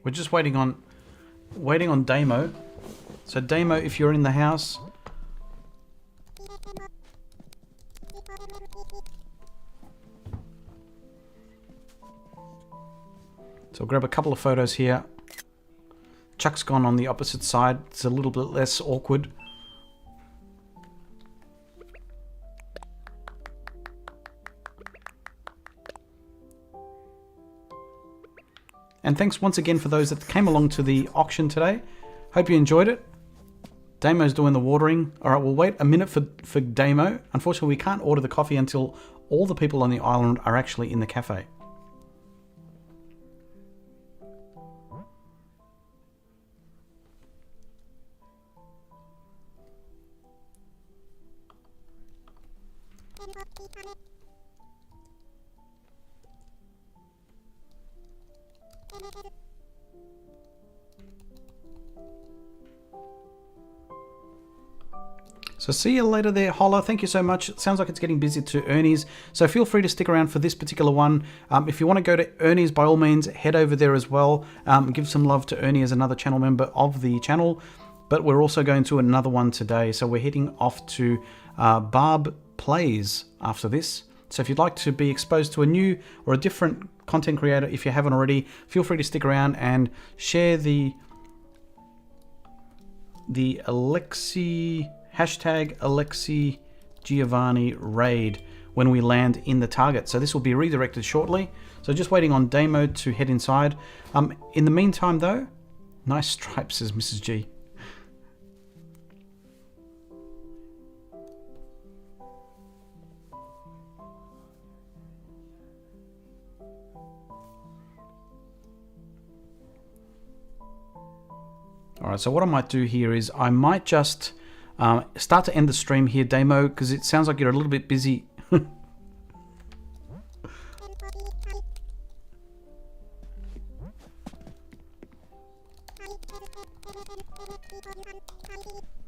We're just waiting on Damo. So Damo, if you're in the house. So I'll grab a couple of photos here. Chuck's gone on the opposite side. It's a little bit less awkward. And thanks once again for those that came along to the auction today. Hope you enjoyed it. Damo's doing the watering. Alright, we'll wait a minute for Damo. Unfortunately, we can't order the coffee until all the people on the island are actually in the cafe. So see you later there, Holla. Thank you so much. It sounds like it's getting busy to Ernie's. So feel free to stick around for this particular one. If you want to go to Ernie's, by all means, head over there as well. Give some love to Ernie as another channel member of the channel. But we're also going to another one today. So we're heading off to Barb Plays after this. So if you'd like to be exposed to a new or a different content creator, if you haven't already, feel free to stick around and share the Alexi... Hashtag Alexi Giovani raid when we land in the target. So this will be redirected shortly. So just waiting on Damo to head inside. In the meantime though, nice stripes, says Mrs. G. All right, so what I might do here is I might just start to end the stream here, Damo, because it sounds like you're a little bit busy.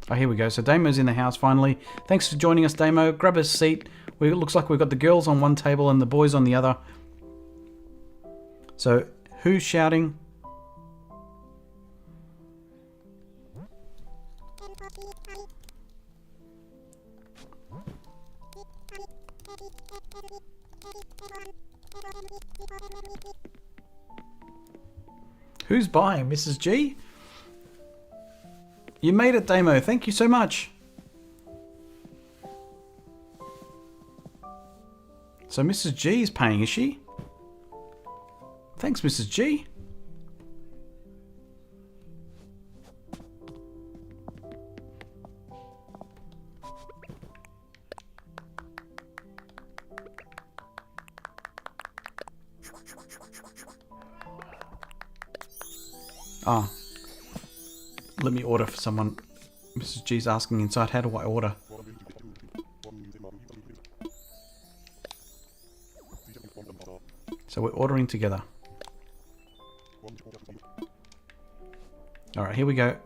Oh, here we go. So Damo's in the house finally. Thanks for joining us, Damo. Grab a seat. It looks like we've got the girls on one table and the boys on the other. So who's shouting? Who's buying, Mrs. G? You made it, Damo. Thank you so much. So Mrs. G is paying, is she? Thanks, Mrs. G. Ah. Let me order for someone. Mrs. G's asking inside, how do I order? So we're ordering together. Alright, here we go.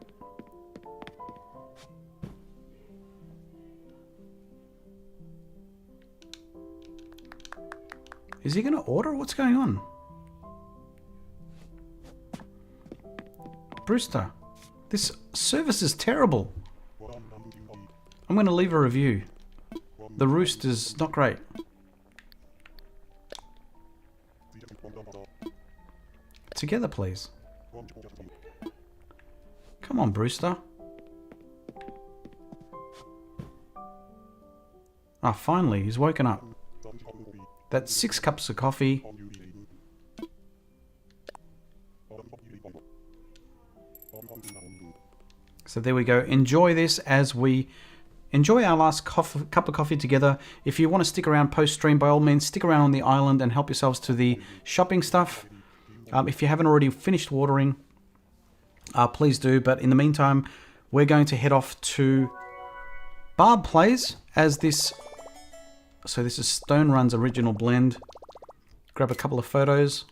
Is he going to order? What's going on? Brewster, this service is terrible. I'm going to leave a review. The roost is not great. Together, please. Come on, Brewster. Ah, finally, he's woken up. That's 6 cups of coffee. So there we go. Enjoy this as we enjoy our last cup of coffee together. If you want to stick around post-stream, by all means, stick around on the island and help yourselves to the shopping stuff. If you haven't already finished watering, please do. But in the meantime, we're going to head off to Barb Plays as this. So this is Stonerun's original blend. Grab a couple of photos.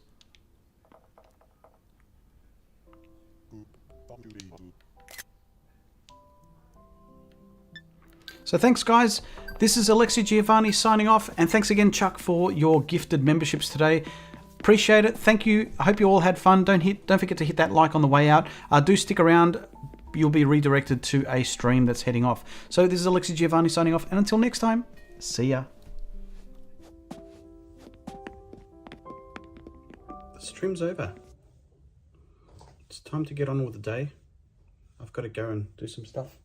So thanks, guys. This is Alexi Giovani signing off. And thanks again, Chuck, for your gifted memberships today. Appreciate it. Thank you. I hope you all had fun. Don't forget to hit that like on the way out. Do stick around. You'll be redirected to a stream that's heading off. So this is Alexi Giovani signing off. And until next time, see ya. The stream's over. It's time to get on with the day. I've got to go and do some stuff.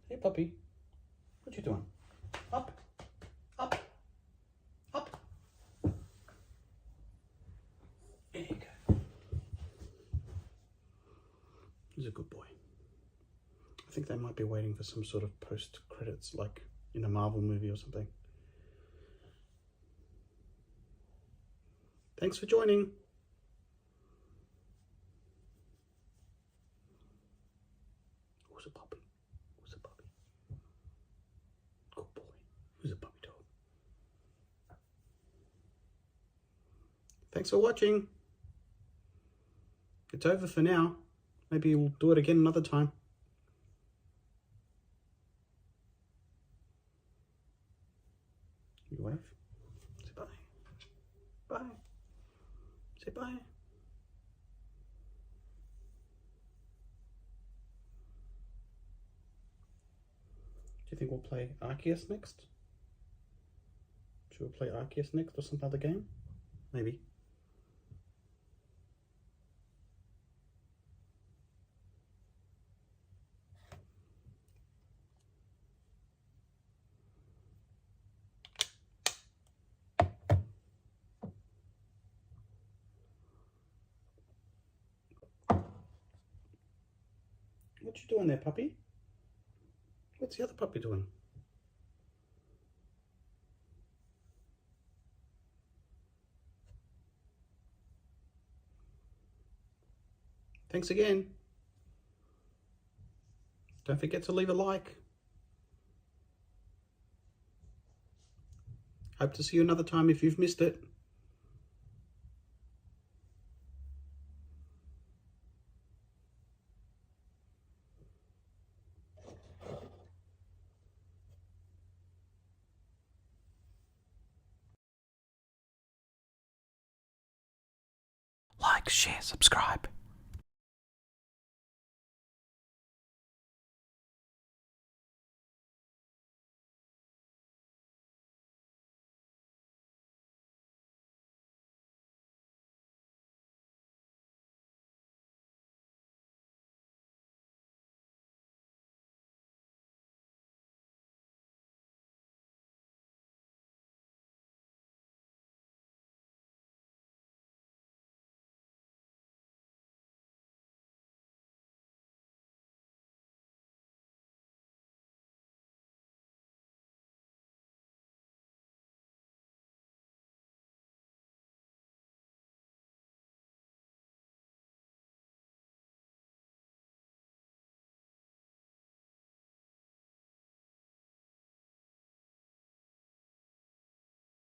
Hey, puppy. What you doing? Up. Up. Up. There you go. He's a good boy. I think they might be waiting for some sort of post-credits, like in a Marvel movie or something. Thanks for joining. Who's a puppy? Who's a puppy? Good boy. Who's a puppy dog? Thanks for watching. It's over for now. Maybe we'll do it again another time. You wave. Say bye. Bye. Say bye. Do you think we'll play Arceus next? Should we play Arceus next or some other game? Maybe. What you doing there, puppy? What's the other puppy doing? Thanks again. Don't forget to leave a like. Hope to see you another time if you've missed it. Like, share, subscribe.